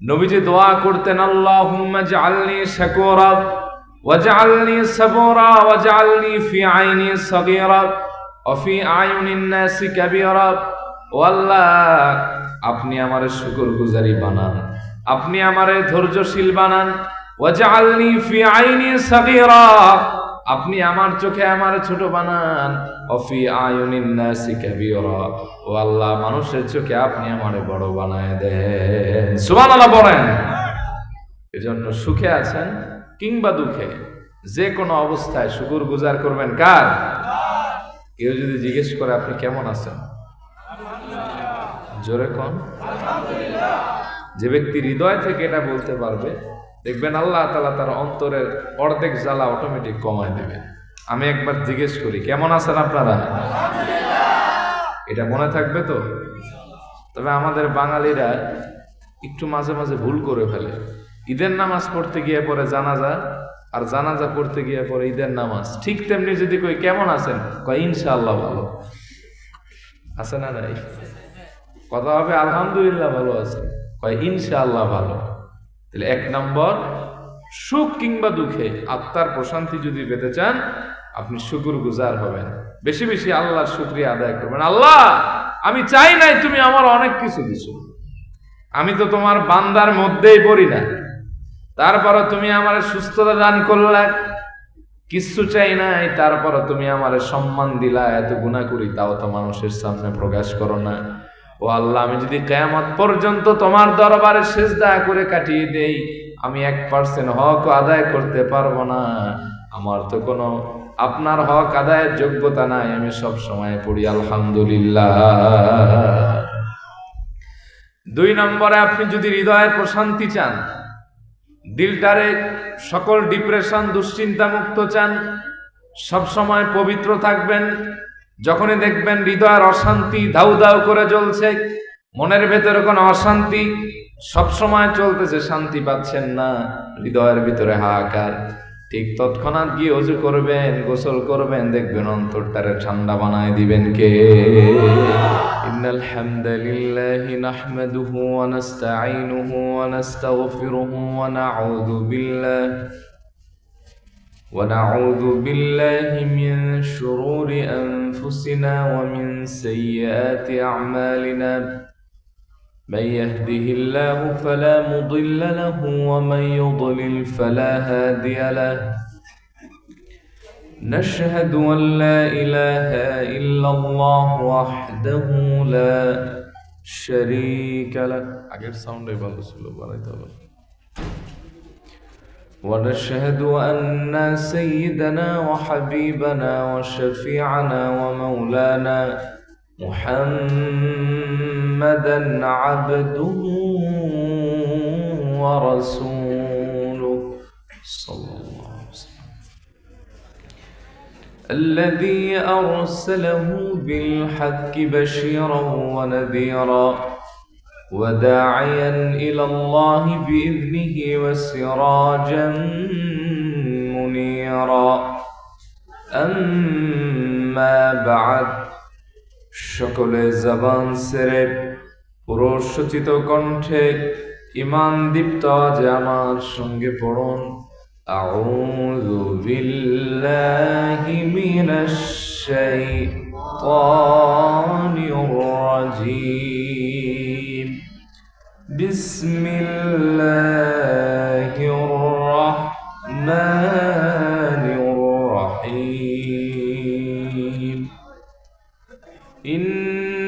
নবীজি দোয়া করতেন, আল্লাহুম্মা জাআলনি শাকুরা ওয়াজআলনি সাবুরা ওয়াজআলনি ফি আইনি সাগীরা ওয়া ফি আয়ুনিন নাসি কাবীরা। ও আল্লাহ, আপনি আমারে শুকরগুজারি বানান, আপনি আমারে ধৈর্যশীল বানান। ওয়াজআলনি ফি আইনি সাগীরা, আপনি আমার চোখে আমারে ছোট বানান। ওয়া ফি আয়ুনিন নাসি কাবীরা, ও আল্লাহ, মানুষের চোখে আপনি আমারে বড় বানায় দেন। সুবহানাল্লাহ বলেন। এজন্য সুখে আছেন কিংবা দুঃখে, যে কোনো অবস্থায় শুকরগুজার করবেন কার? কেউ যদি জিজ্ঞেস করে আপনি কেমন আছেন, জোরে কোন। যে ব্যক্তি হৃদয় থেকে এটা বলতে পারবে, দেখবেন আল্লাহ তাআলা তার অন্তরের অর্ধেক জ্বালা অটোমেটিক কমায় দেবে। আমি একবার জিজ্ঞেস করি, কেমন আছেন আপনারা? এটা মনে থাকবে তো? তবে আমাদের বাঙালিরা একটু মাঝে মাঝে ভুল করে ফেলে। ঈদের নামাজ পড়তে গিয়ে পরে জানাজা, আর জানাজা পড়তে গিয়ে পরে ঈদের নামাজ। ঠিক তেমনি যদি কই কেমন আছেন, কয় ইনশাআল্লাহ ভালো আছে না নাই? কথা হবে আলহামদুলিল্লাহ ভালো আছে, কয় ইনশাআল্লাহ ভালো। তাহলে এক নম্বর, সুখ কিংবা দুঃখে আত্মার প্রশান্তি যদি পেতে চান, আপনি শুকরগুজার হবেন, বেশি বেশি আল্লাহর শুকরিয়া আদায় করবেন। আল্লাহ, আমি চাই নাই, তুমি আমার অনেক কিছু দিছো, আমি তো তোমার বান্দার মধ্যেই পড়ি না, তারপরও তুমি আমার সুস্থতা দান করলে, কিছু চাই নাই, তারপরও তুমি আমার সম্মান দিলা, এত গুনাহ করি তাও তো মানুষের সামনে প্রকাশ করো না। ও আল্লাহ, আমি যদি কিয়ামত পর্যন্ত তোমার দরবারে সিজদা করে কাটিয়ে দেই, আমি 1% হক আদায় করতে পারবো না। আমার তো কোনো আপনার হক আদায়ের যোগ্যতা নাই, আমি সব সময় পড়ি আলহামদুলিল্লাহ। 2 নম্বরে, আপনি যদি হৃদয়ের প্রশান্তি চান, দিলটারে সকল ডিপ্রেশন দুশ্চিন্তা মুক্ত চান, সব সময় পবিত্র থাকবেন, যখনই দেখবেন হৃদয়ের অশান্তি দাউ দাউ করে জ্বলছে, মনের ভেতরে কোনো অশান্তি সব সময় চলতেছে, শান্তি পাচ্ছেন না, হৃদয়ের ভিতরে হাহাকার, ঠিক তৎক্ষণাৎ গিয়ে ওযু করবেন, গোসল করবেন, দেখবেন অন্তরটারে ঠান্ডা বানায় দিবেন কে? ইন্নাল হামদালিল্লাহি নাহমাদুহু ওয়া নাস্তাঈনুহু ওয়া নাস্তাগফিরুহু ونعوذ بالله من شرور أنفسنا ومن سيئات أعمالنا من يهده الله فلا مضل له ومن يضلل فلا هادي له نشهد أن لا إله إلا الله وحده لا شريك له ونشهد أن سيدنا وحبيبنا وشفيعنا ومولانا محمدا عبده ورسوله صلى الله عليه وسلم الذي أرسله بالحق بشيرا ونذيرا وداعيا إلى الله بإذنه وسراجا منيرا أما بعد সকলে জবান ছেড়ে পুরোচ্চিত কণ্ঠে ঈমান দীপ্ত আজ আমার সঙ্গে পড়ুন, আউযু বিল্লাহি মিনাশ শাইতানির রাজীম বিসমিল্লাহির রাহমানির রাহিম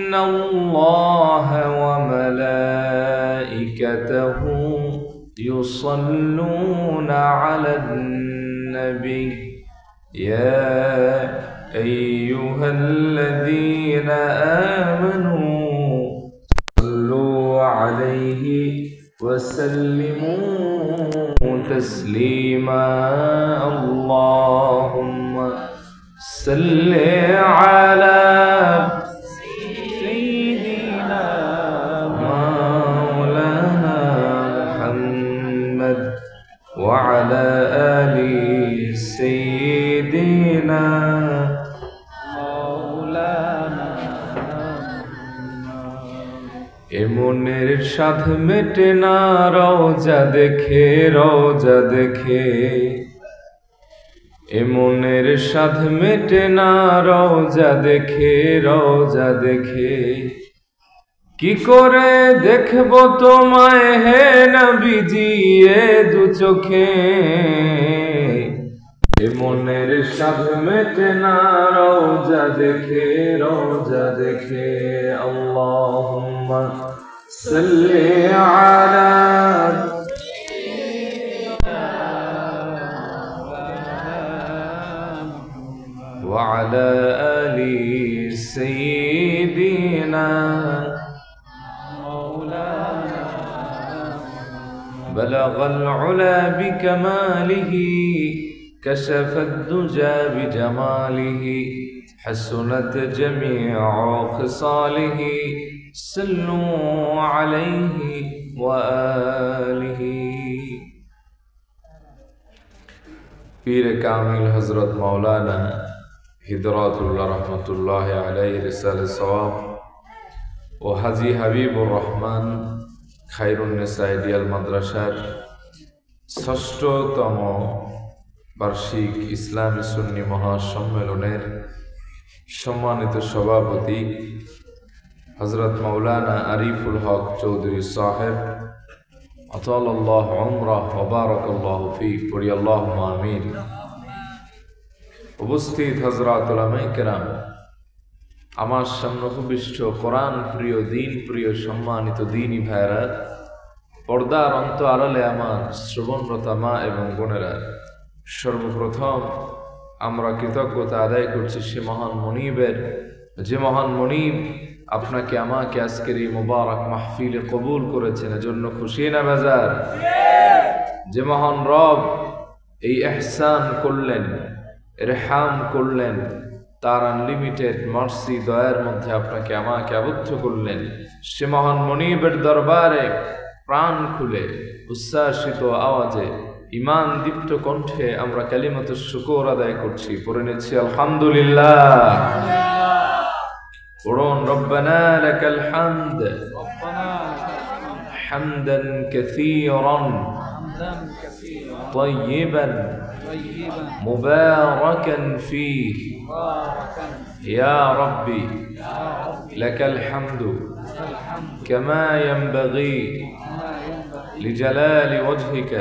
ইন্নাল্লাহা ওয়া মালাইকাতাহু ইউসাল্লুনা আলান নবী ইয়া আইয়ুহাল্লাযীনা আমানু عليه وسلموا تسليما اللهم صل على سيدنا مولانا محمد وعلى آل سيدنا مولانا এমনের সাধ মেটে না রওজা দেখে, রওজা দেখে। এ মনের সাধ মেটে না রওজা দেখে, রওজা দেখে। কি করে দেখব তোমায় হে নবীজি এ দু চোখে। এ মনের সাধ মেটে না রওজা দেখে, রওজা দেখে। আল্লাহুম্মা সাল্লি আলা ওয়া আলা আলি সাইয়্যিদিনা بلغ العلا بكماله كشف الدجى بجماله حسنت جميع خصاله صلوا عليه وآله پیر کامل حضرت مولانا ہدراتullah রহমতুল্লাহ আলাইহি রিসালে সওয়াব ও হাজী হাবিবুর রহমান খায়রুন্নেসা আইডিয়াল মাদ্রাসার ৬ষ্ঠতম বার্ষিক ইসলামী সুন্নি মহাসম্মেলনের সম্মানিত সভাপতি হযরত মাওলানা আরিফুল হক চৌধুরী সাহেব আতালাল্লাহু উমরাহ ওয়া বারাকাল্লাহু ফীক, পড়ি আল্লাহুম্মা আমিন। উপস্থিত হযরত উলামায়ে কেরাম, আমার সম্মুখবিষ্ট কোরআন প্রিয়, দিন প্রিয়, সম্মানিত দিনী ভাইরা, পর্দার অন্ত আড়ালে আমার শ্রবণরতা মা এবং বোনেরা, সর্বপ্রথম আমরা কৃতজ্ঞতা আদায় করছি সে মহান মনিবের, যে মহান মনিব আপনাকে আমাকে আজকের এই মুবারক মাহফিলে কবুল করেছেন, এজন্য খুশি না বেজার? যে মহান রব এই ইহসান করলেন, ইরহাম করলেন, তার আনলিমিটেড মার্সি দয়ার মধ্যে আপনাকে আমাকে আবদ্ধ করলেন, সে মহান মনিবের দরবারে প্রাণ খুলে উচ্ছ্বাসিত আওয়াজে ঈমান দীপ্ত কণ্ঠে আমরা কালিমাতুশ শুকর আদায় করছি, পড়ে নিচ্ছি আলহামদুলিল্লাহ। পড়ুন রব্বানা লাকাল হামদ হামদান কাসীরান طيبا مباركا فيه يا ربي لك الحمد كما ينبغي لجلال وجهك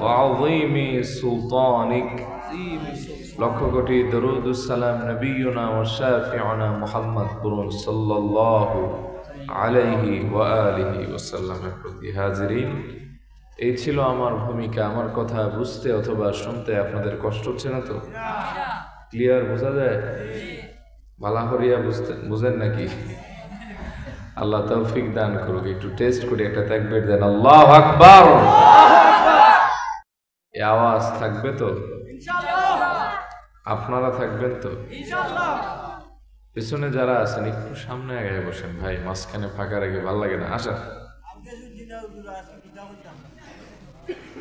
وعظيم سلطانك লক্ষ কোটি দরুদ সালাম নবিয়ুনা ওয়া শাফিউনা মুহাম্মদ সাল্লাল্লাহু আলাইহি ওয়া আলিহি ওয়াসাল্লামের প্রতি। হাজিরিন, এই ছিল আমার ভূমিকা। আমার কথা বুঝতে অথবা শুনতে আপনাদের কষ্ট হচ্ছে না তো? ক্লিয়ার বোঝা যায়? বালাহরিয়া বুঝেন নাকি? আল্লাহ তৌফিক দান করুক। একটু টেস্ট করে একটা তাকবীর দেন, আল্লাহু আকবার। এই আওয়াজ থাকবে তো ইনশাআল্লাহ? আপনারা থাকবেন তো ইনশাআল্লাহ? পিছনে যারা আছেন একটু সামনে আগে বসেন ভাই, মাঝখানে ফাঁকা রেখে ভালো লাগে না। আসেন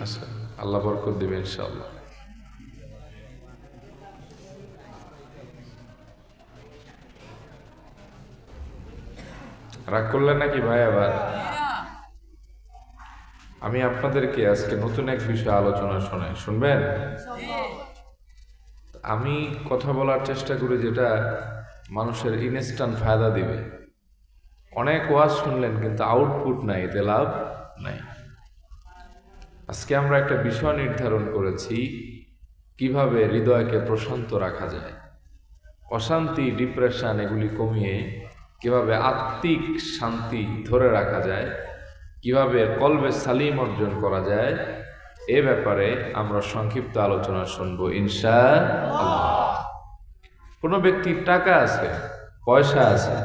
আসেন, আল্লাহ বরকত দিবে ইনশাআল্লাহ। রাগ করলেন নাকি ভাই? আবার আমি আপনাদেরকে আজকে নতুন এক বিষয়ে আলোচনা শোনাই, শুনবেন? আমি কথা বলার চেষ্টা করি যেটা মানুষের ইনস্ট্যান্ট ফায়দা দিবে। অনেক ওয়াজ শুনলেন কিন্তু আউটপুট নাই, এতে লাভ নাই। আজকে আমরা একটা বিষয় নির্ধারণ করেছি, কিভাবে হৃদয়কে প্রশান্ত রাখা যায়, অশান্তি, ডিপ্রেশন এগুলি কমিয়ে কিভাবে আত্মিক শান্তি ধরে রাখা যায়, কিভাবে কলবে সালিম অর্জন করা যায়, এ ব্যাপারে আমরা সংক্ষিপ্ত আলোচনা শুনবো ইনশাআল্লাহ। কোনো ব্যক্তির টাকা আছে, পয়সা আছে,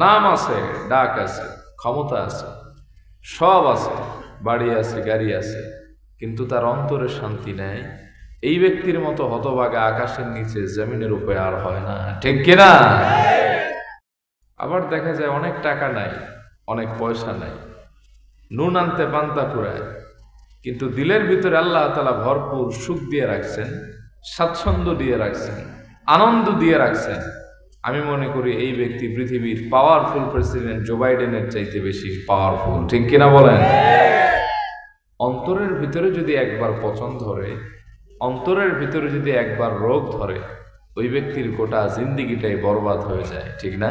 নাম আছে, ডাক আছে, ক্ষমতা আছে, সব আছে, বাড়ি আছে, গাড়ি আছে, কিন্তু তার অন্তরে শান্তি নেই, এই ব্যক্তির মতো হতভাগা আকাশের নিচে জমিনের উপরে আর হয় না, ঠিক কিনা? আবার দেখা যায় অনেক টাকা নাই, অনেক পয়সা নাই, নুন আনতে পান্তা ফুরায়, কিন্তু দিলের ভিতরে আল্লাহ তাআলা ভরপুর সুখ দিয়ে রাখছেন, স্বাচ্ছন্দ্য দিয়ে রাখছেন, আনন্দ দিয়ে রাখছেন, আমি মনে করি এই ব্যক্তি পৃথিবীর পাওয়ারফুল প্রেসিডেন্ট জো বাইডেনের চাইতে বেশি পাওয়ারফুল, ঠিক কিনা বলেন? অন্তরের ভিতরে যদি একবার পচন ধরে, অন্তরের ভিতরে যদি একবার রোগ ধরে, ওই ব্যক্তির গোটা জিন্দিগিটাই বরবাদ হয়ে যায়, ঠিক না?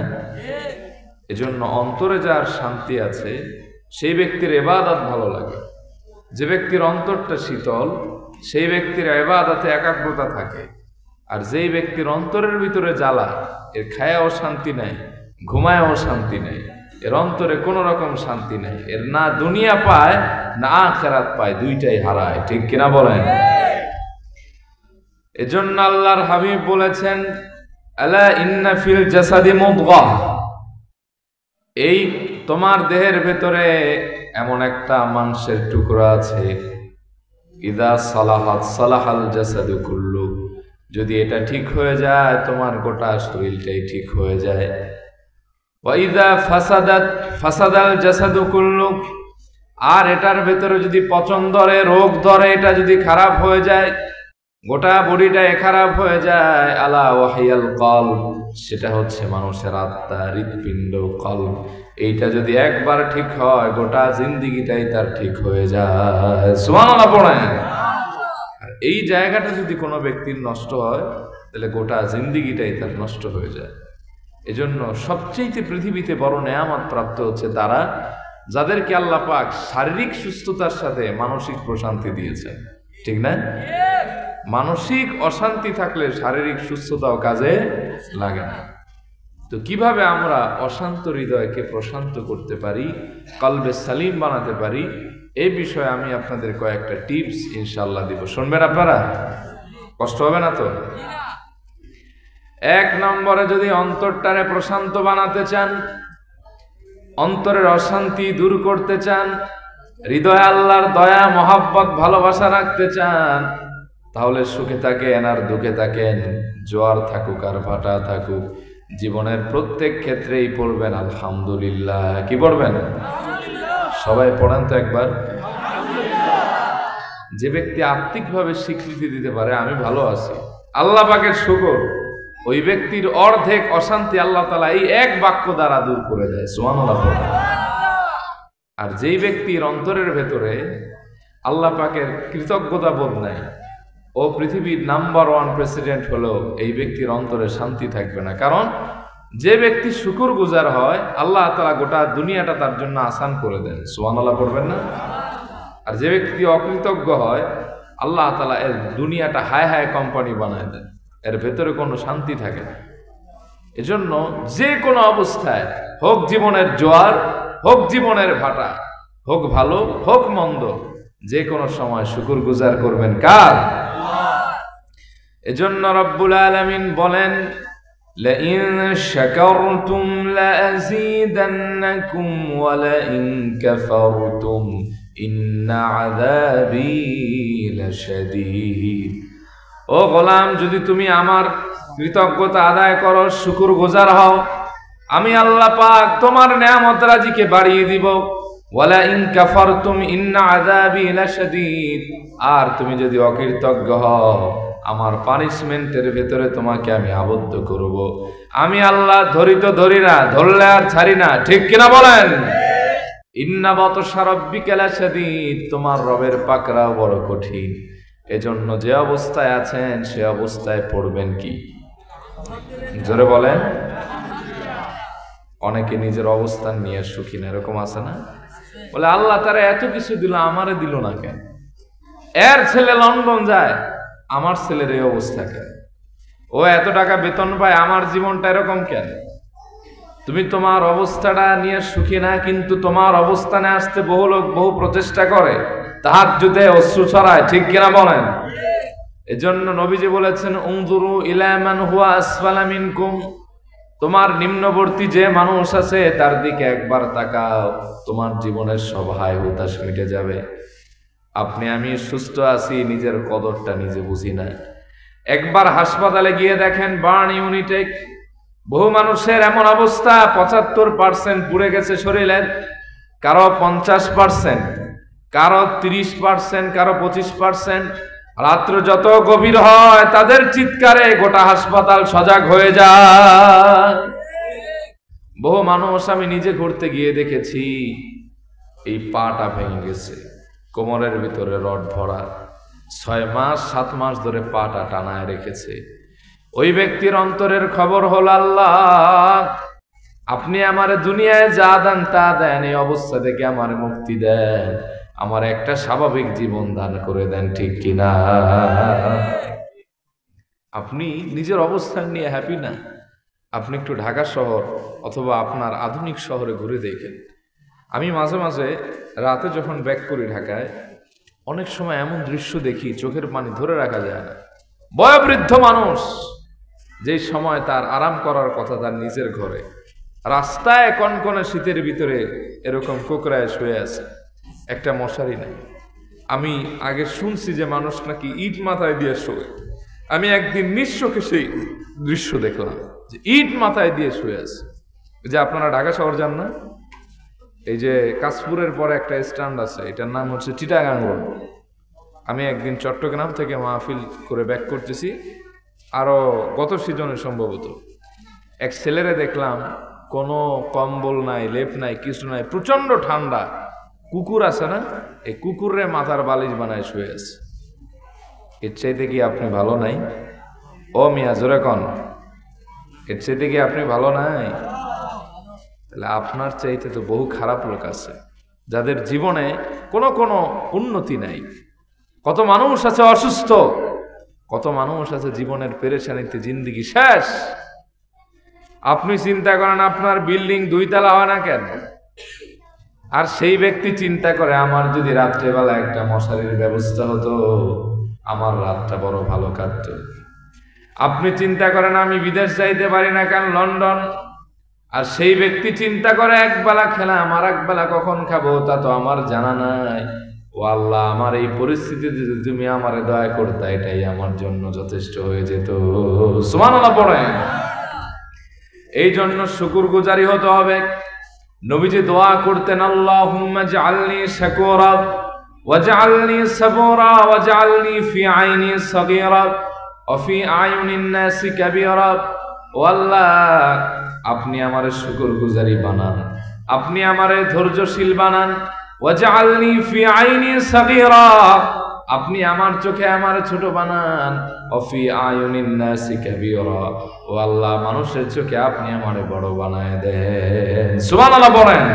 এজন্য অন্তরে যার শান্তি আছে সেই ব্যক্তির ইবাদত ভালো লাগে। যে ব্যক্তির অন্তরটা শীতল সেই ব্যক্তির ইবাদতে একাগ্রতা থাকে। আর যেই ব্যক্তির অন্তরের ভিতরে জ্বালা, এর খায়াও শান্তি নাই, ঘুমায়ও শান্তি নাই, এর অন্তরে কোনো রকম শান্তি নাই, এর না দুনিয়া পায় না আখিরাত পায়, দুইটাই হারায়, ঠিক কিনা বলেন? এজন্য আল্লাহর হাবিব বলেছেন, আলা ইন্না ফিল জাসাদি মুদগাহ, এই তোমার দেহের ভেতরে এমন একটা মাংসের টুকরা আছে, ইদা সালাহাত সালাহাল জাসাদু কুল্লু, যদি এটা ঠিক হয়ে যায় তোমার গোটা শরীরটাই ঠিক হয়ে যায়। ওয়া ইদা ফাসাদাত ফাসাদাল জাসাদু কুল্লু, আর এটার ভেতরে যদি পচন ধরে, রোগ ধরে, এটা যদি খারাপ হয়ে যায়, গোটা বডিটাই খারাপ হয়ে যায়, আলা ওয়াহিয়াল কলব, সেটা হচ্ছে মানুষের আত্মা, হৃৎপিণ্ড, কলব। এইটা যদি একবার ঠিক হয় গোটা জিন্দিগিটাই তার ঠিক হয়ে যায়। সুবহানাল্লাহ পড়েন। আর এই জায়গাটা যদি কোনো ব্যক্তির নষ্ট হয় তাহলে গোটা জিন্দিগিটাই তার নষ্ট হয়ে যায়। এজন্য সবচেয়ে পৃথিবীতে বড় নেয়ামত প্রাপ্ত হচ্ছে তারা যাদেরকে আল্লাহ পাক শারীরিক সুস্থতার সাথে মানসিক প্রশান্তি দিয়েছেন, ঠিক না? মানসিক অশান্তি থাকলে শারীরিক সুস্থতাও কাজে লাগে না। তো কিভাবে আমরা অশান্ত হৃদয়কে প্রশান্ত করতে পারি, কলবে সালিম বানাতে পারি, এই বিষয়ে আমি আপনাদের কয়েকটা টিপস ইনশাআল্লাহ দিব। শুনবেন আপনারা? কষ্ট হবে না তো? 1 নম্বরে, যদি অন্তরটারে প্রশান্ত বানাতে চান, অন্তরের অশান্তি দূর করতে চান, হৃদয়ে আল্লাহর দয়া, মহাব্বত, ভালোবাসা রাখতে চান, তাহলে সুখে থাকেন আর দুঃখে থাকেন, জোয়ার থাকুক আর ভাটা থাকুক, জীবনের প্রত্যেক ক্ষেত্রেই পড়বেন আলহামদুলিল্লাহ। কি পড়বেন? সবাই পড়েন তো একবার। যে ব্যক্তি আত্মিকভাবে স্বীকৃতি দিতে পারে আমি ভালো আছি, আল্লাহ পাকের শুকর, ওই ব্যক্তির অর্ধেক অশান্তি আল্লাহ তাআলা এই এক বাক্য দ্বারা দূর করে দেয়। সুবহানাল্লাহ। আর যেই ব্যক্তির অন্তরের ভেতরে আল্লাহ পাকের কৃতজ্ঞতা বোধ নাই, ও পৃথিবীর নাম্বার 1 প্রেসিডেন্ট হলেও এই ব্যক্তির অন্তরে শান্তি থাকবে না। কারণ যে ব্যক্তি শুকরগুজার হয় আল্লাহ তাআলা গোটা দুনিয়াটা তার জন্য আসান করে দেন। সুবহানাল্লাহ পড়বেন না? আর যে ব্যক্তি অকৃতজ্ঞ হয় আল্লাহ তাআলা এর দুনিয়াটা হায় হায় কোম্পানি বানায় দেন, এর ভেতরে কোনো শান্তি থাকে না। এজন্য যে কোনো অবস্থায়, হোক জীবনের জোয়ার, হোক জীবনের ভাটা, হোক ভালো হোক মন্দ, যে কোনো সময় শুকরগুজার করবেন কার? এজন্য রব্বুল আলামিন বলেন, লাইন শাকারতুম লাযীদান্নাকুম ওয়া লাইন কাফারতুম ইন্না আযাবী লাশাদীদ। ও গোলাম, যদি তুমি আমার কৃতজ্ঞতা আদায় করো, শুকরগুজার হও, আমি আল্লাহ পাক তোমার নেয়ামত রাজিকে বাড়িয়ে দিব। ওয়ালা ইন কাফারতুম ইন্না আযাবী লাশাদীদ, আর তুমি যদি অকৃতজ্ঞ হও আমার পানিশমেন্টের ভেতরে তোমাকে আমি আবদ্ধ করব। আমি আল্লাহ ধরি তো ধরি না, ধরলে আর ছাড়ি না, ঠিক কিনা বলেন? ইন্না বাতশা রাব্বিকা লাশাদীদ, তোমার রবের পাকড়াও বড় কঠিন। এজন্য যে অবস্থায় আছেন সে অবস্থায় পড়বেন কি? জোরে বলেন। অনেকে নিজের অবস্থান নিয়ে সুখী না, এরকম আছে না? বলে আল্লাহ তারা এত কিছু দিল, আমারে দিল না কেন? এর ছেলে লন্ডন যায়, আমার ছেলের এই অবস্থা কেন? ও এত টাকা বেতন পায়, আমার জীবনটা এরকম কেন? তুমি তোমার অবস্থাটা নিয়ে সুখী না, কিন্তু তোমার অবস্থানে আসতে বহু লোক বহু প্রচেষ্টা করে, তাহাজ্জুদে অশ্রু ছড়ায়, ঠিক কিনা বলেন? এজন্য নবীজি বলেছেন, উনজুরু ইলা মান হুয়া আসফালা মিনকুম, তোমার নিম্নবর্তী যে মানুষ আছে তার দিকে একবার তাকাও, তোমার জীবনের সব হায় হুতাশ মিটে যাবে। আপনি আমি সুস্থ আছি, নিজের কদরটা নিজে বুঝি না। একবার হাসপাতালে গিয়ে দেখেন, বার্ন ইউনিটে বহু মানুষের এমন অবস্থা, 75% পুড়ে গেছে শরীরের, কারো 50%, কারো 30%, কারো 25%, রাত্র যত গভীর হয় তাদের চিৎকারে গোটা হাসপাতাল সজাগ হয়ে যায়। বহু মানুষ আমি নিজে ঘুরতে গিয়ে দেখেছি এই পাটা ভেঙে গেছে, কোমরের ভিতরে রড ভরা, 6 মাস 7 মাস ধরে পাটা টানায় রেখেছে। ওই ব্যক্তির অন্তরের খবর হল, আল্লাহ আপনি আমার দুনিয়ায় যা দেন তা দেন, এই অবস্থা থেকে আমার মুক্তি দেন, আমার একটা স্বাভাবিক জীবন দান করে দেন, ঠিক কিনা? আপনি নিজের অবস্থান নিয়ে হ্যাপি না? আপনি একটু ঢাকা শহর অথবা আপনার আধুনিক শহরে ঘুরে দেখেন। আমি মাঝে মাঝে রাতে যখন ব্যাক করি ঢাকায়, অনেক সময় এমন দৃশ্য দেখি চোখের পানি ধরে রাখা যায় না। বয়োবৃদ্ধ মানুষ, যেই সময় তার আরাম করার কথা তার নিজের ঘরে, রাস্তায় কনকনে শীতের ভিতরে এরকম কোকড়ায় শুয়ে আছে, একটা মশারি নাই। আমি আগে শুনছি যে মানুষ নাকি ইট মাথায় দিয়ে শোয়। আমি একদিন নিঃস্বকে সেই দৃশ্য দেখলাম যে ইট মাথায় দিয়ে শুয়ে আছে। যে আপনারা ঢাকা শহর যান না, এই যে কাশপুরের পরে একটা স্ট্যান্ড আছে, এটার নাম হচ্ছে চিটাগাং রোড। আমি একদিন চট্টগ্রাম থেকে মাহফিল করে ব্যাক করতেছি, আরো গত সিজনে সম্ভবত, এক ছেলেরে দেখলাম কোনো কম্বল নাই, লেপ নাই, কিছু নাই, প্রচন্ড ঠান্ডা। কুকুর আছে না, এই কুকুরে মাথার বালিশ বানায় শুয়ে আছে। এর চাইতে কি আপনি ভালো নাই? ও মিয়া জোরে কন, এর চাইতে কি আপনি ভালো নাই? তাহলে আপনার চাইতে তো বহু খারাপ লোক আছে যাদের জীবনে কোনো উন্নতি নাই। কত মানুষ আছে অসুস্থ, কত মানুষ আছে জীবনের পেরেশানিতে জিন্দেগি শেষ। আপনি চিন্তা করেন আপনার বিল্ডিং 2 তলা হয় না কেন, আর সেই ব্যক্তি চিন্তা করে আমার যদি রাত্রেবেলা একটা মশারির ব্যবস্থা হতো, আমার রাতটা বড় ভালো কাটতো। আপনি চিন্তা করেন আমি বিদেশ যাইতে পারি না কেন, লন্ডন, আর সেই ব্যক্তি চিন্তা করে একবেলা খেলাম আর একবেলা কখন খাবো তা তো আমার জানা নাই। ও আল্লাহ, আমার এই পরিস্থিতিতে যদি তুমি আমারে দয়া করতে, এটাই আমার জন্য যথেষ্ট হয়ে যেত। সুবহানাল্লাহ পড়েন। এই জন্য শুকরগুজারি হতে হবে। নবীজি দোয়া করতেন, আল্লাহুম্মা জাআলনি শাকুরা ওয়াজআলনি সাবুরা ওয়াজআলনি ফি আইনি সাগীরা ওয়া ফি আয়ুনিন নাসি কাবীরা। ও আল্লাহ, আপনি আমারে শুকরগুজারি বানান, আপনি আমারে ধৈর্যশীল বানান। ওয়াজআলনি ফি আইনি সাগীরা, আপনি আমার চোখে আমারে ছোট বানান। ওয়া ফি আয়ুনিন নাসি কাবীরা, ও আল্লাহ মানুষের চোখে আপনি আমারে বড় বানায় দেন। সুবহানাল্লাহ বলেন।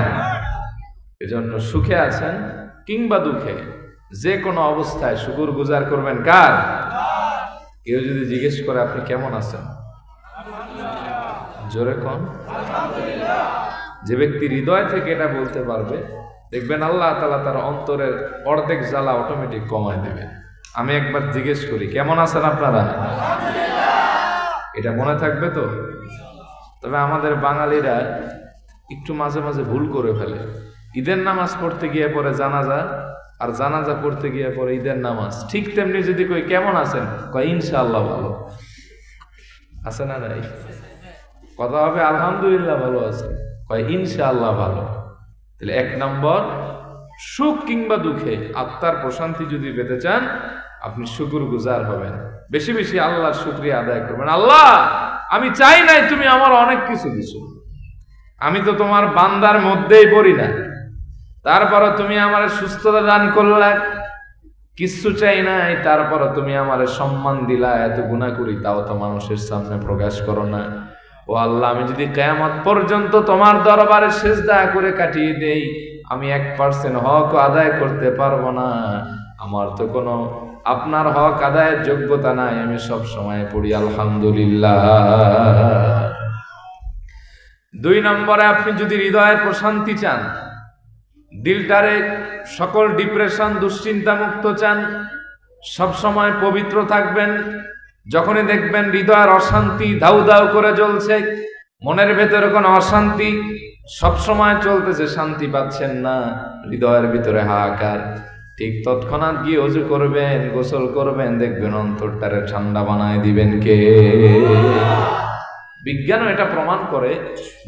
এজন্য সুখে আছেন কিংবা দুঃখে, যে কোনো অবস্থায় শুকরগুজার করবেন কার? কেউ যদি জিজ্ঞেস করে আপনি কেমন আছেন, জোরে কোন। যে ব্যক্তি হৃদয় থেকে এটা বলতে পারবে, দেখবেন আল্লাহ তাআলা তার অন্তরের অর্ধেক জ্বালা অটোমেটিক কমায় দেবে। আমি একবার জিজ্ঞেস করি কেমন আছেন আপনারা, এটা মনে থাকবে তো? তবে আমাদের বাঙালিরা একটু মাঝে মাঝে ভুল করে ফেলে। ঈদের নামাজ পড়তে গিয়ে পরে জানাজা, আর জানাজা পড়তে গিয়ে পরে ঈদের নামাজ। ঠিক তেমনি যদি কই কেমন আছেন, কয় ইনশাআল্লাহ ভালো আছে না নাই? কথা হবে আলহামদুলিল্লাহ ভালো আছে, কয় ইনশাআল্লাহ ভালো। তাহলে 1 নম্বর, সুখ কিংবা দুঃখে আত্মার প্রশান্তি যদি পেতে চান, আপনি শুকরগুজার হবেন, বেশি বেশি আল্লাহর শুকরিয়া আদায় করবেন। আল্লাহ, আমি চাই নাই, তুমি আমার অনেক কিছু দিছো, আমি তো তোমার বান্দার মধ্যেই পড়ি না, তারপরও তুমি আমার সুস্থতা দান করলে। কিছু চাই নাই, তারপরও তুমি আমার সম্মান দিলা। এত গুনাহ করি তাও তো মানুষের সামনে প্রকাশ করো না। ও আল্লাহ, আমি যদি কিয়ামত পর্যন্ত তোমার দরবারে সিজদা করে কাটিয়ে দেই, আমি 1% হক আদায় করতে পারবো না। আমার তো কোনো আপনার হক আদায়ের যোগ্যতা নাই। আমি সব সময় পড়ি আলহামদুলিল্লাহ। 2 নম্বরে, আপনি যদি হৃদয়ের প্রশান্তি চান, দিলটারে সকল ডিপ্রেশন দুশ্চিন্তা মুক্ত চান, সব সময় পবিত্র থাকবেন, যখনই দেখবেন হৃদয়ের অশান্তি দাউ দাউ করে জ্বলছে, মনের ভেতরে কোনো অশান্তি সব সময় চলতেছে, শান্তি পাচ্ছেন না, হৃদয়ের ভিতরে হাহাকার, ঠিক তৎক্ষণাৎ গিয়ে ওযু করবেন, গোসল করবেন, দেখবেন অন্তরটারে ঠান্ডা বানায় দিবেন কে? বিজ্ঞানও এটা প্রমাণ করে,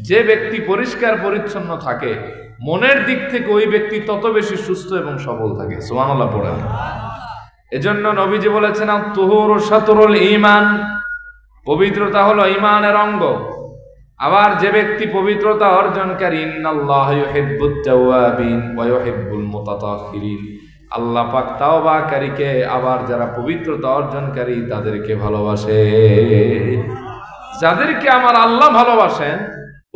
যে ব্যক্তি পরিষ্কার পরিচ্ছন্ন থাকে মনের দিক থেকে ওই ব্যক্তি তত বেশি সুস্থ এবং সবল থাকে। সুবহানাল্লাহ পড়েন। এজন্য নবীজি বলেছেন আত-তুহুরু শাতরুল ঈমান, পবিত্রতা হলো ঈমানের অঙ্গ। আবার যে ব্যক্তি পবিত্রতা অর্জনকারী, ইন্নাল্লাহা ইউহিব্বুত তাওয়াবিন ওয়া ইউহিব্বুল মুতাতাহহিরিন, আল্লাহ পাক তাওবাকারীকে আবার যারা পবিত্রতা অর্জনকারী তাদেরকে ভালোবাসে। যাদেরকে আমার আল্লাহ ভালোবাসেন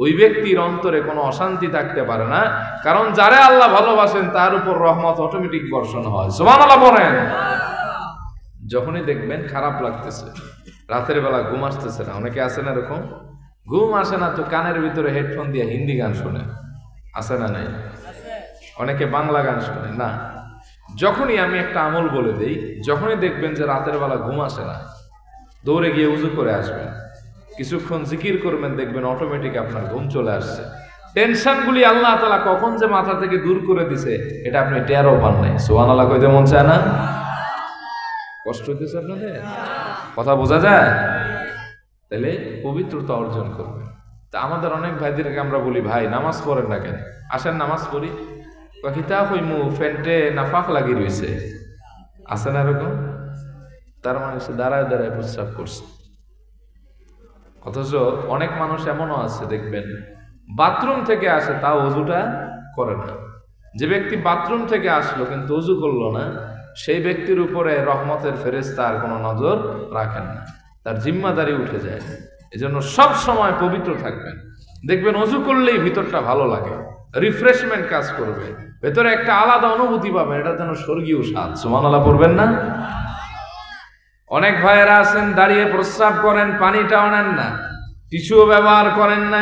ওই ব্যক্তির অন্তরে কোনো অশান্তি থাকতে পারে না, কারণ যারা আল্লাহ ভালোবাসেন তার উপর রহমত অটোমেটিক বর্ষণ হয়। সুবহানাল্লাহ বলেন। যখনই দেখবেন খারাপ লাগতেছে, রাতের বেলা ঘুম আসতেছে না, অনেকে আছে না এরকম, ঘুম আসে না তো কানের ভিতরে হেডফোন দিয়ে হিন্দি গান শোনে, আছে না নাই? অনেকে বাংলা গান শোনে না। যখনই আমি একটা আমল বলে দেই, যখনই দেখবেন যে রাতের বেলা ঘুম আসে না, দৌড়ে গিয়ে উজু করে আসবেন, কিছুক্ষণ জিকির করবেন, দেখবেন অটোমেটিক আপনার ঘুম চলে আসছে। টেনশনগুলি আল্লাহ তাআলা কখন যে মাথা থেকে দূর করে দিছে এটা আপনি টেরও পান নাই। সুবহানাল্লাহ কইতে মন চায় না? কষ্ট হইতেছে আপনাদের? কথা বোঝা যায়? তাহলে পবিত্রতা অর্জন করবে। তা আমাদের অনেক ভাইদেরকে আমরা বলি, ভাই নামাজ পড়েন না কেন? আসেন নামাজ পড়ি। কিতা কইমু, ফ্যান্টে নাফাক লাগি রইছে, আছে না এরকম? তার মানে সে দাঁড়ায় দাঁড়ায় প্রস্রাব করছে। অথচ অনেক মানুষ এমনও আছে দেখবেন বাথরুম থেকে আসে তাও ওযুটা করে না। যে ব্যক্তি বাথরুম থেকে আসলো কিন্তু ওযু করলো না, সেই ব্যক্তির উপরে রহমতের ফেরেশতা আর কোনো নজর রাখেন না, তার জিম্মাদারি উঠে যায়। এজন্য সব সময় পবিত্র থাকবেন। দেখবেন ওযু করলেই ভিতরটা ভালো লাগে, রিফ্রেশমেন্ট কাজ করবে, ভেতরে একটা আলাদা অনুভূতি পাবেন, এটা যেন স্বর্গীয় স্বাদ। সুবহানাল্লাহ পড়বেন না? অনেক ভাইয়েরা আছেন দাঁড়িয়ে প্রস্রাব করেন, পানিটাও নেন না, টিস্যুও ব্যবহার করেন না,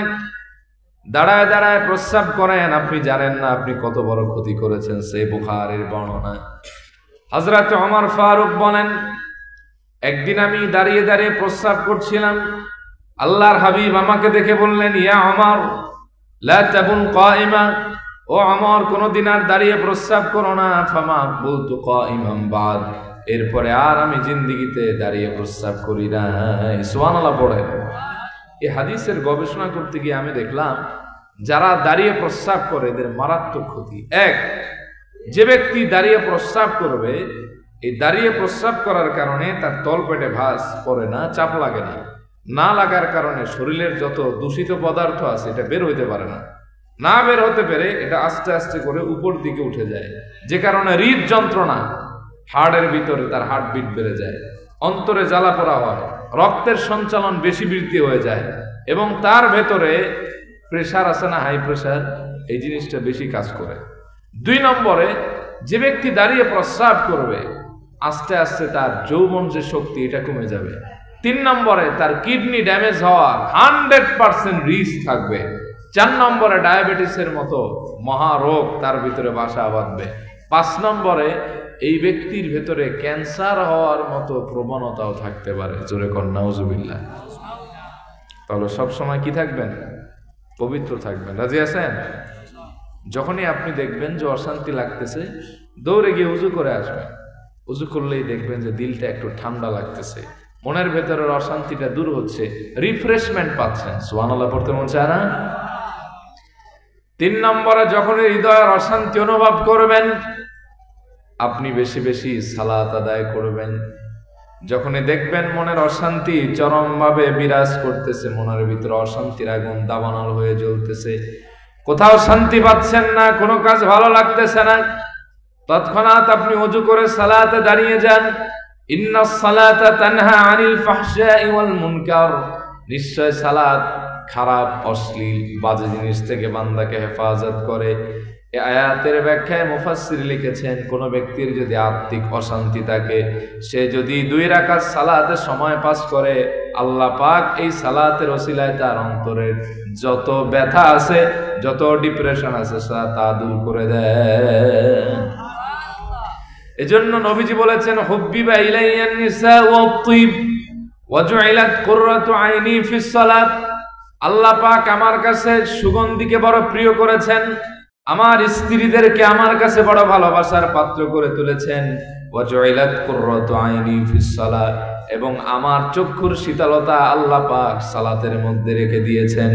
দাঁড়ায় দাঁড়ায় প্রস্রাব করেন। আপনি জানেন না আপনি কত বড় ক্ষতি করেছেন। সেই বুখারীর বর্ণনা, হযরত ওমর ফারুক বলেন, একদিন আমি দাঁড়িয়ে দাঁড়িয়ে প্রস্রাব করছিলাম, আল্লাহর হাবিব আমাকে দেখে বললেন, ইয়া ওমর লা তাবুন কাইমা, ও ওমর কোনদিন আর দাঁড়িয়ে প্রস্রাব করো না। ফামা বলতু কাইমান বাদ, এরপরে আর আমি জিন্দেগিতে দাঁড়িয়ে প্রস্রাব করি না। সুবহানাল্লাহ পড়ে। এই হাদিসের গবেষণা করতে গিয়ে আমি দেখলাম যারা দাঁড়িয়ে প্রস্রাব করে এদের মারাত্মক ক্ষতি। এক, যে ব্যক্তি দাঁড়িয়ে প্রস্রাব করবে, এই দাঁড়িয়ে প্রস্রাব করার কারণে তার তলপেটে ভাঁজ পড়ে না, চাপ লাগে না, না লাগার কারণে শরীরের যত দূষিত পদার্থ আছে এটা বের হইতে পারে না, না বের হতে পেরে এটা আস্তে আস্তে করে উপর দিকে উঠে যায়, যে কারণে হৃদ যন্ত্রণা, হার্টের ভিতরে তার হার্টবিট বেড়ে যায়, অন্তরে জ্বালা পোড়া হয়, রক্তের সঞ্চালন বেশি বৃদ্ধি হয়ে যায়, এবং তার ভেতরে প্রেশার আছে না, হাই প্রেশার, এই জিনিসটা বেশি কাজ করে। দুই নম্বরে, যে ব্যক্তি দাঁড়িয়ে প্রস্রাব করবে আস্তে আস্তে তার যৌবন যে শক্তি এটা কমে যাবে। তিন নম্বরে, তার কিডনি ড্যামেজ হওয়ার 100% রিস্ক থাকবে। চার নম্বরে, ডায়াবেটিসের মতো মহারোগ তার ভিতরে বাসা বাঁধবে। পাঁচ নম্বরে, এই ব্যক্তির ভেতরে ক্যান্সার হওয়ার মতো প্রবণতাও থাকতে পারে। জোরে কর নাউজুবিল্লাহ। তাহলে সবসময় কি থাকবেন? পবিত্র থাকবেন। রাজি আছেন? যখনই আপনি দেখবেন যে অশান্তি লাগতেছে, দৌড়ে গিয়ে উজু করে আসবেন। উজু করলেই দেখবেন যে দিলটা একটু ঠান্ডা লাগতেছে, মনের ভেতরের অশান্তিটা দূর হচ্ছে, রিফ্রেশমেন্ট পাচ্ছেন। সুবহানাল্লাহ পড়তে মন চায় না? তিন নম্বরে, যখনই হৃদয়ের অশান্তি অনুভব করবেন আপনি বেশি বেশি সালাত আদায় করবেন। যখনই দেখবেন মনের অশান্তি চরমভাবে বিরাজ করতেছে, মনের ভিতরে অশান্তির আগুন দাবানল হয়ে জ্বলতেছে, কোথাও শান্তি পাচ্ছেন না, কোনো কাজ ভালো লাগতেছে না, তৎক্ষণাৎ আপনি ওযু করে সালাতে দাঁড়িয়ে যান। ইন্নাস সালাতা তানহা আনিল ফাহশাই ওয়াল মুনকার, নিশ্চয় সালাত খারাপ, অশ্লীল, বাজে জিনিস থেকে বান্দাকে হেফাজত করে। এই আয়াতের ব্যাখ্যায় মুফাসসির লিখেছেন, কোন ব্যক্তির যদি আত্মিক অশান্তি থাকে, সে যদি 2 রাকাত সালাতে সময় পাস করে, আল্লাহ পাক এই সালাতের ওসিলায় তার অন্তরের যত ব্যথা আছে, যত ডিপ্রেশন আছে তা দূর করে দেয়। এজন্য নবীজি বলেছেন, হুব্বিবা ইলাইয়ান নিসা ওয়াত তিব ওয়া জুইলাত কুররাতু আইনি ফিস সালাত, আল্লাহ পাক আমার কাছে সুগন্ধিকে বড় প্রিয় করেছেন, আমার স্ত্রীদেরকে আমার কাছে বড় ভালোবাসার পাত্র করে তুলেছেন। ওয়া জুইলাত কুররাতু আইনি ফিস সালাত, এবং আমার চক্ষুর শীতলতা আল্লাহ পাক সালাতের মধ্যে রেখে দিয়েছেন।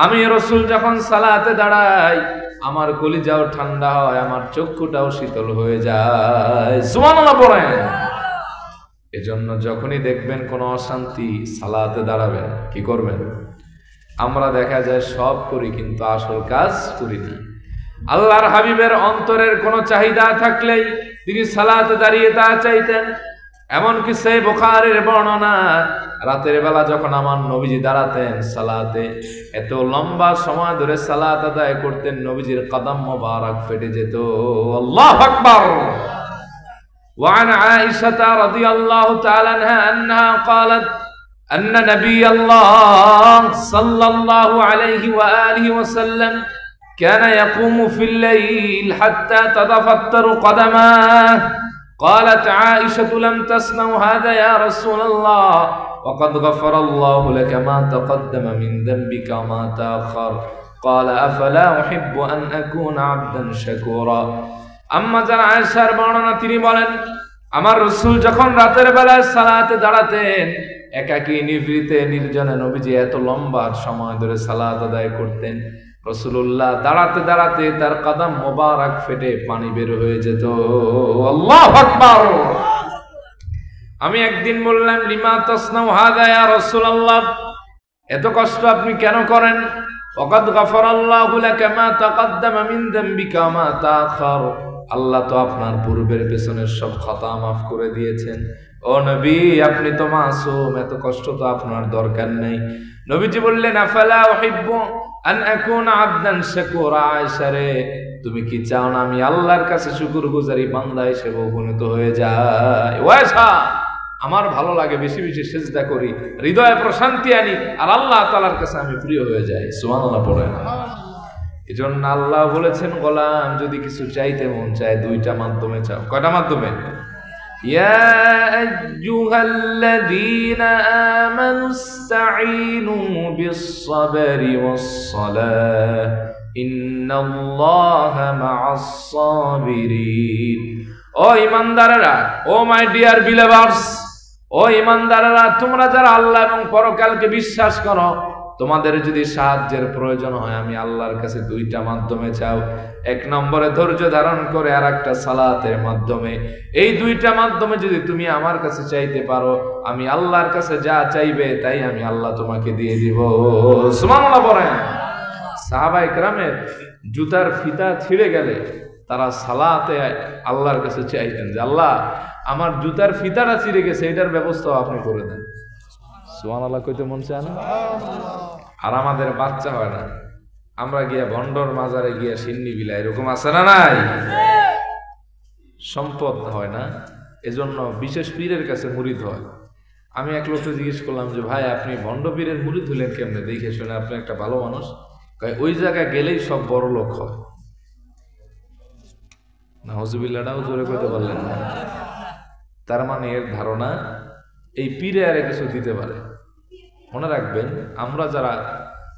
আমি রাসূল যখন সালাতে দাঁড়াই আমার কলিজাও ঠান্ডা হয়, আমার চক্ষুটাও শীতল হয়ে যায়। সুবহানাল্লাহ পড়েন। এজন্য যখনই দেখবেন কোনো অশান্তি, সালাতে দাঁড়াবেন। কি করবেন? আমরা দেখা যায় সব করি কিন্তু আসল কাজ করি না। আল্লাহর হাবিবের অন্তরের কোনো চাহিদা থাকলেই তিনি সালাতে দাঁড়িয়ে তা চাইতেন। এমনকি সেই বুখারীর বর্ণনা, রাতের বেলা যখন আমার নবীজি দাঁড়াতেন সালাতে, এত লম্বা সময় ধরে সালাত আদায় করতেন, নবীজির কদম মোবারক ফেটে যেত। আল্লাহু আকবার। وعن عائشة رضي الله تعالى عنها أنها قالت أن نبي الله صلى الله عليه وآله وسلم كان يقوم في الليل حتى تتفطر قدماه. قالت عائشة لم تسمع هذا يا رسول الله وقد غفر الله لك ما تقدم من ذنبك وما تأخر. قال أفلا أحب أن أكون عبدا شكورا. আম্মা জান আয়েশার বর্ণনা, তিনি বলেন, আমার রাসূল যখন রাতের বেলায় সালাতে দাঁড়াতেন, একাকী নিভৃতে নির্জনে নবীজি এত লম্বা সময় ধরে সালাত আদায় করতেন, রাসূলুল্লাহ দাঁড়াতে দাঁড়াতে তার কদম মোবারক ফেটে পানি বের হয়ে যেত। আল্লাহু আকবার। আমি একদিন বললাম, লিমা তাসনাউ হাযা ইয়া রাসূলুল্লাহ, এত কষ্ট আপনি কেন করেন? ওয়াকাদ গাফারাল্লাহু লাকা মা তাকাদ্দামা মিন যামবিকা ওয়া মা তাআখার। আল্লাহ তো আপনার পূর্বের পেছনের সব খাতা মাফ করে দিয়েছেন। ও নবী, আপনি তো মাসুম, এত কষ্ট তো আপনার দরকার নেই। নবীজি বললেন, আফালা উহিব্বু আন আকুনা আবদান শাকুরা। আয়েশা রে, তুমি কি চাও না আমি আল্লাহর কাছে শুকরগুজারি বান্দা হিসেবে উপনীত হয়ে যাই? ও আয়েশা, আমার ভালো লাগে, বেশি বেশি সিজদা করি, হৃদয়ে প্রশান্তি আনি, আর আল্লাহ তাআলার কাছে আমি প্রিয় হয়ে যাই। সুবহানাল্লাহ পড়েন। এজন্য আল্লাহ বলেছেন, গোলাম যদি কিছু চাইতে মন চায় দুইটা মাধ্যমে চাও। কয়টা মাধ্যমে? ইয়া আইয়ুহাল্লাযীনা আমানুস্তাঈনু বিস-সাবরি ওয়াস-সালাহ ইন্নাল্লাহা মা'আস-সাবিরিন। ও ঈমানদারেরা, ও মাই ডিয়ার বিলিভার্স, ও ঈমানদারেরা, তোমরা যারা আল্লাহ এবং পরকালকে বিশ্বাস করো, তোমাদের যদি সাহায্যের প্রয়োজন হয় আমি আল্লাহর কাছে দুইটা মাধ্যমে চাও। এক নম্বরে ধৈর্য ধারণ করে, আর একটা সালাতের মাধ্যমে। এই দুইটা মাধ্যমে যদি তুমি আমার কাছে চাইতে পারো, আমি আল্লাহর কাছে যা চাইবে তাই আমি আল্লাহ তোমাকে দিয়ে দিব। সুবহানাল্লাহ পড়েন। সাহাবায়ে কেরামের জুতার ফিতা ছিঁড়ে গেলে তারা সালাতে আল্লাহর কাছে চাইতেন যে, আল্লাহ আমার জুতার ফিতাটা ছিঁড়ে গেছে, এটার ব্যবস্থাও আপনি করে দেন। সুবহানাল্লাহ কইতে মন চায় না? আর আমাদের বাচ্চা হয় না, আমরা গিয়া ভন্ডর মাজারে গিয়া সিন্নি বিলা, এরকম আছে না নাই? সম্পদ হয় না, এজন্য বিশেষ পীরের কাছে মুরিদ হয়। আমি এক লোককে জিজ্ঞেস করলাম যে, ভাই আপনি ভন্ড পীরের মুরিদ হলেন কেমনে? দেখে শুনে আপনি একটা ভালো মানুষ, ওই জায়গায় গেলেই সব বড় লোক হয়। নাউজুবিল্লাহটাও জোরে কইতে পারলেন না। তার মানে এর ধারণা এই পীরে আরে কিছু দিতে পারে। মনে রাখবেন, আমরা যারা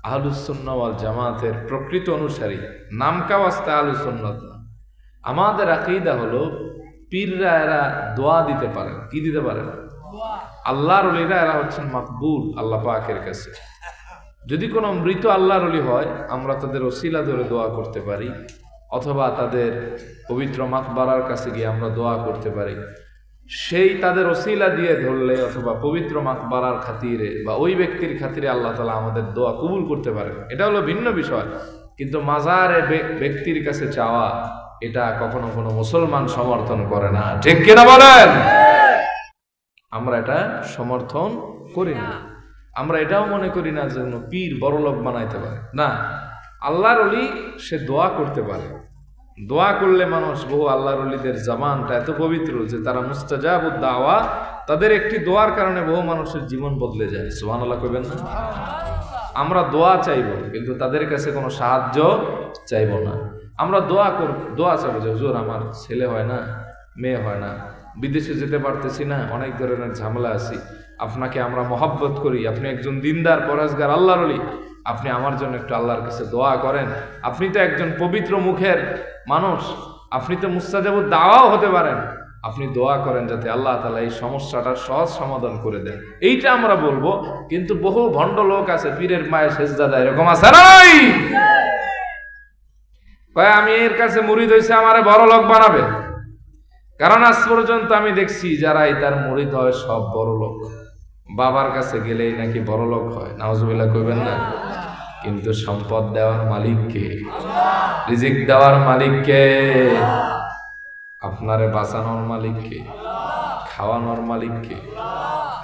আহলুস সুন্নাহ ওয়াল জামাতের প্রকৃত অনুসারী, নামকা ওয়াস্তে আহলুস সুন্নাত না, আমাদের আকীদা হলো পীররা এরা দোয়া দিতে পারে। কি দিতে পারে? আল্লাহর ওলিরা এরা হচ্ছেন মাকবুল আল্লাহ পাকের কাছে। যদি কোনো মৃত আল্লাহর ওলি হয়, আমরা তাদের ওসিলা ধরে দোয়া করতে পারি, অথবা তাদের পবিত্র মাকবারার কাছে গিয়ে আমরা দোয়া করতে পারি। সেই তাদের ওসিলা দিয়ে ধরলে অথবা পবিত্র মাকবারার খাতিরে বা ওই ব্যক্তির খাতিরে আল্লাহ তাআলা আমাদের দোয়া কবুল করতে পারে, এটা হলো ভিন্ন বিষয়। কিন্তু মাজারে ব্যক্তির কাছে চাওয়া, এটা কখনো কোনো মুসলমান সমর্থন করে না। ঠিক কিনা বলেন? আমরা এটা সমর্থন করি না। আমরা এটাও মনে করি না যে পীর বড়লোক বানাইতে পারে। না, আল্লাহর ওলি সে দোয়া করতে পারে। দোয়া করলে মানুষ, বহু আল্লাহর ওলিদের জবানটা এত পবিত্র যে তারা মুস্তাজাবুদ দাওয়া, তাদের একটি দোয়ার কারণে বহু মানুষের জীবন বদলে যায়। সুবহানাল্লাহ কইবেন না? আমরা দোয়া চাইব, কিন্তু তাদের কাছে কোনো সাহায্য চাইব না। আমরা দোয়া চাইব যে, হুজুর আমার ছেলে হয় না, মেয়ে হয় না, বিদেশে যেতে পারতেছি না, অনেক ধরনের ঝামেলা আছি, আপনাকে আমরা মহব্বত করি, আপনি একজন দিনদার পরেজগার আল্লাহর ওলি, আপনি আমার জন্য একটু আল্লাহর কাছে দোয়া করেন। আপনি তো একজন পবিত্র মুখের মানুষ, আপনি তো মুস্তাজাবুদ দাওয়াও হতে পারেন, আপনি দোয়া করেন যাতে আল্লাহ তাআলা এই সমস্যাটার সহজ সমাধান করে দেন। এইটা আমরা বলবো। কিন্তু বহু ভণ্ড লোক আছে, পীরের মায়ের সেজদা দেয়, এরকম আছে নাই? আমি এর কাছে মুরিদ হইছে আমারে বড় লোক বানাবে, কারণ আজ পর্যন্ত আমি দেখছি যারাই তার মুরিদ হয় সব বড় লোক, বাবার কাছে গেলেই নাকি বড় লোক হয়, নাউজুবিল্লাহ কইবেন না। কিন্তু সম্পদ দেওয়ার মালিক কে? রিজিক দেওয়ার মালিক কে? আপনারে বাঁচানোর মালিক কে? খাওয়ানোর মালিক কে?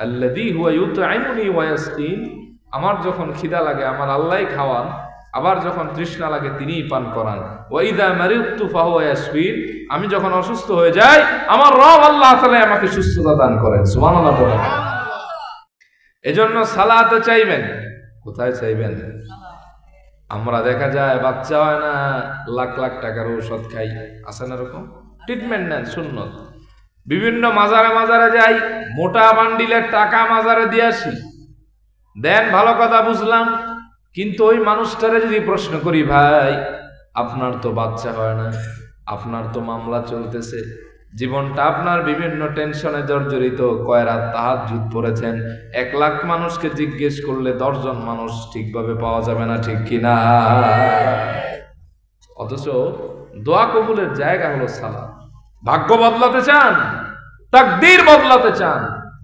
আল্লাযী হুয়া ইউতঈমুনি ওয়া ইয়াসকিন। আমার যখন খিদা লাগে আমার আল্লাহই খাওয়ান, আবার যখন তৃষ্ণা লাগে তিনিই পান করান। ওয়া ইযা মারিদতু ফাহুয়া ইয়াশফিন। আমি যখন অসুস্থ হয়ে যাই আমার রব আল্লাহ তাআলা আমাকে সুস্থতা দান করেন। সুবহানাল্লাহ বলেন। এজন্য সালাতে চাইবেন। কোথায় চাইবেন? আমরা দেখা যায় বাচ্চা হয় না, লাখ লাখ টাকার ঔষধ খাই, আছে না এরকম? ট্রিটমেন্ট নেন সুন্নত। বিভিন্ন মাজারে মাজারে যাই, মোটা বান্ডিলের টাকা মাজারে দিয়ে আসি। দেন, ভালো কথা বুঝলাম, কিন্তু ওই মানুষটারে যদি প্রশ্ন করি, ভাই আপনার তো বাচ্চা হয় না, আপনার তো মামলা চলতেছে, জীবনটা আপনার বিভিন্ন টেনশনে জর্জরিত, কয় রাত তাহাজ্জুদ পড়েছেন, 1 লাখ মানুষকে জিজ্ঞেস করলে 10 জন মানুষ ঠিকভাবে পাওয়া যাবে না, ঠিক কিনা? অথচ দোয়া কবুলের জায়গা হলো সালাত। ভাগ্য বদলাতে চান, তাকদীর বদলাতে চান,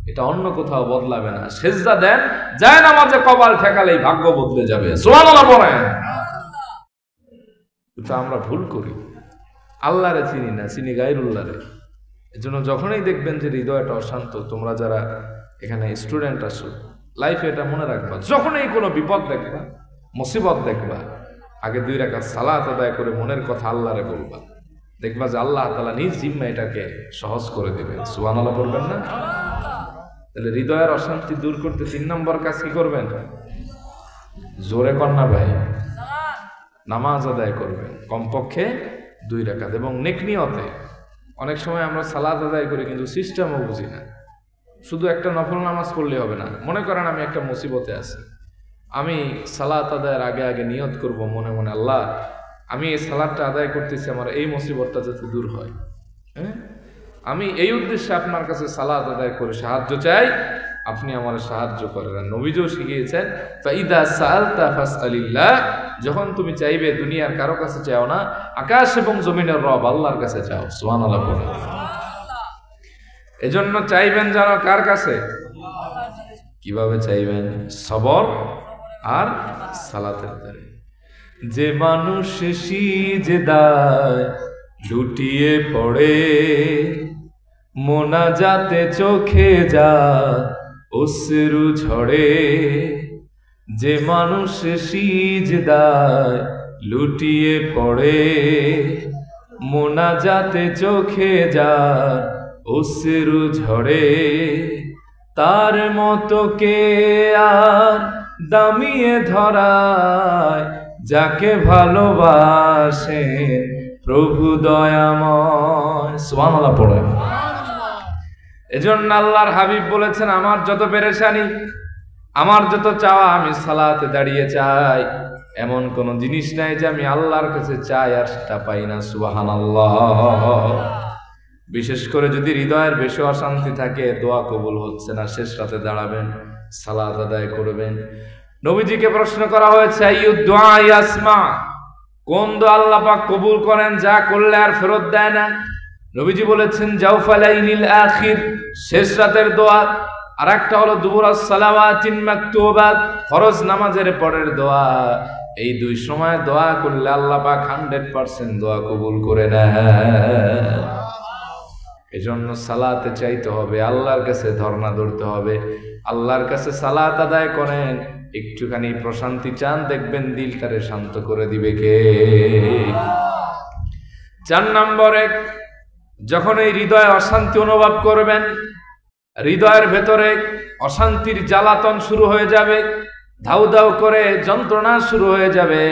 এটা অন্য কোথাও বদলাবে না। সেজদা দেন, যায় নামাজে কপাল ঠেকালেই ভাগ্য বদলে যাবে। সুবহানাল্লাহ বলেন। এটা আমরা ভুল করি, আল্লাহরে চিনি না, চিনি গায়রুল্লাহরে। এজন্য যখনই দেখবেন যে হৃদয়টা অশান্ত, তোমরা যারা এখানে স্টুডেন্ট আছো, লাইফে এটা মনে রাখবা, যখনই কোনো বিপদ দেখবা, মুসিবত দেখবা, আগে 2 রাকাত সালাত আদায় করে মনের কথা আল্লাহরে বলবা। দেখবা যে আল্লাহ তাআলা নিজ জিম্মা এটাকে সহজ করে দেবেন। সুবহানাল্লাহ বলবেন না? তাহলে হৃদয়ের অশান্তি দূর করতে 3 নম্বর কাজ কি করবেন? জোরে কর না ভাই, নামাজ আদায় করবেন, কমপক্ষে 2 রাকাত এবং নেক নিয়তে। অনেক সময় আমরা সালাত আদায় করি কিন্তু সিস্টেমও বুঝি না। শুধু একটা নফল নামাজ পড়লে হবে না। মনে করেন আমি একটা মুসিবতে আছি, আমি সালাত আদায়ের আগে আগে নিয়ত করব মনে মনে, আল্লাহ আমি এই সালাতটা আদায় করতেছি, আমার এই মুসিবতটা যাতে দূর হয়। হ্যাঁ, আমি এই উদ্দেশ্যে আপনার কাছে সালাত আদায় করে সাহায্য চাই, আপনি আমার সাহায্য করেন। নবীজিও শিখিয়েছেন, ফাইদা সাআলতা ফাসআলিল্লাহ, যখন তুমি চাইবে দুনিয়ার কারো কাছে চাও না, আকাশ এবং জমিনের রব আল্লাহর কাছে চাও। সুবহানাল্লাহ বলেন। এজন্য চাইবেন যেন কার কাছে? কিভাবে চাইবেন? সবর আর সালাতের দ্বারা। যে মানুষ সিজদায় লুটিয়ে পড়ে, মোনাজাতে চোখে যা অশ্রু ঝরে। যে মানুষ সিজদায় লুটিয়ে পড়ে, মোনাজাতে চোখে যা অশ্রু ঝরে। তার মতো কে আর দামিয়ে ধরায়, যাকে ভালোবাসে প্রভু দয়াময়। সুবহানাল্লাহ পড়ে। এজন্য আল্লাহর হাবিব বলেছেন, আমার যত পেরেশানি, আমার যত চাওয়া, আমি সালাতে দাঁড়িয়ে চাই। এমন কোন জিনিস নাই যে আমি আল্লাহর কাছে চাই আর সেটা পাই না। সুবহানাল্লাহ। বিশেষ করে যদি হৃদয়ের বেশি অশান্তি থাকে, দোয়া কবুল হচ্ছে না, শেষ রাতে দাঁড়াবেন, সালাত আদায় করবেন। নবীজিকে প্রশ্ন করা হয়েছে, আইয়ুদ দুআ ইয়াসমা, কোন দোয়া আল্লাহ পাক কবুল করেন যা করলে আর ফেরত দেয় না? নবীজি বলেছেন, জাওফালাইলিল আখির, শেষ রাতের দোয়া। আর একটা হলো দুবুরাস সালাওয়াতিন মাকতুবাত, ফরজ নামাজের পরের দোয়া। এই 2 সময় দোয়া করলে আল্লাহ পাক 100% দোয়া কবুল করে নেয়। এজন্য সালাতে চাইতে হবে, আল্লাহর কাছে ধর্ণা ধরতে হবে, আল্লাহর কাছে সালাত আদায় করেন। একটুখানি প্রশান্তি চান, দেখবেন দিলটারে শান্ত করে দিবে কে? 4 নম্বরে, যখন এই হৃদয়ে অশান্তি অনুভব করবেন, হৃদয়ের ভেতরে অশান্তির জ্বালাতন শুরু হয়ে যাবে, ধাউ ধাউ করে যন্ত্রণা শুরু হয়ে যাবে,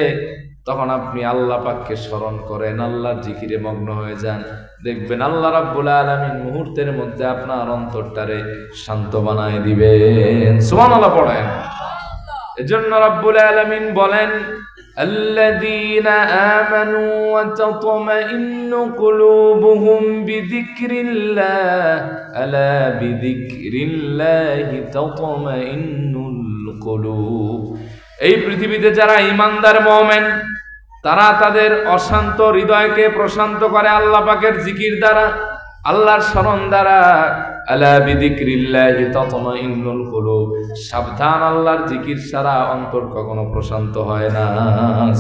তখন আপনি আল্লাহ পাককে স্মরণ করেন, আল্লাহর জিকিরে মগ্ন হয়ে যান, দেখবেন আল্লাহ রাব্বুল আলামিন মুহূর্তের মধ্যে আপনার অন্তরটারে শান্ত বানায় দিবেন। সুবহানাল্লাহ পড়েন। এজন্য রাব্বুল আলামিন বলেন, আল্লাযীনা আমানু ওয়া তাতমাইন্নু কুলুবুহুম বিযিকরিল্লাহ, আলা বিযিকরিল্লাহি তাতমাইন্নুল কুলুব। এই পৃথিবীতে যারা ঈমানদার মুমিন, তারা তাদের অশান্ত হৃদয়কে প্রশান্ত করে আল্লাহ পাকের জিকির দ্বারা। আল্লাহর স্মরণ দ্বারা আলা বিযিকরিল্লাহি তাতমাইন্নুল কুলুব, সাবধান, আল্লাহর জিকির ছাড়া অন্তর কখনো প্রশান্ত হয় না।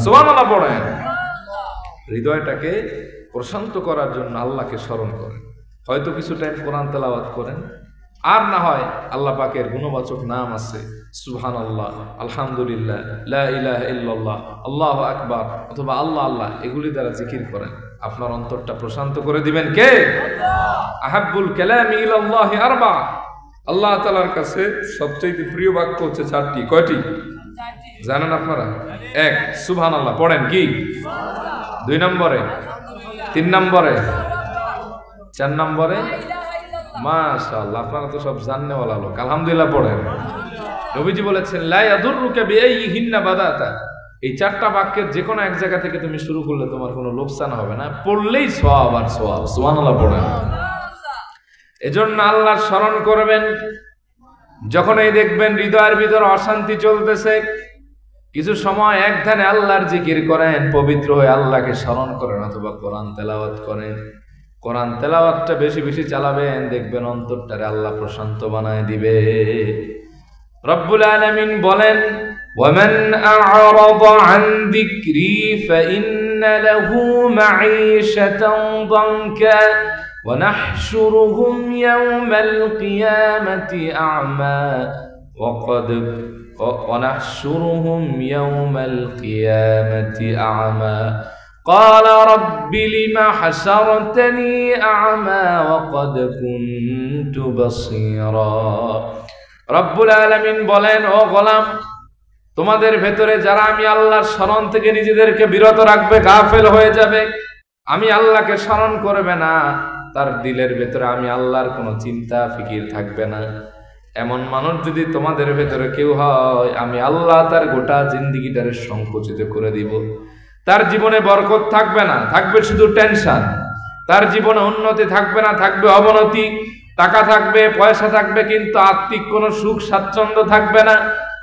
সুবহানাল্লাহ পড়েন। হৃদয়টাকে প্রশান্ত করার জন্য আল্লাহকে স্মরণ করেন। হয়তো কিছু টাইম কোরআন তেলাওয়াত করেন, আর না হয় আল্লাহ পাকের গুণবাচক নাম আছে, সুবহানাল্লাহ, আলহামদুলিল্লাহ, লা ইলাহা ইল্লাল্লাহ, আল্লাহু আকবার, অথবা আল্লাহ আল্লাহ, এগুলি দ্বারা জিকির করেন। আপনার অন্তরটা প্রশান্ত করে দিবেন কে? আহাব্বুল কালামি ইলাল্লাহি আরবা, আল্লাহ তাআলার কাছে সবচেয়ে প্রিয় বাক্য হচ্ছে চারটি। কয়টি জানেন আপনারা? এক, সুবহানাল্লাহ পড়েন। কি? 2 নম্বরে, 3 নম্বরে, 4 নম্বরে? মাশাআল্লাহ, আপনারা তো সব জাননেওয়ালা লোক। আলহামদুলিল্লাহ পড়েন। নবীজি বলেছেন লা ইয়াদুররুকা বিআইহিন্না বাদাতা, এই 4টা বাক্যের যে কোনো এক জায়গা থেকে তুমি শুরু করলে তোমার কোনো লোকসান হবে না, পড়লেই সওয়াব আর সওয়াব। সুবহানাল্লাহ পড়েন। এজন্য আল্লাহর স্মরণ করবেন। যখন এই দেখবেন হৃদয়ের ভিতর অশান্তি চলতেছে, কিছু সময় এক ধ্যানে আল্লাহর জিকির করেন, পবিত্র হয়ে আল্লাহকে স্মরণ করেন, অথবা কোরআন তেলাওয়াত করেন। কোরআন তেলাওয়াতটা বেশি বেশি চালাবেন, দেখবেন অন্তরটারে আল্লাহ প্রশান্ত বানায় দিবে। রব্বুল আলামিন বলেন وَمَنْ أَعْرَضَ عَنْ ذِكْرِي فَإِنَّ لَهُ مَعِيشَةً ضَنكًا وَنَحْشُرُهُمْ يَوْمَ الْقِيَامَةِ أَعْمَى ونحشرهم يوم القيامة أعمى قال رب لم حشرتني أعمى وقد كنت بصيرا। রব্বুল আলামিন বলেন, ও গোলাম, তোমাদের ভেতরে যারা আমি আল্লাহর স্মরণ থেকে নিজেদেরকে বিরত রাখবে, গাফেল হয়ে যাবে, আমি আল্লাহকে স্মরণ করবে না, তার দিলের ভেতরে আমি আল্লাহর কোনো চিন্তা ফিকির থাকবে না, এমন মানুষ যদি তোমাদের ভেতরে কেউ হয়, আমি আল্লাহ তার গোটা জিন্দেগিটারে সংকুচিত করে দিব। তার জীবনে বরকত থাকবে না, থাকবে শুধু টেনশন। তার জীবনে উন্নতি থাকবে না, থাকবে অবনতি। টাকা থাকবে, পয়সা থাকবে, কিন্তু আত্মিক কোনো সুখ স্বাচ্ছন্দ্য থাকবে না।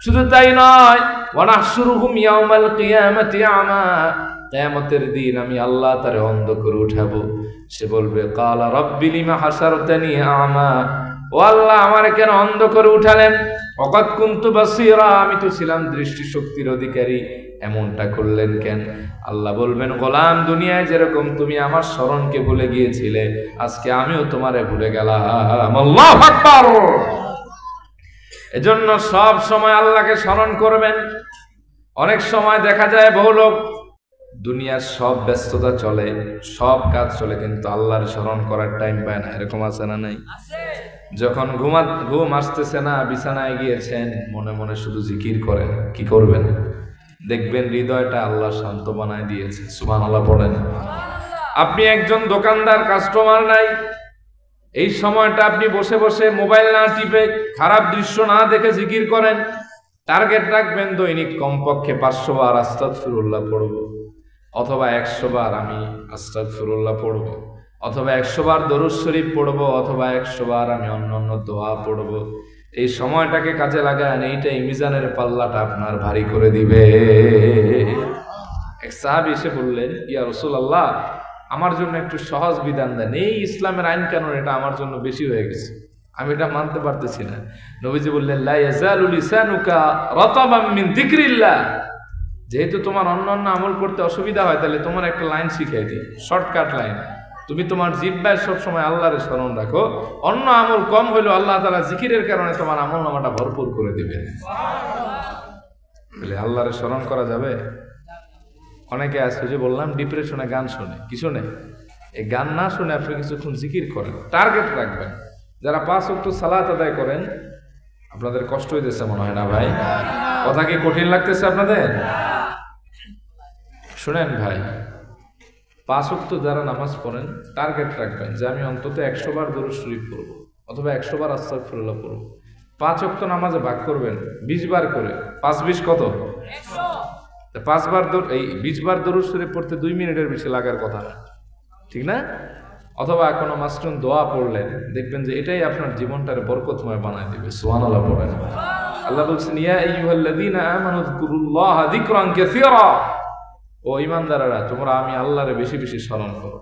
শুধু তাই নয়, ওয়ানাহশুরুহুম ইয়াউমাল কিয়ামাতি আমা, কিয়ামতের দিন আমি আল্লাহ তারে অন্ধ করে উঠাবো। সে বলবে, কালা রাব্বি লিমা হাসারতানি আমা, ও আল্লাহ, আমারে কেন অন্ধ করে উঠালেন? ওয়াকাদ কুনতু বাসীরা, আমি তো ছিলাম দৃষ্টিশক্তির অধিকারী, এমনটা করলেন কেন? আল্লাহ বলবেন, গোলাম, দুনিয়ায় যেরকম তুমি আমার স্মরণকে ভুলে গিয়েছিলে, আজকে আমিও তোমারে ভুলে গেলাম। আল্লাহু আকবার। এজন্য সব সময় আল্লাহকে স্মরণ করবেন। অনেক সময় দেখা যায় বহু লোক দুনিয়ার সব ব্যস্ততা চলে, সব কাজ চলে, কিন্তু আল্লাহর স্মরণ করার টাইম পায় না। এরকম আছে না? নাই? যখন ঘুম আসতেছে না, বিছানায় গিয়েছেন, মনে মনে শুধু জিকির করেন। কি করবেন? দেখবেন হৃদয়টা আল্লাহ শান্ত বানায় দিয়েছে। সুবহানাল্লাহ পড়েন। আপনি একজন দোকানদার, কাস্টমার নাই, এই সময়টা আপনি বসে বসে মোবাইল না টিপে, খারাপ দৃশ্য না দেখে জিকির করেন। টার্গেট রাখবেন দৈনিক কমপক্ষে 500 বার আস্তাগফিরুল্লাহ পড়ব, অথবা 100 বার আমি আস্তাগফিরুল্লাহ পড়ব, অথবা 100 বার দরুদ শরীফ পড়ব, অথবা 100 বার আমি অন্যান্য দোয়া পড়ব। এই সময়টাকে কাজে লাগান, এইটাই মিজানের পাল্লাটা আপনার ভারী করে দিবে। এক সাহাবী এসে বললেন, ইয়া রাসূলুল্লাহ, আমার জন্য একটু সহজ বিধান দেন, এই ইসলামের আইন কানুন এটা আমার জন্য বেশি হয়ে গেছে, আমি এটা মানতে পারতেছি না। নবীজি বললেন, লা ইয়াজালু লিসানুকা রাতাবাম মিন যিকরিল্লাহ, যেহেতু তোমার অন্যান্য আমল করতে অসুবিধা হয়, তাহলে তোমার একটা লাইন শিখাই দিই, শর্টকাট লাইন। তুমি তোমার জিহ্বায় সবসময় আল্লাহর স্মরণ রাখো, অন্য আমল কম হইলেও আল্লাহ তাআলা জিকিরের কারণে তোমার আমল নামাটা ভরপুর করে দিবে। তাহলে আল্লাহর স্মরণ করা যাবে। অনেকে আছে, যে বললাম, ডিপ্রেশনে গান শোনে। কি শোনে? এই গান না শুনে আপনি কিছুক্ষণ জিকির করেন, টার্গেট রাখবেন। যারা 5 ওয়াক্ত সালাত আদায় করেন, আপনাদের কষ্ট হইতেছে মনে হয় না ভাই? কথা কি কঠিন লাগতেছে আপনাদের? শুনেন ভাই, 5 ওয়াক্ত যারা নামাজ পড়েন, টার্গেট রাখবেন যে আমি অন্তত 100 বার দরুদ শরীফ পড়ব, অথবা 100 বার আস্তাগফিরুল্লাহ পড়ব। 5 ওয়াক্ত নামাজে ভাগ করবেন 20 বার করে। 5-20 কত? 5 বার, এই 20 বার দরুদ শরীফ পড়তে 2 মিনিটের বেশি লাগার কথা না, ঠিক না? অথবা কোনো মাসরুন দোয়া পড়লেন, দেখবেন যে এটাই আপনার জীবনটার বরকতময় বানায় দিবে। সুবহানাল্লাহ পড়েন। আল্লাহ বলছেন, ইয়া আইয়ুহাল্লাযীনা আমানু যকুরুল্লাহা যিকরান কাসীরা, ও ঈমানদাররা, তোমরা আমি আল্লাহরে বেশি বেশি স্মরণ করো।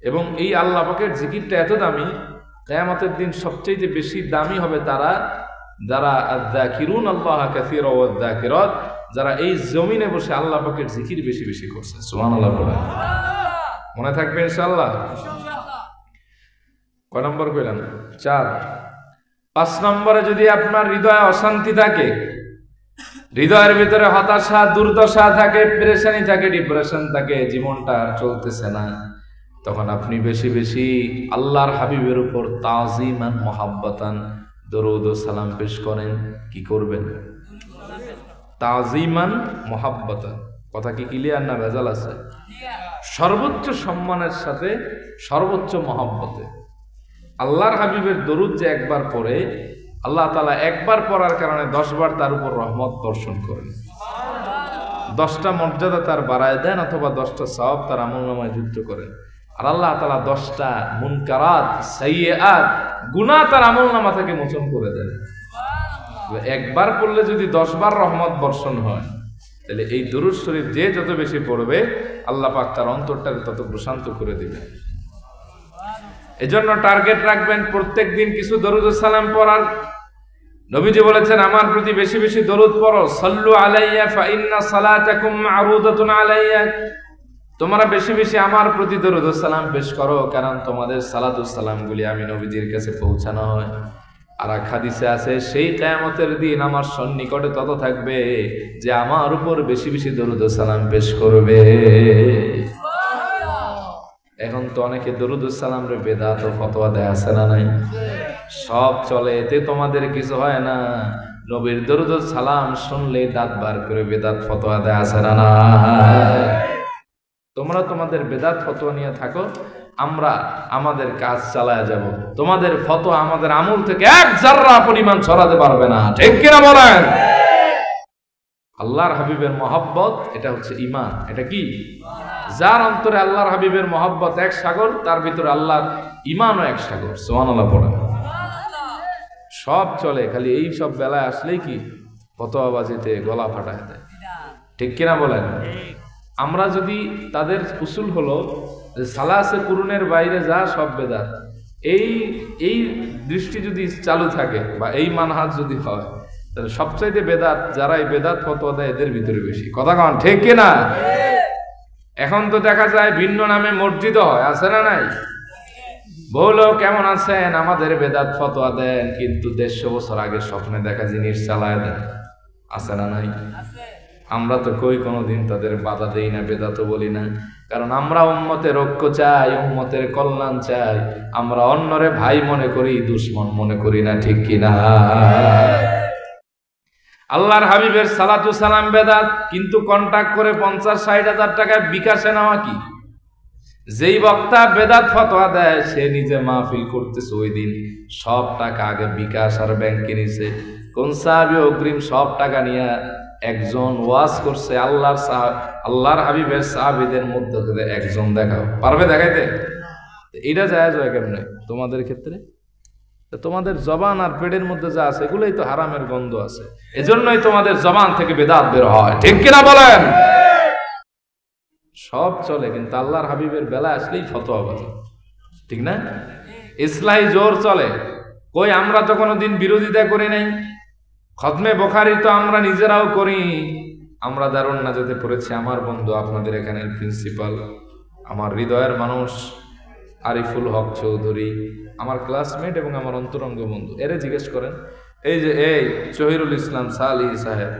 এবং এই আল্লাহ পাকের জিকিরটা এত দামি, কিয়ামতের দিন সবচেয়ে বেশি দামি হবে তারা যারা আয-যাকিরুন আল্লাহ কাসীরা ওয়া আয-যাকিরাত, যারা এই জমিনে বসে আল্লাহ পাকের জিকির বেশি বেশি করছে। সুবহানাল্লাহ বলেন। মনে থাকবে ইনশাআল্লাহ। কয় নম্বর কইলাম? 4। 5 নম্বরে যদি আপনার হৃদয়ে অশান্তি থাকে, হৃদয়ের ভিতরে হতাশা, দুর্দশা থাকে, পেরেশানি থাকে, ডিপ্রেশন থাকে, জীবনটা আর চলতেছে না, তখন আপনি বেশি বেশি আল্লাহর হাবিবের উপর তাজিমান মুহাব্বতান দরুদ ও সালাম পেশ করেন। কি করবেন? তাজিমান মুহাব্বতান। কথা কি ক্লিয়ার না ভেজাল আছে? সর্বোচ্চ সম্মানের সাথে, সর্বোচ্চ মহব্বতে আল্লাহর হাবিবের দরুদ যে একবার পড়ে, আল্লাহ তাআলা একবার পড়ার কারণে 10 বার তার উপর রহমত বর্ষণ করেন। 10টা মর্যাদা তার বাড়ায় দেন, অথবা 10টা সওয়াব তার আমলনামায় যুক্ত করেন। আর আল্লাহ তাআলা 10টা মুনকারাত, সাইয়্যাত, গুনাহ তার আমলনামা থেকে মোচন করে দেন। একবার পড়লে যদি 10 বার রহমত বর্ষণ হয়, তাহলে এই দুরূদ শরীফ যে যত বেশি পড়বে, আল্লাহ পাক তার অন্তরটাকে তত প্রশান্ত করে দিবেন। এজন্য টার্গেট রাখবেন প্রত্যেক দিন কিছু দরুদ ও সালাম পড়ার। নবীজি বলেছেন, আমার প্রতি বেশি বেশি দরুদ পড়ো। সাল্লু আলাইয়া ফা ইন্না সালাতাকুম মা'রুদাতুন আলাইয়া। তোমরা বেশি বেশি আমার প্রতি দরুদ ও সালাম পেশ করো, কারণ তোমাদের সালাত ও সালামগুলি আমি নবীজির কাছে পৌঁছানো হয়। আর এক হাদিসে আছে, সেই কিয়ামতের দিন আমার সন্নিকটে তত থাকবে যে আমার উপর বেশি বেশি দরুদ ও সালাম পেশ করবে। এখন তো অনেকে দরুদ ও সালাম রে বেদাত ও ফতোয়া দেয়, আছে না নাই? সব চলে, এতে তোমাদের কিছু হয় না। নবীর দরুদ ও সালাম শুনলে দাঁত বার করে বেদাত ফতোয়া দেয়, আছে না নাই? তোমরা তোমাদের বেদাত ফতোয়া নিয়ে থাকো, আমরা আমাদের কাজ চালায় যাব। তোমাদের ফতোয়া আমাদের আমল থেকে এক জাররা পরিমাণ ছড়াতে পারবে না। ঠিক কিনা বলেন? আল্লাহর হাবিবের মহব্বত, এটা হচ্ছে ঈমান। এটা কি? যার অন্তরে আল্লাহর হাবিবের মহব্বত এক সাগর, তার ভিতরে আল্লাহর ঈমানও এক সাগর। সুবহানাল্লাহ পড়েন। সব চলে, খালি এই সব বেলায় আসলেই কি ফতোয়াবাজিতে গলা ফাটায় দেয়। ঠিক কিনা বলেন? আমরা যদি তাদের উসুল হলো যে সালাসে কুরুনের বাইরে যা সব বেদাত, এই দৃষ্টি যদি চালু থাকে বা এই মানহাজ যদি হয়, তাহলে সবচাইতে বেদাত যারা এই বেদাত ফতোয়া দেয় এদের ভিতরে বেশি। কথা কন ঠিক কিনা? এখন তো দেখা যায় ভিন্ন নামে মসজিদ হয়, আছে না নাই? বলো কেমন আছেন, আমাদের বেদাত ফতোয়া দেন, কিন্তু 150 বছর আগে স্বপ্নে দেখা জিনিস চালায় দেন, আছে না নাই? আমরা তো কোনোদিন তাদের বাধা দেই না, বেদাতও বলি না, কারণ আমরা উম্মতের ঐক্য চাই, উম্মতের কল্যাণ চাই। আমরা অন্যরে ভাই মনে করি, দুশ্মন মনে করি না। ঠিক কিনা? আল্লাহর হাবিবের সালাতু সালাম বেদাত, কিন্তু কন্টাক্ট করে 50-60 হাজার টাকা বিকাশে নেওয়া কি? যেই বক্তা বেদাত ফতোয়া দেয় সে নিজে মাহফিল করতেছে, ওই দিন সব টাকা আগে বিকাশ আর ব্যাংকে নিছে। কোন সাহাবী অগ্রিম সব টাকা নিয়ে একজন ওয়াজ করছে? আল্লাহর হাবিবের সাহাবীদের মধ্যে থেকে একজন দেখাও, পারবে দেখাইতে? এটা জায়েজ হয় কেমনে তোমাদের ক্ষেত্রে? তোমাদের জবান আর পেটের মধ্যে যা আছে এগুলোই তো হারামের গন্ধ আছে, এজন্যই তোমাদের জবান থেকে বেদাত বের হয়। ঠিক কিনা বলেন? সব চলে, কিন্তু আল্লাহর হাবিবের বেলা আসলেই ফতোয়াবাজি। ঠিক না? ইসলাহি জোর চলে। কই আমরা তো কোনোদিন বিরোধিতা করি নাই। খতমে বুখারী তো আমরা নিজেরাও করি। আমরা দারুন নাজাতে পড়েছি। আমার বন্ধু আপনাদের এখানের প্রিন্সিপাল, আমার হৃদয়ের মানুষ আরিফুল হক চৌধুরী, আমার ক্লাসমেট এবং আমার অন্তরঙ্গ বন্ধু, এরে জিজ্ঞেস করেন। এই যে এই জহিরুল ইসলাম সালিহ সাহেব,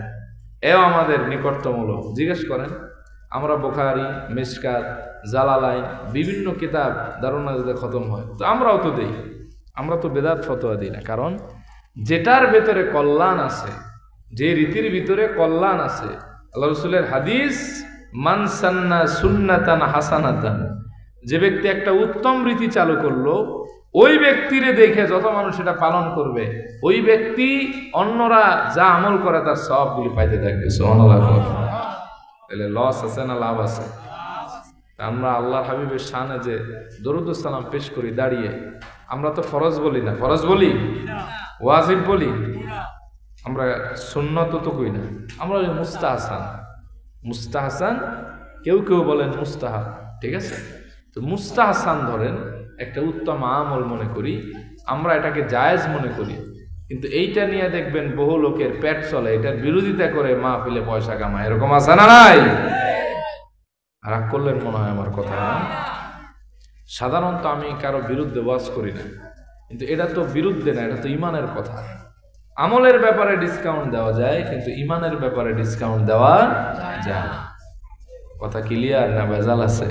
এও আমাদের নিকটতম লোক। জিজ্ঞেস করেন, আমরা বুখারী, মিশকাত, জালালাইন বিভিন্ন কিতাব দারুন নাজাতে খতম হয়, তো আমরাও তো দেই। আমরা তো বেদাত ফতোয়া দিই না, কারণ যেটার ভেতরে কল্যাণ আছে, যে রীতির ভিতরে কল্যাণ আছে, আল্লাহ রাসূলের হাদিস, মান সান্না সুন্নাতান হাসানাতান, যে ব্যক্তি একটা উত্তম রীতি চালু করলো, ওই ব্যক্তিরে দেখে যত মানুষ এটা পালন করবে, ওই ব্যক্তি অন্যরা যা আমল করে তার সবগুলি পাইতে থাকবে। সুবহানাল্লাহ। তাহলে লস আছে না লাভ আছে? আমরা আল্লাহর হাবিবের শানে যে দরুদ ও সালাম পেশ করি দাঁড়িয়ে, আমরা তো ফরজ বলি না, ফরজ বলি, ওয়াজিব বলি, আমরা সুন্নত তো কই না, আমরা ওই মুস্তাহসান, মুস্তাহসান, কেউ কেউ বলেন মুস্তাহাব। ঠিক আছে? তো তো মুস্তাহসান ধরেন একটা উত্তম আমল মনে করি, আমরা এটাকে জায়েজ মনে করি, কিন্তু এইটা নিয়ে দেখবেন বহু লোকের পেট চলে, এটার বিরোধিতা করে মাহফিলে পয়সা কামায়, এরকম আছে না নাই? রাগ করলেন মনে হয় আমার কথা না? সাধারণত আমি কারো বিরুদ্ধে ওয়াজ করি না, কিন্তু এটা তো বিরুদ্ধে না, এটা তো ইমানের কথা। আমলের ব্যাপারে ডিসকাউন্ট দেওয়া যায়, কিন্তু ইমানের ব্যাপারে ডিসকাউন্ট দেওয়া যায় না। কথা ক্লিয়ার না ভেজাল আছে?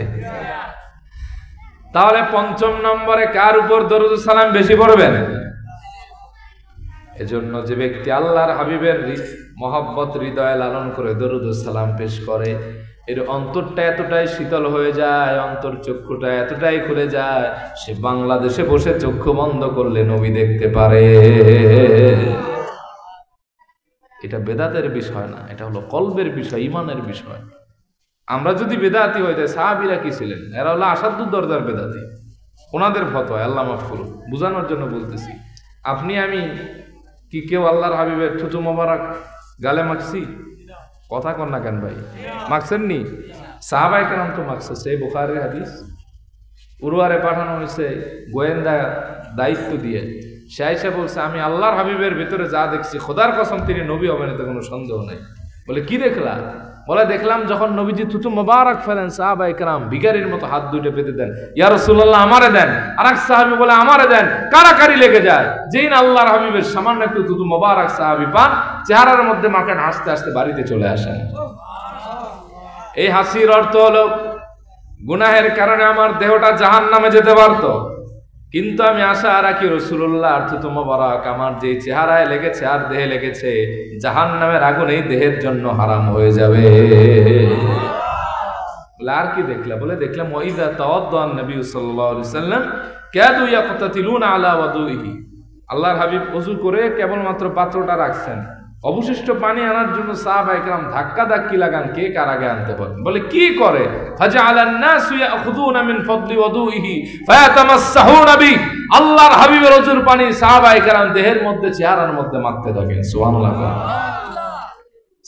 তাহলে ৫ম নম্বরে কার উপর দরুদ সালাম বেশি পড়বেন? এজন্য যে ব্যক্তি আল্লাহর হাবিবের মহব্বত হৃদয়ে লালন করে দরুদ সালাম পেশ করে, এর অন্তরটা এতটাই শীতল হয়ে যায়, অন্তর চক্ষুটা এতটাই খুলে যায়, সে বাংলাদেশে বসে চক্ষু বন্ধ করলে নবী দেখতে পারে। এটা বেদাতের বিষয় না, এটা হলো কলবের বিষয়, ইমানের বিষয়। আমরা যদি বেদাতি হই, তাই সাহাবীরা কি ছিলেন? এরা হলো আসাদুদ দরজার বেদাতি। ওনাদের ফতোয়া, আল্লাহ মাফ করুন, বোঝানোর জন্য বলতেছি। আপনি আমি কি কেউ আল্লাহর হাবিবের থুতু মোবারক গালে মাখছি? কথা কন না কেন ভাই? মাখছেন নি? সাহাবায়ে কেরাম তো মাখছে। সেই বুখারীর হাদিস, উরওয়ারে পাঠানো হয়েছে গোয়েন্দা দায়িত্ব দিয়ে। সে আয়েশা বলছে, আমি আল্লাহর হাবিবের ভিতরে যা দেখছি, খোদার কসম তিনি নবী হবেন, এতে কোনো সন্দেহ নেই। বলে কি দেখলা? বলে দেখলাম যখন নবীজি থুতু মোবারক ফেলেন, সাহাবায়ে কেরাম ভিখারির মতো হাত দুইটা পেতে দেন, ইয়া রাসূলুল্লাহ আমারে দেন। আরেক সাহাবী বলে আমারে দেন। কারাকারি লেগে যায়। যেই না আল্লাহর হাবিবের সামান্য একটু থুতু মোবারক সাহাবী পান, চেহারার মধ্যে মাখেন, হাসতে হাসতে বাড়িতে চলে আসেন। এই হাসির অর্থ হলো, গুনাহের কারণে আমার দেহটা জাহান্নামে যেতে পারতো, কিন্তু আমি আশা রাখি রাসূলুল্লাহ আর থুতু মোবারক আমার যে চেহারায় লেগেছে আর দেহে লেগেছে, জাহান্নামের আগুন এই দেহের জন্য হারাম হয়ে যাবে। বলে আর কি দেখলা? বলে দেখলাম ওয়াইদা তাওয়াদ্দান নবী সাল্লাল্লাহু আলাইহি ওয়াসাল্লাম কাদু ইয়াকতাতিলুনা আলা ওয়াদুইহি, আল্লাহর হাবিব ওযু করে কেবলমাত্র পাত্রটা রাখছেন, অবশিষ্ট পানি আনার জন্য সাহাবায়ে কেরাম ধাক্কা ধাক্কি লাগান, কে কার আগে আনতে পারেন। বলে কি করে? ফাজআলান নাসু ইয়াখুযুনা মিন ফাদলি ওয়াদুইহি ফায়াতামাসসাহুনা বি, আল্লাহর হাবিবের ওযুর পানি সাহাবায়ে কেরাম দেহের মধ্যে, চেহারার মধ্যে মাখতে থাকেন। সুবহানাল্লাহ।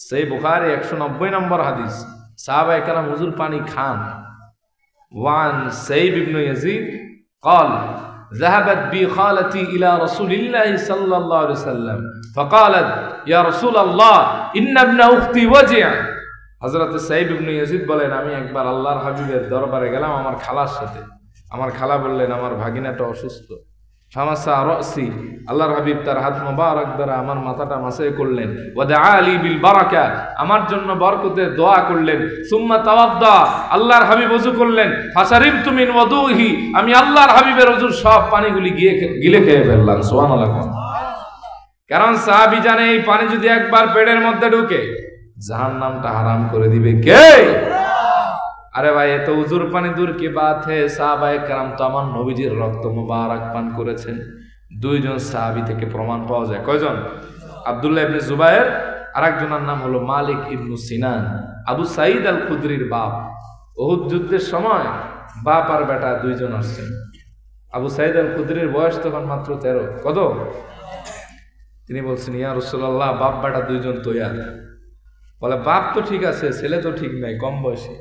সেই বুখারী ১৯০ নম্বর হাদিস। সাহাবায়ে কেরাম ওযুর পানি খান। ওয়ান সাইব ইবনে ইয়াজিদ قال ذهبت بي خالتي إلى رسول الله صلى الله عليه وسلم فقالت يا رسول الله إن ابن أختي وجع। হযরত সাইব ইবনে ইয়াজিদ বলেন, আমি একবার আল্লাহর হাবিবের দরবারে গেলাম আমার খালার সাথে। আমার খালা বললেন, আমার ভাগিনাটা অসুস্থ। ফামাসা রাসি, আল্লাহর হাবিব তার হাত মোবারক দ্বারা আমার মাথাটা মাসাই করলেন। ওয়াদা আলী বিল বারাকা, আমার জন্য বরকতের দোয়া করলেন। সুম্মা তাওয়াদ্দা, আল্লাহর হাবিব ওযু করলেন। ফাশারিবতু মিন ওয়াদুহি, আমি আল্লাহর হাবিবের ওযুর সব পানিগুলি গিলে খেয়ে ফেললাম। সুবহানাল্লাহ। কারণ সাহাবী জানে এই পানি যদি একবার পেটের মধ্যে ঢুকে, জাহান্নামটা হারাম করে দিবে কে? আরে ভাই, এত উজুর পানি দূর কি বাত হে, সাহাবায়ে কেরাম তো আমার নবীজির রক্ত মুবারক পান করেছেন। দুইজন সাহাবী থেকে প্রমাণ পাওয়া যায়। কয়জন? আব্দুল্লাহ ইবনে জুবায়ের, আরেকজনের নাম হলো মালিক ইবনু সিনান, আবু সাঈদ আল খুদরির বাপ। উহুদ যুদ্ধের সময় বাপ আর বেটা দুইজন আসছেন। আবু সাঈদ আল খুদরির বয়স তখন মাত্র 13। কত? তিনি বলছেন, ইয়া রাসূলুল্লাহ, বাপ বেটা দুইজন তৈয়ার। বলে বাপ তো ঠিক আছে, ছেলে তো ঠিক নাই, কম বয়সী।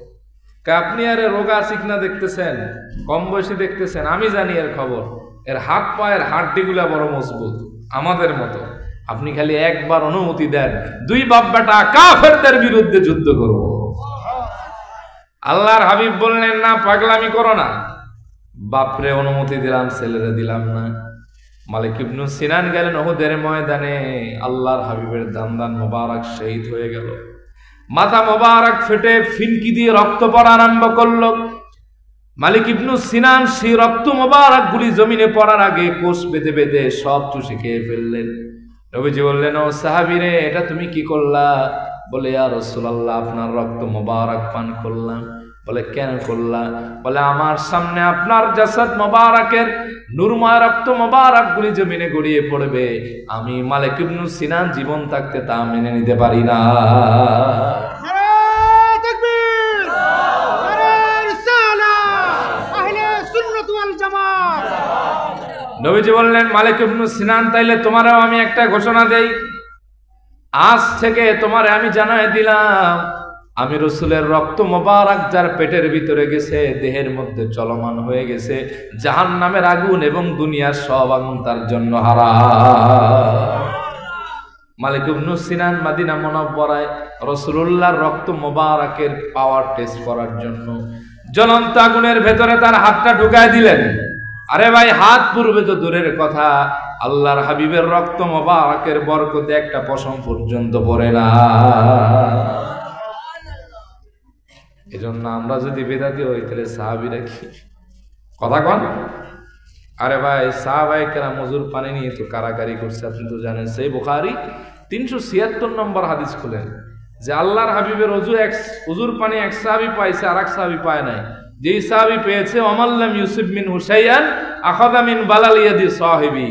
আপনি আরে রোগা চিকনা দেখতেছেন, কম বয়সী দেখতেছেন, আমি জানি এর খবর। এর হাত পায়ের হাড্ডিগুলা বড় মজবুত, আমাদের মতো। আপনি খালি একবার অনুমতি দেন, দুই বাপ বেটা কাফেরদের বিরুদ্ধে যুদ্ধ করব। আল্লাহর হাবিব বললেন, না, পাগলামি করো না। বাপরে অনুমতি দিলাম, ছেলেরে দিলাম না। মালিক ইবনু সিনান গেলেন উহুদের ময়দানে, আল্লাহর হাবিবের দান্দান মোবারক শহীদ হয়ে গেল। মাথা মোবারক ফেটে ফিনকি দিয়ে রক্ত পড়া আরম্ভ করলো। মালিক ইবনু সিনান সেই রক্ত মোবারক গুলি জমিনে পড়ার আগে কোষ বেঁধে বেঁধে সব চুষে খেয়ে ফেললেন। নবীজি বললেন, ও সাহাবীরে, এটা তুমি কি করলা? বলে, ইয়া রাসূলুল্লাহ, আপনার রক্ত মোবারক পান করলাম। বলে, কেন করলা? বলে, আমার সামনে আপনার জাসাদ মোবারকের নূরময় রক্ত মোবারক গুলি জমিনে গড়িয়ে পড়বে, আমি মালিক ইবনু সিনান জীবন থাকতে তা মেনে নিতে পারি না। নবীজি বললেন, মালিক ইবনু সিনান, তাইলে তোমারও আমি একটা ঘোষণা দেই, আজ থেকে তোমারে আমি জানাই দিলাম, আমি রসুলের রক্ত মোবারক যার পেটের ভিতরে গেছে, দেহের মধ্যে চলমান হয়ে গেছে, জাহান্নামের আগুন এবং দুনিয়ার সব আগুন তার জন্য হারাম। মালিক ইবনে সিনান মদিনা মুনাওয়ারায় রাসূলুল্লাহর রক্ত মোবারকের পাওয়ার টেস্ট করার জন্য জ্বলন্ত আগুনের ভেতরে তার হাতটা ঢুকায় দিলেন। আরে ভাই, হাত পূর্বে তো দূরের কথা, আল্লাহর হাবিবের রক্ত মোবারকের বরকতে একটা পশম পর্যন্ত পড়ে না। এজন্য আমরা যদি বেদাতি হই তাহলে সাহাবীরা কি কথা কন? আরে ভাই, সাহাবায়ে কেরাম মজুর পানি নিয়ে তো কারাকারি করছে, আপনি তো জানেন। সেই বুখারী 376 নম্বর হাদিস খুলেন যে আল্লাহর হাবিবের উজুর পানি এক সাহাবী পাইছে, আর এক সাহাবী পায় নাই। যেই সাহাবী পেয়েছে, ওমাল্লাম ইউসিব মিন হুসাইয়ান আখাযা মিন বালাল ইয়াদি সাহিবি,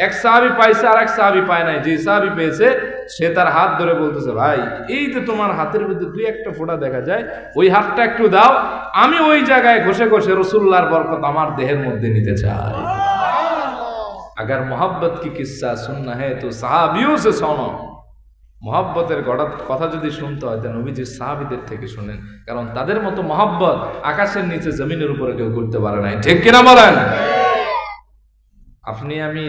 এক সাহাবী পাইছে আর এক সাহাবী পায় নাই। যেই সাহাবী পেয়েছে সে তার হাত ধরে বলতেছে, ভাই এই যে তোমার হাতের মধ্যে দুই একটা ফোঁটা দেখা যায়, ওই হাতটা একটু দাও, আমি ওই জায়গায় ঘষে ঘষে রাসূলুল্লাহর বরকত আমার দেহের মধ্যে নিতে চাই। अगर मोहब्बत की किस्सा सुनना है तो साहाबियों से सुनो। मोहब्बतेर কথা যদি শুনতে হয় তাহলে নবীজির সাহাবীদের থেকে শুনেন, কারণ তাদের মতো মোহব্বত আকাশের নিচে জমিনের উপরে কেউ করতে পারে নাই। ঠিক কিনা বলেন? আপনি আমি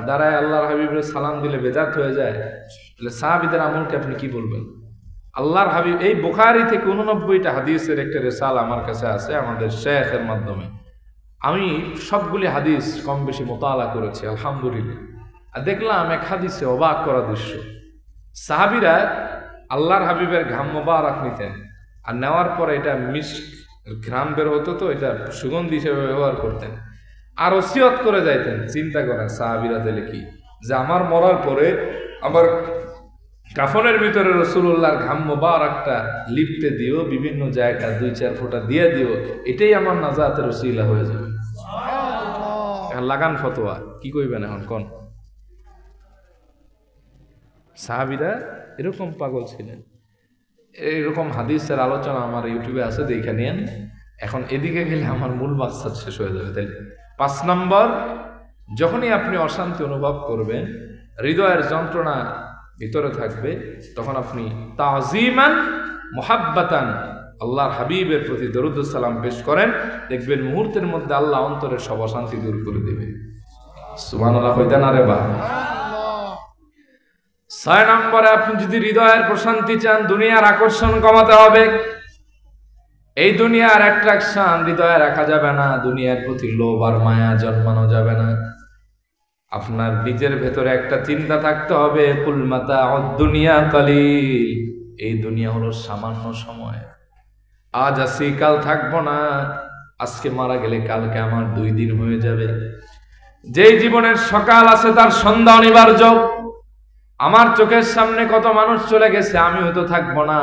দাঁড়ায় আল্লাহর হাবিবের সালাম দিলে বেদাত হয়ে যায়, তাহলে সাহাবীদের আমলকে আপনি কি বলবেন? আল্লাহর হাবিব, এই বুখারী থেকে 89টা হাদিসের একটা রিসালা আমার কাছে আছে আমাদের শেখের মাধ্যমে। আমি সবগুলি হাদিস কম বেশি মোতালা করেছি আলহামদুলিল্লাহ। আর দেখলাম এক হাদিসে অবাক করা দৃশ্য। সাহাবীরা আল্লাহর হাবিবের ঘাম মোবারক নিতেন, আর নেওয়ার পরে এটা মিস্ক ঘ্রাম বের হতো, তো এটা সুগন্ধি হিসেবে ব্যবহার করতেন, আর ওসিয়ত করে যাইতেন। চিন্তা করেন সাহাবীরা দিলে কি, যে আমার মরার পরে আমার কাফনের ভিতরে রাসূলুল্লাহর ঘাম মোবারকটা লিপতে দিও, বিভিন্ন জায়গা 2-4 ফোঁটা দিয়ে দিও, এটাই আমার নাজাতের ওসিলা হয়ে যাবে। এখন লাগান ফতোয়া, কি কইবেন এখন কোন? সাহাবীরা এরকম পাগল ছিলেন। এরকম হাদিসের আলোচনা আমার ইউটিউবে আছে, দেখে নিন। এখন এদিকে গেলে আমার মূল মাকসাদ শেষ হয়ে যাবে। তাহলে 5 নম্বর, যখনই আপনি অশান্তি অনুভব করবেন, হৃদয়ের যন্ত্রণা ভিতরে থাকবে, তখন আপনি তাজিমান মুহাব্বাতান আল্লাহর হাবিবের প্রতি দরুদ সালাম পেশ করেন, দেখবেন মুহূর্তের মধ্যে আল্লাহ অন্তরের সব অশান্তি দূর করে দেবে। সুবহানাল্লাহ কইতেন আরে বা। 6 নম্বরে, আপনি যদি হৃদয়ের প্রশান্তি চান, দুনিয়ার আকর্ষণ কমাতে হবে। এই দুনিয়ার অ্যাট্রাকশন হৃদয়ে রাখা যাবে না, দুনিয়ার প্রতি লোভ আর মায়া জন্মানো যাবে না। আপনার নিজের ভেতরে একটা চিন্তা থাকতে হবে, কুল মাতাউদ দুনিয়া কালিল, এই দুনিয়া হলো সামান্য সময়। আজ আছি কাল থাকবো না, আজকে মারা গেলে কালকে আমার 2 দিন হয়ে যাবে। যেই জীবনের সকাল আছে তার সন্ধ্যা অনিবার্য। আমার চোখের সামনে কত মানুষ চলে গেছে, আমিও তো থাকবো না,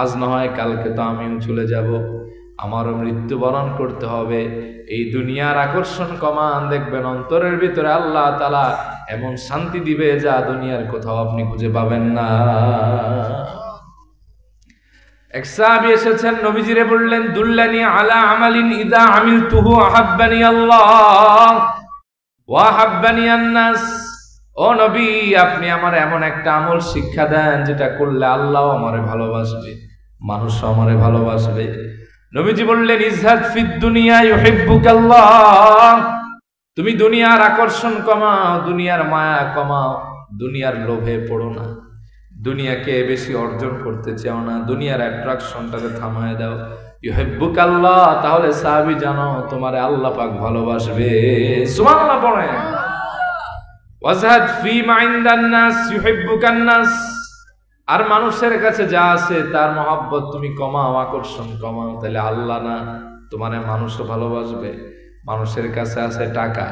আজ না হয় কালকে তো আমিও চলে যাব, আমারও মৃত্যুবরণ করতে হবে। এই দুনিয়ার আকর্ষণ কমান, দেখবেন অন্তরের ভিতরে আল্লাহ তাআলা এমন শান্তি দিবে যা দুনিয়ার কোথাও আপনি খুঁজে পাবেন না। এক সাহাবী এসেছেন, নবীজিরে বললেন, দুল্লানি আলা আমালিন ইদা আমিলতুহু আহাব্বানি আল্লাহ ওয়া আহাব্বানি আন-নাস। ও নবী, আপনি আমার এমন একটা আমল শিক্ষা দেন যেটা করলে আল্লাহ আমারে ভালোবাসবে, মানুষ আমারে ভালোবাসবে। নবীজি বললেন, ইজহাদ ফিদ দুনিয়া ইউহিব্বুকাল্লাহ। তুমি দুনিয়ার আকর্ষণ কমাও, দুনিয়ার মায়া কমাও, দুনিয়ার লোভে পড়ো না, দুনিয়াকে বেশি অর্জন করতে চাও না, দুনিয়ার অ্যাট্রাকশনটাকে থামায় দাও। ইউহিব্বুকাল্লাহ, তাহলে সাহাবী জানো তোমারে আল্লাহ পাক ভালোবাসবে। সুবহানাল্লাহ পড়েন। ওয়াজহাদ ফি মা ইনদান নাস ইউহিব্বুকান নাস। আর মানুষের কাছে যা আছে তার মহব্বত তুমি কমাও, আকর্ষণ কমাও, তাহলে আল্লাহ না তোমারে মানুষও ভালোবাসবে। মানুষের কাছে আছে টাকা,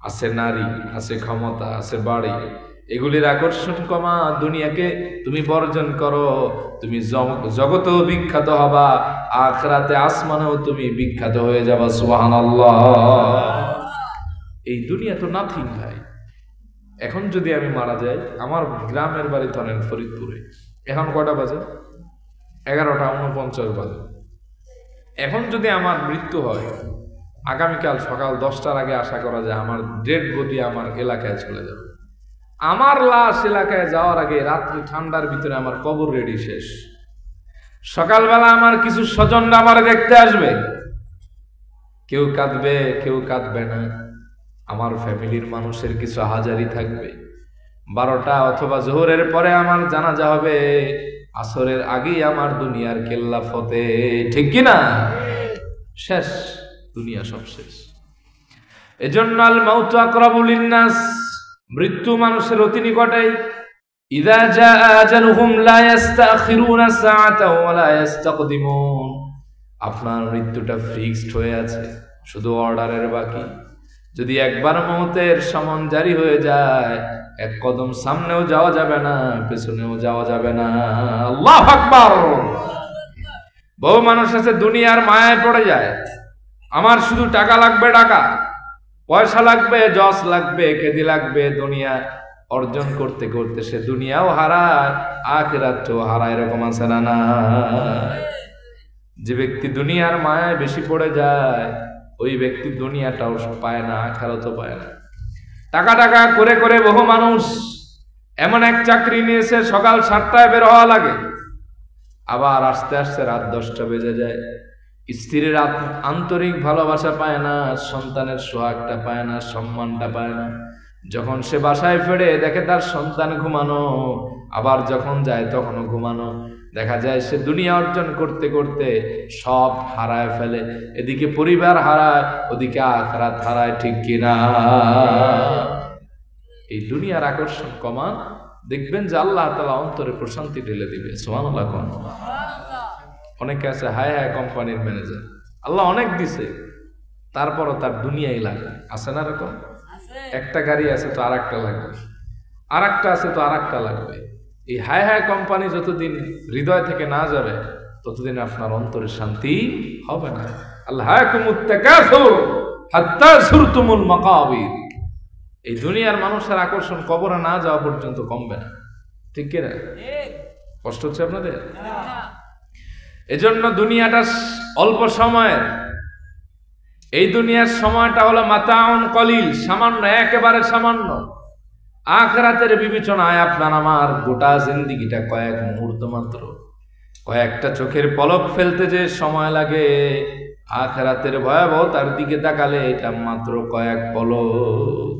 আছে নারী, আছে ক্ষমতা, আছে বাড়ি, এগুলির আকর্ষণ কমা, দুনিয়াকে তুমি বর্জন করো, তুমি জগতেও বিখ্যাত হবা, আখিরাতে আসমানেও তুমি বিখ্যাত হয়ে যাবা। সুবহানাল্লাহ। এই দুনিয়া তো নাথিং ভাই। এখন যদি আমি মারা যাই, আমার গ্রামের বাড়ি ধরেন ফরিদপুরে, এখন কটা বাজে? 11:49 বাজে। এখন যদি আমার মৃত্যু হয়, আগামীকাল সকাল 10টার আগে আশা করা যায় আমার ডেড বডি আমার এলাকায় চলে যাবে। আমার লাশ এলাকায় যাওয়ার আগে রাত্রি ঠান্ডার ভিতরে আমার কবর রেডি শেষ। সকালবেলা আমার কিছু স্বজনরা আমার দেখতে আসবে, কেউ কাঁদবে কেউ কাঁদবে না। আমার ফ্যামিলির মানুষের কিছু হাজারি থাকবে। 12টা অথবা জোহরের পরে আমার জানাজা হবে, আসরের আগেই আমার দুনিয়ার কেল্লা ফতে, ঠিক কিনা? শেষ, দুনিয়া সব শেষ। এজন্য আল মাউতু আকরাবু লিন্নাস, মৃত্যু মানুষের অতি নিকটে। ইযা জাআ আজালুহুম লা ইস্তাখিরুনা সাআতাও ওয়া লা ইস্তাকদিমুন। আপনার মৃত্যুটা ফিক্সড হয়ে আছে, শুধু অর্ডারের বাকি। যদি একবার মওতের সমন জারি হয়ে যায়, এক কদম সামনেও যাওয়া যাবে না, পেছনেও যাওয়া যাবে না। আল্লাহু আকবার। বহু মানুষ আছে দুনিয়ার মায়ায় পড়ে যায়, আমার শুধু টাকা লাগবে, টাকা পয়সা লাগবে, যশ লাগবে, খ্যাতি লাগবে। দুনিয়া অর্জন করতে করতে সে দুনিয়াও হারায়, আখিরাতও হারায়। এরকম আছে না? না। যে ব্যক্তি দুনিয়ার মায়ায় বেশি পড়ে যায়, ওই ব্যক্তি দুনিয়াটাও পায় না, আখিরাতও পায় না। টাকা টাকা করে করে বহু মানুষ এমন এক চাকরি নিয়েছে, সকাল 7টায় বের হওয়া লাগে, আবার আস্তে আস্তে রাত 10টা বেজে যায়। স্ত্রীর আন্তরিক ভালোবাসা পায় না, সন্তানের সোহাগটা পায় না, সম্মানটা পায় না। যখন সে বাসায় ফেরে দেখে তার সন্তান ঘুমানো, আবার যখন যায় তখনও ঘুমানো। দেখা যায় সে দুনিয়া অর্জন করতে করতে সব হারায় ফেলে, এদিকে পরিবার হারায়, ওদিকে আখিরাত হারায়, ঠিক কিনা? এই দুনিয়ার আকর্ষণ কমান, দেখবেন যে আল্লাহ তাআলা অন্তরে প্রশান্তি ঢেলে দিবে। সুবহানাল্লাহ। কোন অনেকে আছে হায় হায় কোম্পানির ম্যানেজার, আল্লাহ অনেক দিছে, তারপরও তার দুনিয়াই লাগে। আছে না এরকম? একটা গাড়ি আছে তো আরেকটা লাগবে, আরেকটা আছে তো আরেকটা লাগবে। এই হায় হায় কোম্পানি যতদিন হৃদয় থেকে না যাবে, ততদিন আপনার অন্তরে শান্তি হবে না। আল্লাহকুমুত তাকাসুর হাত্তা যুরতুমুল মাকাবির। এই দুনিয়ার মানুষের আকর্ষণ কবরে না যাওয়া পর্যন্ত কমবে না, ঠিক কিনা? কষ্ট হচ্ছে আপনাদের? এজন্য দুনিয়াটা অল্প সময়ের। এই দুনিয়ার সময়টা হলো মাতাউন কলিল, সামান্য, একেবারে সামান্য। আখিরাতের বিবেচনায় আপনার আমার গোটা জিন্দেগিটা কয়েক মুহূর্ত মাত্র। কয়েকটা চোখের পলক ফেলতে যে সময় লাগে, আখিরাতের ভয়াবহতার দিকে তাকালে এটা মাত্র কয়েক পলক।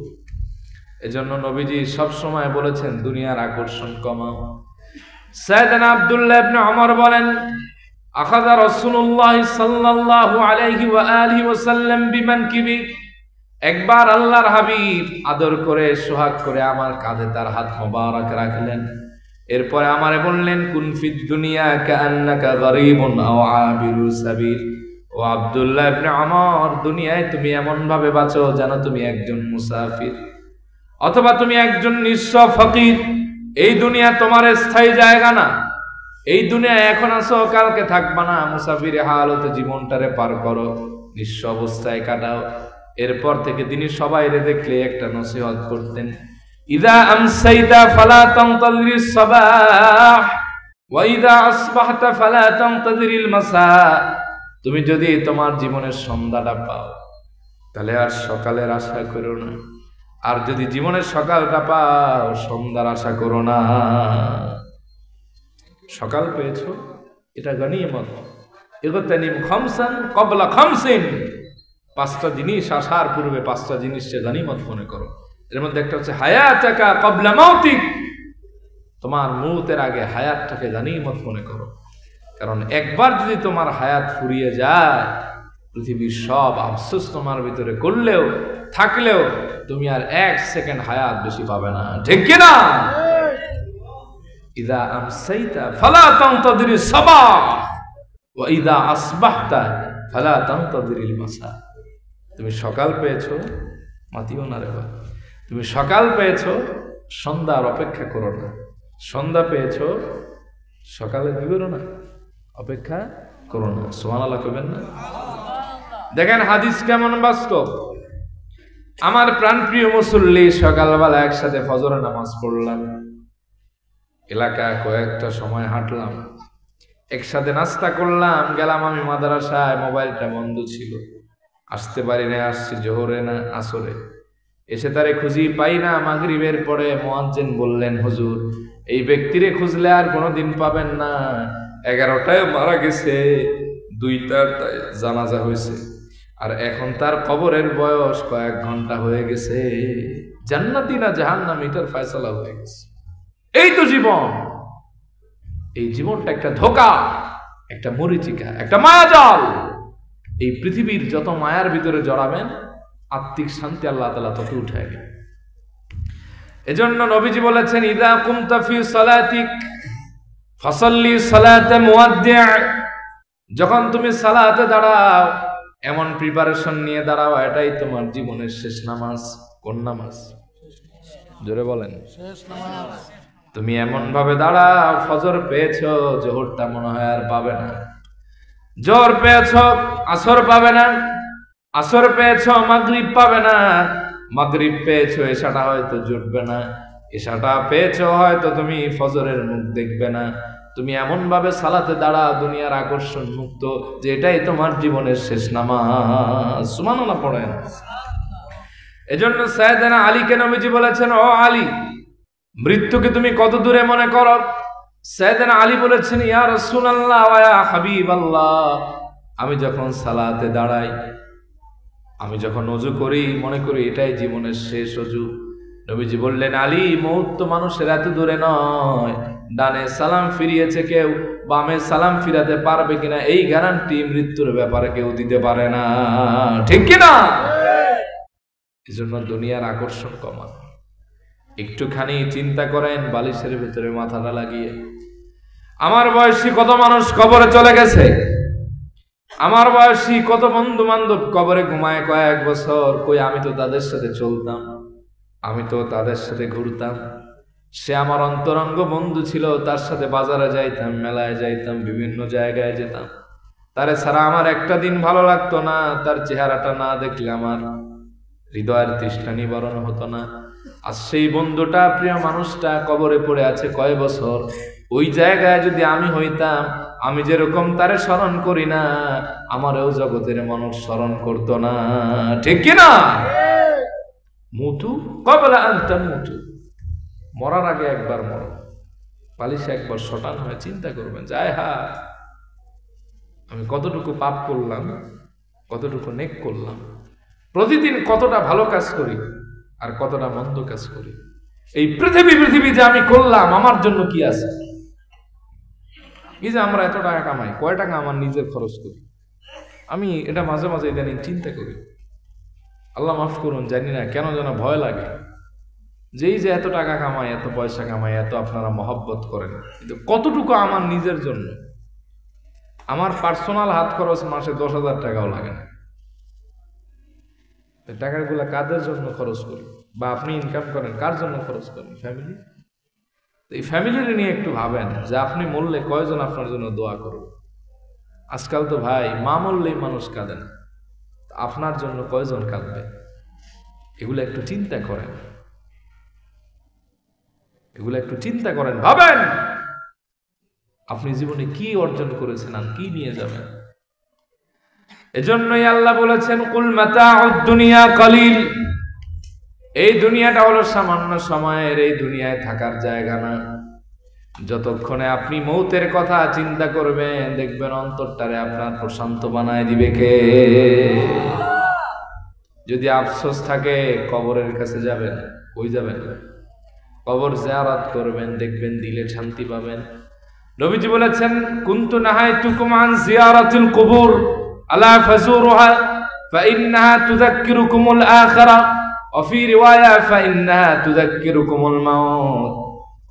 এজন্য নবীজি সব সময় বলেছেন দুনিয়ার আকর্ষণ কমাও। সাইয়েদনা আব্দুল্লাহ ইবনে ওমর বলেন, আখাযা রাসূলুল্লাহ সাল্লাল্লাহু আলাইহি ওয়া আলিহি ওয়াসাল্লাম বিমানকিবি। একবার আল্লাহর হাবিব আদর করে সোহাগ করে আমার কাঁধে তার হাত মোবারক রাখলেন। এরপরে আমারে বললেন, কুন ফিদ দুনিয়া কাআন্নাকা গরীবুন আও আবিরু সাবিল। ও আব্দুল্লাহ ইবনে ওমর, দুনিয়ায় তুমি এমন ভাবে বাঁচো যেন তুমি একজন মুসাফির, অথবা তুমি একজন নিঃস্ব ফকির। এই দুনিয়া তোমার স্থায়ী জায়গা না। এই দুনিয়া এখন আছো, কালকে থাকবা না। মুসাফিরে হালতে জীবনটারে পার করো, নিঃস্ব অবস্থায় কাটাও। এরপর থেকে তিনি সবাইরে দেখলে একটা নসিহত করতেন, ইযা আমসাইতা ফালা তানতাযিরিস সাবাহ ওয়া ইযা আসবাহতা ফালা তানতাযিরিল মাসা। তুমি যদি তোমার জীবনের সন্ধ্যাটা পাও, তাহলে আর সকালের আশা করো না। আর যদি জীবনের সকালটা পাও, সন্ধ্যার আশা করো না। সকাল পেয়েছো, এটা গনিমত। ইগতানিম খামসান ক্বাবলা খামসিন। 5টা জিনিস আসার পূর্বে 5টা জিনিসকে গনিমত মনে করো। এর মধ্যে একটা হচ্ছে হায়াতাকা ক্বাবলা মাউতিক। তোমার মৌতের আগে হায়াতটাকে গনিমত মনে করো। কারণ একবার যদি তোমার হায়াত ফুরিয়ে যায়, পৃথিবীর সব আফসোস তোমার ভিতরে করলেও থাকলেও তুমি আর 1 সেকেন্ড হায়াত বেশি পাবে না, ঠিক কি না? ইযা আমসাইতা ফালা তানতাযিরিস সাবাহ ওয়া ইযা আসবাহতা ফালা তানতাযিরিল মাসা। তুমি সকাল পেয়েছো, মাতিও না রে বাবা। তুমি সকাল পেয়েছো, সন্ধ্যার অপেক্ষা করো না। সন্ধ্যা পেয়েছো, সকালে দিবেরও না, অপেক্ষা করো না। সুবহানাল্লাহ কইবেন না? দেখেন হাদিস কেমন বাস্তব। আমার প্রাণপ্রিয় মুসল্লি, সকালবেলা একসাথে ফজরের নামাজ পড়লাম, এলাকা কয়েকটা সময় হাঁটলাম, একসাথে নাস্তা করলাম, গেলাম আমি মাদ্রাসায়। মোবাইলটা বন্ধ ছিল, আসতে পারি না। আসছি জোহরে না আসরে, এসে তারে খুঁজি পাই না। মাগরিবের পরে মুয়াজ্জিন বললেন, হুজুর এই ব্যক্তিরে খুঁজলে আর কোনোদিন পাবেন না, 11টায় মারা গেছে, 2টার জানাজা হয়েছে, আর এখন তার কবরের বয়স কয়েক ঘন্টা হয়ে গেছে। জান্নাতি না জাহান্নামী এটার ফয়সালা হয়ে গেছে। এই তো জীবন। এই জীবনটা একটা ধোঁকা, একটা মরিচিকা, একটা মায়াজাল। এই পৃথিবীর যত মায়ার ভিতরে জড়াবেন, আত্মিক শান্তি আল্লাহ তাআলা তত উঠায় নেন। এজন্য নবীজি বলেছেন, ইদা কুমতা ফি সালাতিক ফাসাল্লি সালাতা মুয়াদ্দি'। যখন তুমি সালাতে দাঁড়াও, এমন প্রিপারেশন নিয়ে দাঁড়াও, এটাই তোমার জীবনের শেষ নামাজ। কোন নামাজ? জোরে বলেন। শেষ নামাজ। তুমি এমন ভাবে দাঁড়াও, ফজর পেয়েছো, জোহরটা মনে হয় আর পাবে না। জোহর পেয়েছো, আসর পাবে না। আসর পেয়েছো, মাগরিব পাবে না। মাগরিব পেয়েছো, এশাটা হয়তো জুটবে না। এশাটা পেয়েছো, হয়তো তুমি ফজরের মুখ দেখবে না। তুমি এমন ভাবে সালাতে দাঁড়া, দুনিয়ার আকর্ষণ মুক্ত, যে এটাই তোমার জীবনের শেষ নামাজ। সুবহানাল্লাহ পড়েন। এজন্য সাইয়েদনা আলীকে নবীজি বলেছেন, ও আলী, মৃত্যুকে তুমি কত দূরে মনে করো? সাইয়েদনা আলী বলেছেন, ইয়া রাসূলুল্লাহ ওয়া ইয়া হাবিবাল্লাহ, আমি যখন সালাতে দাঁড়াই, আমি যখন ওযু করি, মনে করি এটাই জীবনের শেষ ওযু। নবীজি বললেন, আলী, মউত তো মানুষের এত দূরে নয়। ডানে সালাম ফিরিয়েছে কেউ, বামে সালাম ফিরাতে পারবে কিনা এই গ্যারান্টি মৃত্যুর ব্যাপারে কেউ দিতে পারে না। ঠিক কিনা? এজন্য দুনিয়ার আকর্ষণ কমান। একটুখানি চিন্তা করেন, বালিশের ভিতরে মাথাটা লাগিয়ে, আমার বয়সী কত মানুষ কবরে চলে গেছে। আমার বয়সী কত বন্ধু বান্ধব কবরে ঘুমায় কয়েক বছর। কই, আমি তো তাদের সাথে চলতাম, আমি তো তাদের সাথে ঘুরতাম। সে আমার অন্তরঙ্গ বন্ধু ছিল, তার সাথে বাজারে যাইতাম, মেলায় যাইতাম, বিভিন্ন জায়গায় যেতাম। তারে ছাড়া আমার একটা দিন ভালো লাগতো না। তার চেহারাটা না দেখলে আমার হৃদয়ের তৃষ্ণা নিবারণ হতো না। আর সেই বন্ধুটা, প্রিয় মানুষটা কবরে পড়ে আছে কয় বছর। ওই জায়গায় যদি আমি হইতাম, আমি যেরকম তারে স্মরণ করি না, আমারও জগতের মানুষ স্মরণ করতো না। ঠিক কিনা? মুতু ক্বাবলা আন তামুতু, মরার আগে একবার মরো। বালিশে একবার শটান হয়ে চিন্তা করবেন, যায় হা, আমি কতটুকু পাপ করলাম, কতটুকু নেক করলাম, প্রতিদিন কতটা ভালো কাজ করি আর কতটা মন্দ কাজ করি। এই পৃথিবী যে আমি করলাম, আমার জন্য কি আছে? এই যে আমরা এত টাকা কামাই, কয় টাকা আমার নিজের খরচ করি? আমি এটা মাঝে মাঝে ইদানিং চিন্তা করি। আল্লাহ মাফ করুন, জানি না কেন যেন ভয় লাগে, যেই যে এত টাকা কামাই, এত পয়সা কামাই, এত আপনারা মহব্বত করেন, কিন্তু কতটুকু আমার নিজের জন্য? আমার পার্সোনাল হাত খরচ মাসে 10,000 টাকাও লাগে না। টাকাগুলা কাদের জন্য খরচ করি? বা আপনি ইনকাম করেন, কার জন্য খরচ করেন? ফ্যামিলি। এই ফ্যামিলির নিয়ে একটু ভাবেন যে আপনি মরলে কয়জন আপনার জন্য দোয়া করবে। আজকাল তো ভাই, মা মরলেই মানুষ কাঁদে না, আপনার জন্য কয়জন কাঁদবে? এগুলো একটু চিন্তা করেন, এগুলো একটু চিন্তা করেন, ভাবেন আপনি জীবনে কি অর্জন করেছেন আর কি নিয়ে যাবেন। এজন্যই আল্লাহ বলেছেন, কুল মাতাউদ দুনিয়া কালিল, এই দুনিয়াটা হলো সামান্য সময়ের, এই দুনিয়ায় থাকার জায়গা না। যতক্ষণে আপনি মৌতের কথা চিন্তা করবেন, দেখবেন অন্তরটারে আপনার প্রশান্ত বানায় দিবে কে? যদি আফসোস থাকে, কবরের কাছে যাবেন। কই যাবেন? কবর জিয়ারত করবেন, দেখবেন দিলে শান্তি পাবেন। নবীজি বলেছেন, কুনতু নাহাইতুকুম আন জিয়ারাতিল কুবুর আলা ফাজুরুহা ফাইন্নাহা তুযাক্কিরুকুমুল আখিরা ওয়া ফি রিওয়ায়া ফাইন্নাহা তুযাক্কিরুকুমুল মাউত।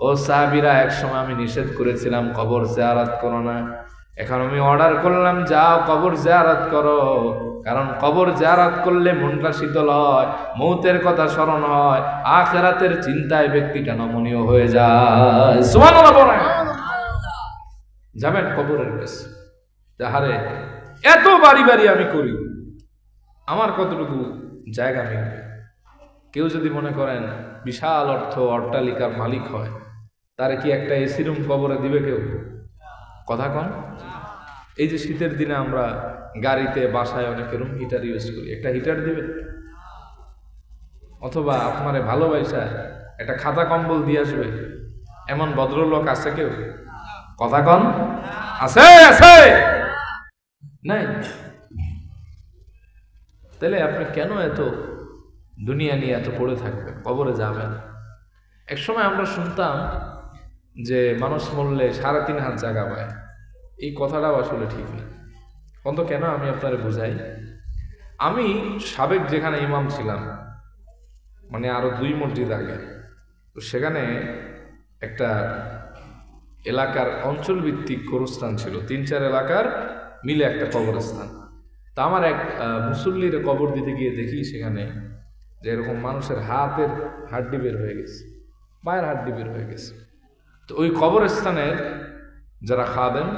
ও সাহাবীরা, একসময় আমি নিষেধ করেছিলাম কবর জিয়ারত করো না, এখন আমি অর্ডার করলাম যাও কবর জিয়ারত করো। কারণ কবর জিয়ারত করলে মনটা শীতল হয়, মৌতের কথা স্মরণ হয়, আখিরাতের চিন্তায় ব্যক্তিটা নমনীয় হয়ে যায়। সুবহানাল্লাহ বলেন। যাবেন কবরের কাছে, যাহারে এত বাড়ি বাড়ি আমি করি, আমার কতটুকু জায়গা মিলবে? কেউ যদি মনে করেন বিশাল অট্টালিকার মালিক হয়, তারে কি একটা এসি রুম কবরে দিবে কেউ? কথা কন। এই যে শীতের দিনে আমরা গাড়িতে, বাসায় অনেকে রুম হিটার ইউজ করি, একটা হিটার দিবে? অথবা আপনারে ভালোবাসা একটা খাতা কম্বল দিয়ে আসবে? এমন ভদ্রলোক আছে কেউ? কথা কন। আছে আছে নাই? তাহলে আপনি কেন এত দুনিয়া নিয়ে এত পড়ে থাকবেন? কবরে যাবেন। এক সময় আমরা শুনতাম যে মানুষ মরলে 3.5 হাত জায়গা পায়। এই কথাটাও আসলে ঠিক না। অন্ত কেন আমি আপনারে বুঝাই। আমি সাবেক যেখানে ইমাম ছিলাম, মানে আরো 2 মসজিদ আগে, তো সেখানে একটা এলাকার অঞ্চলভিত্তিক কবরস্থান ছিল, 3-4 এলাকার মিলে একটা কবরস্থান। তা আমার এক মুসল্লির কবর দিতে গিয়ে দেখি সেখানে যে এরকম মানুষের হাতের হাড্ডি বের হয়ে গেছে, পায়ের হাড্ডি বের হয়ে গেছে। তো ওই কবরস্থানের যারা খাদেম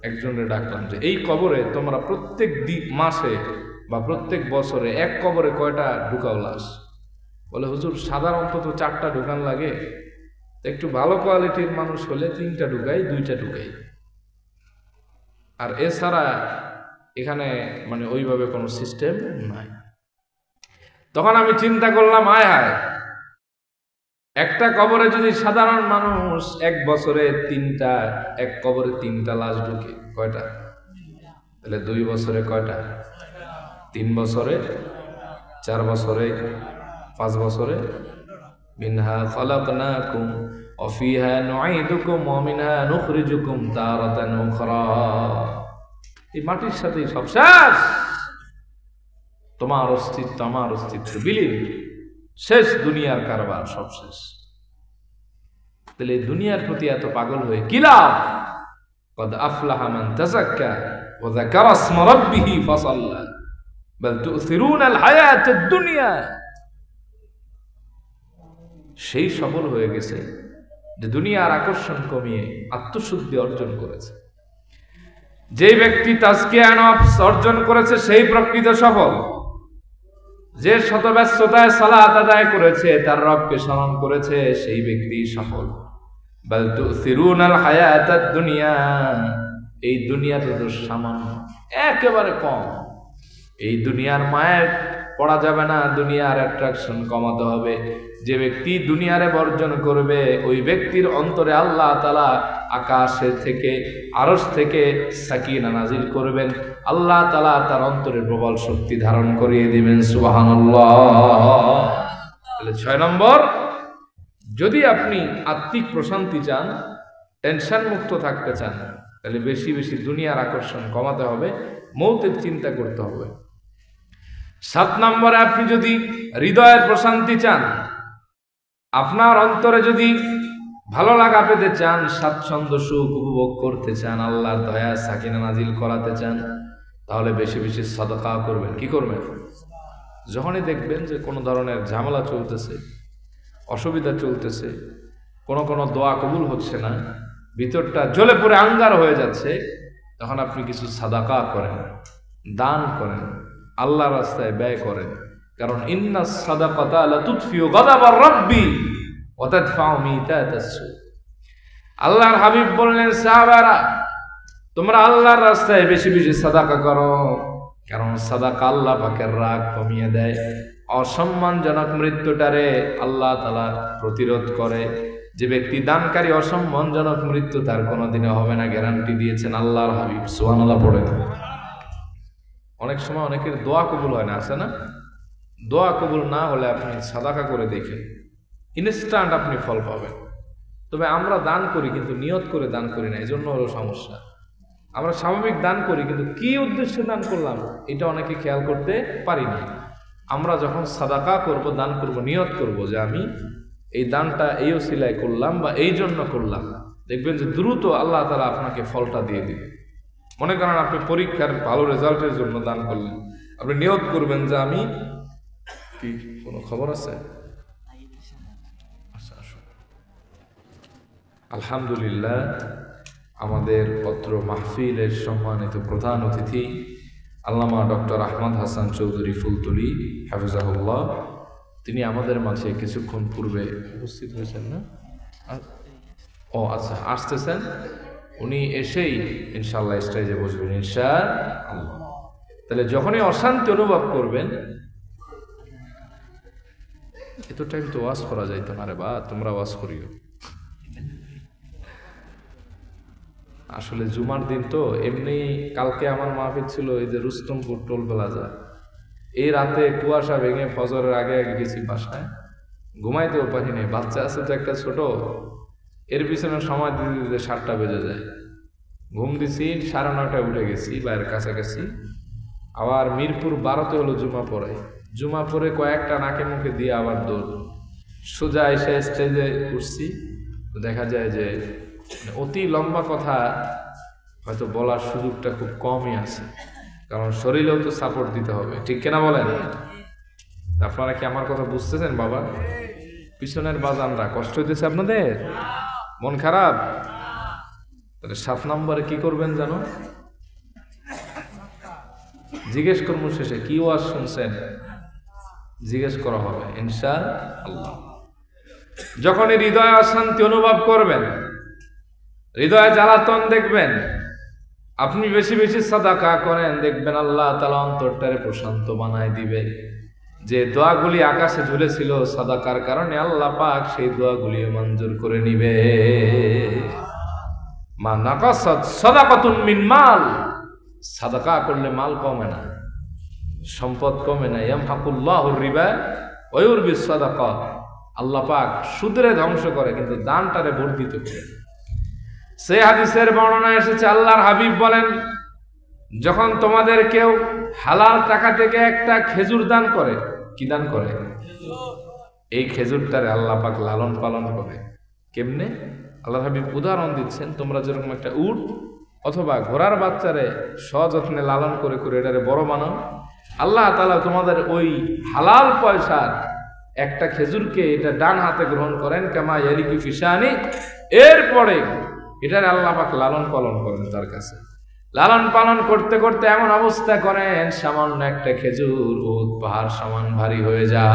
একজনের ডাকলাম যে এই কবরে তোমরা প্রত্যেক মাসে বা প্রত্যেক বছরে এক কবরে কয়টা ঢুকাও লাশ? বলে হুজুর সাধারণত 4টা ঢুকান লাগে, একটু ভালো কোয়ালিটির মানুষ হলে 3টা ঢুকাই, 2টা ঢুকাই, আর এছাড়া এখানে মানে ওইভাবে কোনো সিস্টেম নাই। তখন আমি চিন্তা করলাম, আয় হায়, একটা কবরে যদি সাধারণ মানুষ এক বছরে 3টা, এক কবরে 3টা লাশ ঢুকে, কয়টা? তাহলে 2 বছরে কয়টা? 3 বছরে, 4 বছরে, 5 বছরে। মিনহা খালাকনাকুম ওয়া ফিহা নুঈদুকুম ওয়া মিনহা নুখরিজুকুম তারাতান উখরা। এই মাটির সাথেই সব শেষ। তোমার অস্তিত্ব, আমার অস্তিত্ব বিলীন, শেষ, দুনিয়ার কারবার সব শেষ। তাহলে দুনিয়ার প্রতি এত পাগল হয়ে কি লাভ? قد أفلح من تزكى وذكر اسم ربه فصلى بل تؤثرون الحياة الدنيا। সেই সফল হয়ে গেছে যে দুনিয়ার আকর্ষণ কমিয়ে আত্মশুদ্ধি অর্জন করেছে। যে ব্যক্তি তাজকিয়া নফস অর্জন করেছে সেই প্রকৃত সফল। যে শত ব্যস্ততায় সালাত আদায় করেছে, তার রবকে স্মরণ করেছে, সেই ব্যক্তি সফল। বাল তুসিরুনাল হায়াতাদ দুনিয়া, এই দুনিয়াতে তো সামান্য, একেবারে কম। এই দুনিয়ার মায়ায় পড়া যাবে না, দুনিয়ার অ্যাট্রাকশন কমাতে হবে। যে ব্যক্তি দুনিয়ারে বর্জন করবে, ওই ব্যক্তির অন্তরে আল্লাহ তাআলা আকাশে থেকে, আরশ থেকে সাকিনা নাজিল করবেন। আল্লাহ তাআলা তার অন্তরে প্রবল শক্তি ধারণ করিয়ে দিবেন। সুবহানাল্লাহ। তাহলে 6 নম্বর, যদি আপনি আত্মিক প্রশান্তি চান, টেনশন মুক্ত থাকতে চান, তাহলে বেশি বেশি দুনিয়ার আকর্ষণ কমাতে হবে, মৌতের চিন্তা করতে হবে। 7 নম্বরে, আপনি যদি হৃদয়ের প্রশান্তি চান, আপনার অন্তরে যদি ভালো লাগা পেতে চান, স্বাচ্ছন্দ্য সুখ উপভোগ করতে চান, আল্লাহর দয়া সাকিনা নাজিল করাতে চান, তাহলে বেশি বেশি সাদাকা করবেন। কি করবেন? যখনই দেখবেন যে কোনো ধরনের ঝামেলা চলতেছে, অসুবিধা চলতেছে, কোনো দোয়া কবুল হচ্ছে না, ভিতরটা জ্বলে পুড়ে আঙ্গার হয়ে যাচ্ছে, তখন আপনি কিছু সাদাকা করেন, দান করেন, আল্লাহর রাস্তায় ব্যয় করেন। কারণ ইন্নাস সাদাকাতা লা তুতফিউ গাদাবার রাব্বি ওয়া তাদফাউ মিতাতাস সু। আল্লাহর হাবিব বললেন, সাহাবারা তোমরা আল্লাহর রাস্তায় বেশি বেশি সাদাকা করো, কারণ সাদাকা আল্লাহ পাকের রাগ কমিয়ে দেয়। অসম্মানজনক মৃত্যুটারে আল্লাহ তাআলা প্রতিরোধ করে। যে ব্যক্তি দানকারী, অসম্মানজনক মৃত্যু তার কোনোদিনও হবে না, গ্যারান্টি দিয়েছেন আল্লাহর হাবিব। সুবহানাল্লাহ পড়ে। অনেক সময় অনেকের দোয়া কবুল হয় না, আছে না? দোয়া কবুল না হলে আপনি সাদাকা করে দেখেন, ইনস্ট্যান্ট আপনি ফল পাবেন। তবে আমরা দান করি কিন্তু নিয়ত করে দান করি না, এই জন্য হলো সমস্যা। আমরা স্বাভাবিক দান করি কিন্তু কি উদ্দেশ্যে দান করলাম এটা অনেকে খেয়াল করতে পারি না। আমরা যখন সাদাকা করব, দান করব, নিয়ত করব যে আমি এই দানটা এই ওসিলায় করলাম বা এই জন্য করলাম, দেখবেন যে দ্রুত আল্লাহ তাআলা আপনাকে ফলটা দিয়ে দিবে। মনে করেন আপনি পরীক্ষার ভালো রেজাল্টের জন্য দান করলেন, আপনি নিয়ত করবেন যে আমি কি, কোনো খবর আছে? আলহামদুলিল্লাহ, আমাদের পত্র মাহফিলের সম্মানিত প্রধান অতিথি আল্লামা ডক্টর আহমদ হাসান চৌধুরী ফুলতলি হাফিজাহুল্লাহ, তিনি আমাদের মাঝে কিছুক্ষণ পূর্বে উপস্থিত হয়েছেন। না, ও আচ্ছা, আসতেছেন। উনি এসেই ইনশাআল্লাহ স্টেজে বসবেন ইনশাআল্লাহ। তাহলে যখনই অশান্তি অনুভব করবেন, এত টাইম তো ওয়াজ করা যাইতো না রে বা, তোমরা ওয়াজ করিও। আসলে জুমার দিন তো এমনি কালকে আমার মাহফিল ছিল এই যে রুস্তমপুর টোল প্লাজা, এই রাতে কুয়াশা ভেঙে ফজরের আগে আগে গেছি বাসায়, ঘুমাইতেও পারিনি। বাচ্চা আছে তো একটা ছোট, এর পিছনে সময় দিতে দিতে 7টা বেজে যায়। ঘুম দিছি 9:30টায় উঠে গেছি বাইরের কাছাকাছি। আবার মিরপুর 12তে হলো জুমা পড়ে, জুমা পড়ে কয়েকটা নাকে মুখে দিয়ে আবার দৌড়, সোজা এসে স্টেজে উঠছি। দেখা যায় যে অতি লম্বা কথা হয়তো বলার সুযোগটা খুব কমই আছে, কারণ শরীরেও তো সাপোর্ট দিতে হবে, ঠিক কিনা বলেন? আপনারা কি আমার কথা বুঝতেছেন বাবা? পিছনের বাজানরা কষ্ট হইতেছে আপনাদের? মন খারাপ? তাহলে 7 নম্বরে কি করবেন জানো? জিজ্ঞেস করবো শেষে কি ওয়াজ শুনছেন, জিজ্ঞেস করা হবে ইনশাআল্লাহ। যখনই হৃদয়ে অশান্তি অনুভব করবেন, হৃদয়ে জ্বালাতন দেখবেন, আপনি বেশি বেশি সাদাকা করেন, দেখবেন আল্লাহ তাআলা অন্তরটারে প্রশান্ত বানায় দিবে। যে দোয়াগুলি আকাশে ঝুলেছিল সাদাকার কারণে আল্লাহ পাক সেই দোয়াগুলি মঞ্জুর করে নিবে। মা নাকাসাত সাদাকাতুন মিন মাল, সাদাকা করলে মাল কমে না, সম্পদ কমে না। ইয়ামহাকুল্লাহুর রিবা ওয়া ইউরবিস সাদাকাত, আল্লাহ পাক সুদরে ধ্বংস করে কিন্তু দানটারে বর্ধিত করে। সেই হাদিসের বর্ণনা এসেছে, আল্লাহর হাবিব বলেন, যখন তোমাদের কেউ হালাল টাকা থেকে একটা খেজুর দান করে, কি দান করে? এই খেজুরটারে আল্লাহ পাক লালন পালন করে। কেমনে? আল্লাহর হাবিব উদাহরণ দিচ্ছেন, তোমরা যেরকম একটা উট অথবা ঘোড়ার বাচ্চারে সযত্নে লালন করে করে এটারে বড় বানাও, আল্লাহ তাআলা তোমাদের ওই হালাল পয়সার একটা খেজুরকে এটা ডান হাতে গ্রহণ করেন, কামা ইয়ালিকু ফিশানি, এরপরে এটারে আল্লাহ পাক লালন পালন করেন তার কাছে। লালন পালন করতে করতে এমন অবস্থা করেন সামান্য একটা খেজুর উট পাহাড় সমান ভারী হয়ে যায়।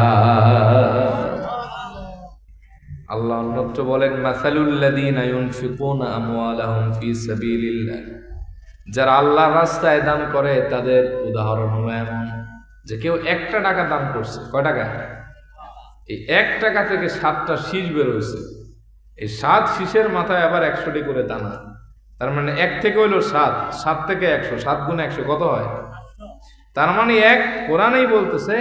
আল্লাহ অন্যত্র বলেন, মাসালুল্লাযীনা ইউনফিকুনা আমওয়ালাহুম ফী সাবিলিল্লাহ, যারা আল্লাহর রাস্তায় দান করে তাদের উদাহরণ হলো এমন যে কেউ 1 টাকা দান করছে। কয় টাকা? এই 1 টাকা থেকে 7টা শীষ বের হয়েছে। এই 7 শীষের মাথায় আবার 100টি করে দানা, তার মানে 1 থেকে হইল 7, 7 থেকে 100, 7 গুণে 100 কত হয়? তার মানে কোরআনেই বলতেছে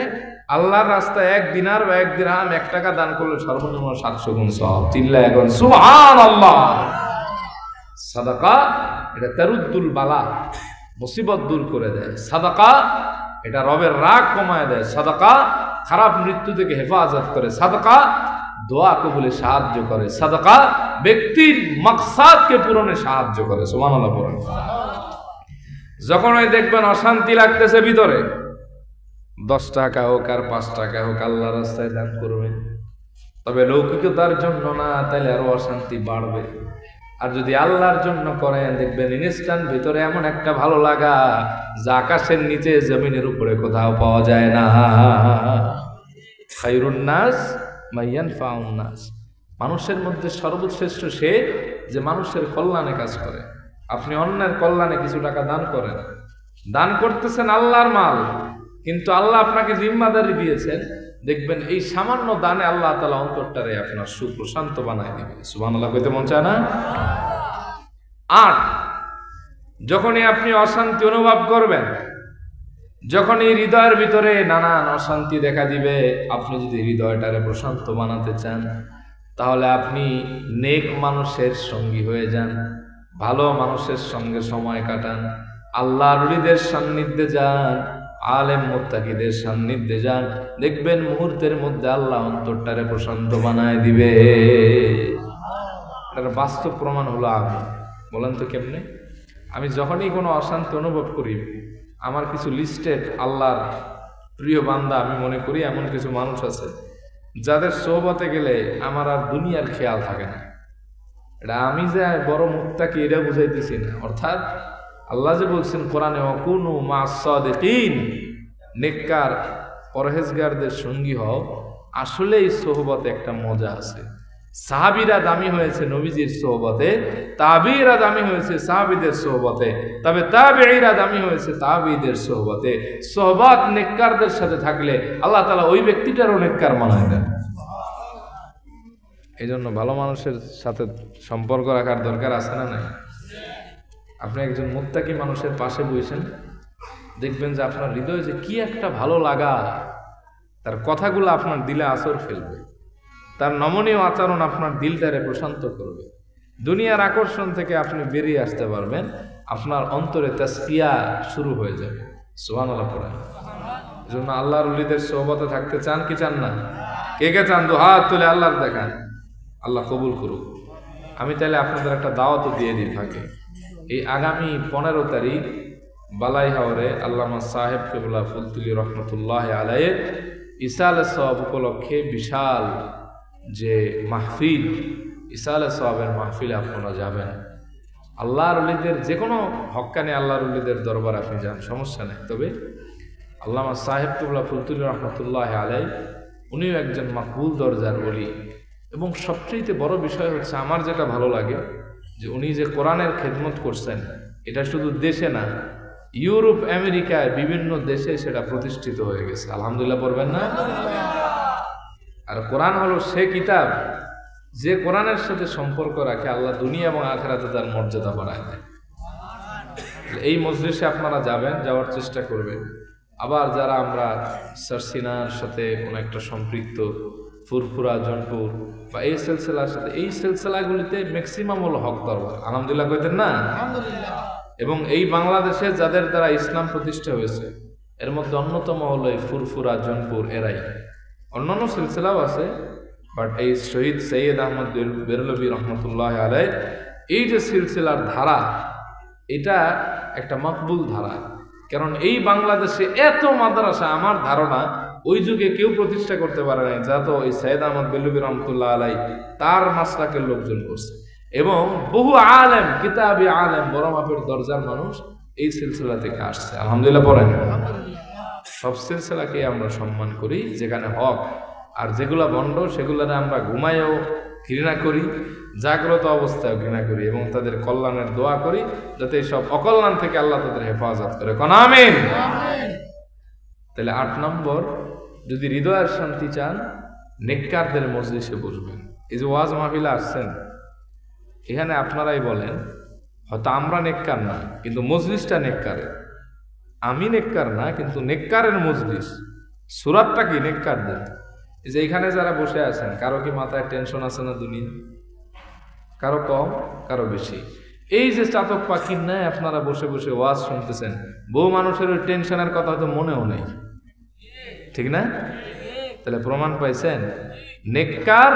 আল্লাহর রাস্তায় 1 দিনার বা 1 দিরহাম 1 টাকা দান করলে সর্বনিম্ন 700 গুণ সওয়াব। চিল্লায় এখন সুবহানাল্লাহ। সাদাকা এটা তারুদ্দুল বালা, মুসিবত দূর করে দেয়। সাদাকা এটা রবের রাগ কমায় দেয়। সাদাকা খারাপ মৃত্যু থেকে হেফাজত করে। সাদাকা দোয়া কবুলে সাহায্য করে। সাদাকা ব্যক্তির মাকসাদকে পূরণে সাহায্য করে। সুবহানাল্লাহ পড়েন। যখন ওই দেখবেন অশান্তি লাগতেছে ভিতরে, 10 টাকা হোক আর 5 টাকা হোক আল্লাহর রাস্তায় দান করবেন, তবে লৌকিকতার জন্য না, তাইলে আরো অশান্তি বাড়বে। আর যদি আল্লাহর জন্য করেন, দেখবেন ইনস্ট্যান্ট ভিতরে এমন একটা ভালো লাগা যা আকাশের নিচে জমিনের উপরে কোথাও পাওয়া যায় না। খায়রুন নাস মাইয়ানফাউন নাস, মানুষের মধ্যে সর্বশ্রেষ্ঠ সে যে মানুষের কল্যাণে কাজ করে। আপনি অন্যের কল্যাণে কিছু টাকা দান করেন, দান করতেছেন আল্লাহর মাল, কিন্তু আল্লাহ আপনাকে জিম্মাদারি দিয়েছেন, দেখবেন এই সামান্য দানে আল্লাহ তাআলা অন্তরটারে আপনার সুপ্রশান্ত বানায় দিবে। সুবহানাল্লাহ কইতে মন চায় না? 8, যখনই আপনি অশান্তি অনুভব করবেন, যখনই হৃদয়ের ভিতরে নানান অশান্তি দেখা দিবে, আপনি যদি হৃদয়টারে প্রশান্ত বানাতে চান, তাহলে আপনি নেক মানুষের সঙ্গী হয়ে যান, ভালো মানুষের সঙ্গে সময় কাটান, আল্লাহর ওলিদের সান্নিধ্যে যান, আলেম মুত্তাকিদের সান্নিধ্যে যান, দেখবেন মুহূর্তের মধ্যে আল্লাহ অন্তরটারে প্রশান্ত বানায় দিবে। এটার বাস্তব প্রমাণ হলো আমি। বলেন তো কেমনে? আমি যখনই কোনো অশান্তি অনুভব করি, আমার কিছু লিস্টেড আল্লাহর প্রিয় বান্দা আমি মনে করি এমন কিছু মানুষ আছে যাদের সোহবতে গেলে আমার আর দুনিয়ার খেয়াল থাকে না। এটা আমি যে বড় মুত্তাকি এটা বুঝাইতেছি না, অর্থাৎ আল্লাহ যে বলছেন কোরআনে, ওয়াকুনু মা'আস সাদিকিন, নেককার পরহেজগারদের সঙ্গী হও। আসলে এই সোহবতে একটা মজা আছে। সাহাবীরা দামি হয়েছে নবীজির সোহবতে, তাবিঈরা দামি হয়েছে সাহাবীদের সোহবতে, তবে তাবিঈরা দামি হয়েছে তাবিঈদের সোহবতে। সোহবত নেককারদের সাথে থাকলে আল্লাহ তাআলা ওই ব্যক্তিটারও নেককার বানায় দেন। এই জন্য ভালো মানুষের সাথে সম্পর্ক রাখার দরকার আছে না নাই? আপনি একজন মুত্তাকি মানুষের পাশে বসেন, দেখবেন যে আপনার হৃদয়ে যে কি একটা ভালো লাগা, তার কথাগুলো আপনার দিলে আসর ফেলবে, তার নমনীয় আচরণ আপনার দিলটারে প্রশান্ত করবে। দুনিয়ার আকর্ষণ থেকে আপনি বেরিয়ে আসতে পারবেন, আপনার অন্তরে তাসকিয়া শুরু হয়ে যাবে। সুবহানাল্লাহ পড়েন। এজন্য আল্লাহর ওলিদের সোহবতে থাকতে চান কি চান না? কে কে চান? দু হাত তুলে আল্লাহর দেখান, আল্লাহ কবুল করুক। আমি তাহলে আপনাদের একটা দাওয়াতও দিয়ে দিই থাকে। এই আগামী 15 তারিখ বালাইহাওরে আল্লামা সাহেব কেবলা ফুলতুলি রহমতুল্লাহ আলাইয়ের ইসাল সওয়াব উপলক্ষে বিশাল যে মাহফিল, ইসাল সওয়াবের মাহফিলে আপনারা যাবেন। আল্লাহর ওলিদের যে কোনো হক্কানি আল্লাহর ওলিদের দরবার আপনি যান, সমস্যা নেই। তবে আল্লামা সাহেব কেবলা ফুলতুলি রহমতুল্লাহ আলাই উনিও একজন মাকবুল দরজার ওলি। এবং সবচেয়ে বড় বিষয় হচ্ছে আমার যেটা ভালো লাগে যে উনি যে কোরআনের খেদমত করছেন, এটা শুধু দেশে না, ইউরোপ আমেরিকায় বিভিন্ন দেশে সেটা প্রতিষ্ঠিত হয়ে গেছে। আলহামদুলিল্লাহ পড়বেন না? আর কোরআন হলো সে কিতাব যে কোরআনের সাথে সম্পর্ক রাখে আল্লাহ দুনিয়া এবং আখিরাতে তার মর্যাদা বাড়ায় দেয়। এই মজলিসে আপনারা যাবেন, যাওয়ার চেষ্টা করবেন। আবার যারা আমরা সারসিনার সাথে অনেকটা সম্পৃক্ত, ফুরফুরা, জনপুর বা এই সিলসিলার সাথে, এই সিলসিলাগুলিতে ম্যাক্সিমাম হলো হক দরবার। আলহামদুলিল্লাহ কইতেন না? এবং এই বাংলাদেশে যাদের দ্বারা ইসলাম প্রতিষ্ঠা হয়েছে এর মধ্যে অন্যতম হলো এই ফুরফুরা, জনপুর, এরাই। অন্যান্য সিলসিলাও আছে, বাট এই শহীদ সৈয়দ আহমদ বেরলভী রহমতুল্লাহ আলাই এই যে সিলসিলার ধারা, এটা একটা মকবুল ধারা। কারণ এই বাংলাদেশে এত মাদ্রাসা আমার ধারণা ওই যুগে কেউ প্রতিষ্ঠা করতে পারে নাই, যা তো ওই সৈয়দ আহমদ বেরলভী রহমতুল্লাহ আলাই তার মাসলাকের লোকজন করছে। এবং বহু আলেম, কিতাবি আলেম, বড় মাপের দরজার মানুষ এই সিলসিলা থেকে আসছে। আলহামদুলিল্লাহ পড়েন। সব সিলসিলাকে আমরা সম্মান করি যেখানে হক, আর যেগুলা বন্ড সেগুলারে আমরা ঘুমায়ও ঘৃণা করি, জাগ্রত অবস্থায় ঘৃণা করি এবং তাদের কল্যাণের দোয়া করি যাতে সব অকল্যাণ থেকে আল্লাহ তাদের হেফাজত করে। কোন আমিন। তাহলে 8 নম্বর, যদি হৃদয়ের শান্তি চান নেককারদের মজলিসে বসবেন। এই যে ওয়াজ মাহফিলে আসছেন, এখানে আপনারাই বলেন হয়তো আমরা নেককার না কিন্তু মজলিসটা নেককারের। আমি নেককার না কিন্তু নেককারের মজলিস। সুরাতটা কি? নেককারদের। এই যে এখানে যারা বসে আছেন, কারো কি মাথায় টেনশন আছে না দুনিয়া? কারো কম, কারো বেশি। এই যে চাতক পাখির ন্যায় আপনারা বসে বসে ওয়াজ শুনতেছেন, বহু মানুষের ওই টেনশনের কথা হয়তো মনেও নেই, ঠিক না? তাহলে প্রমাণ পাইছেন, নেককার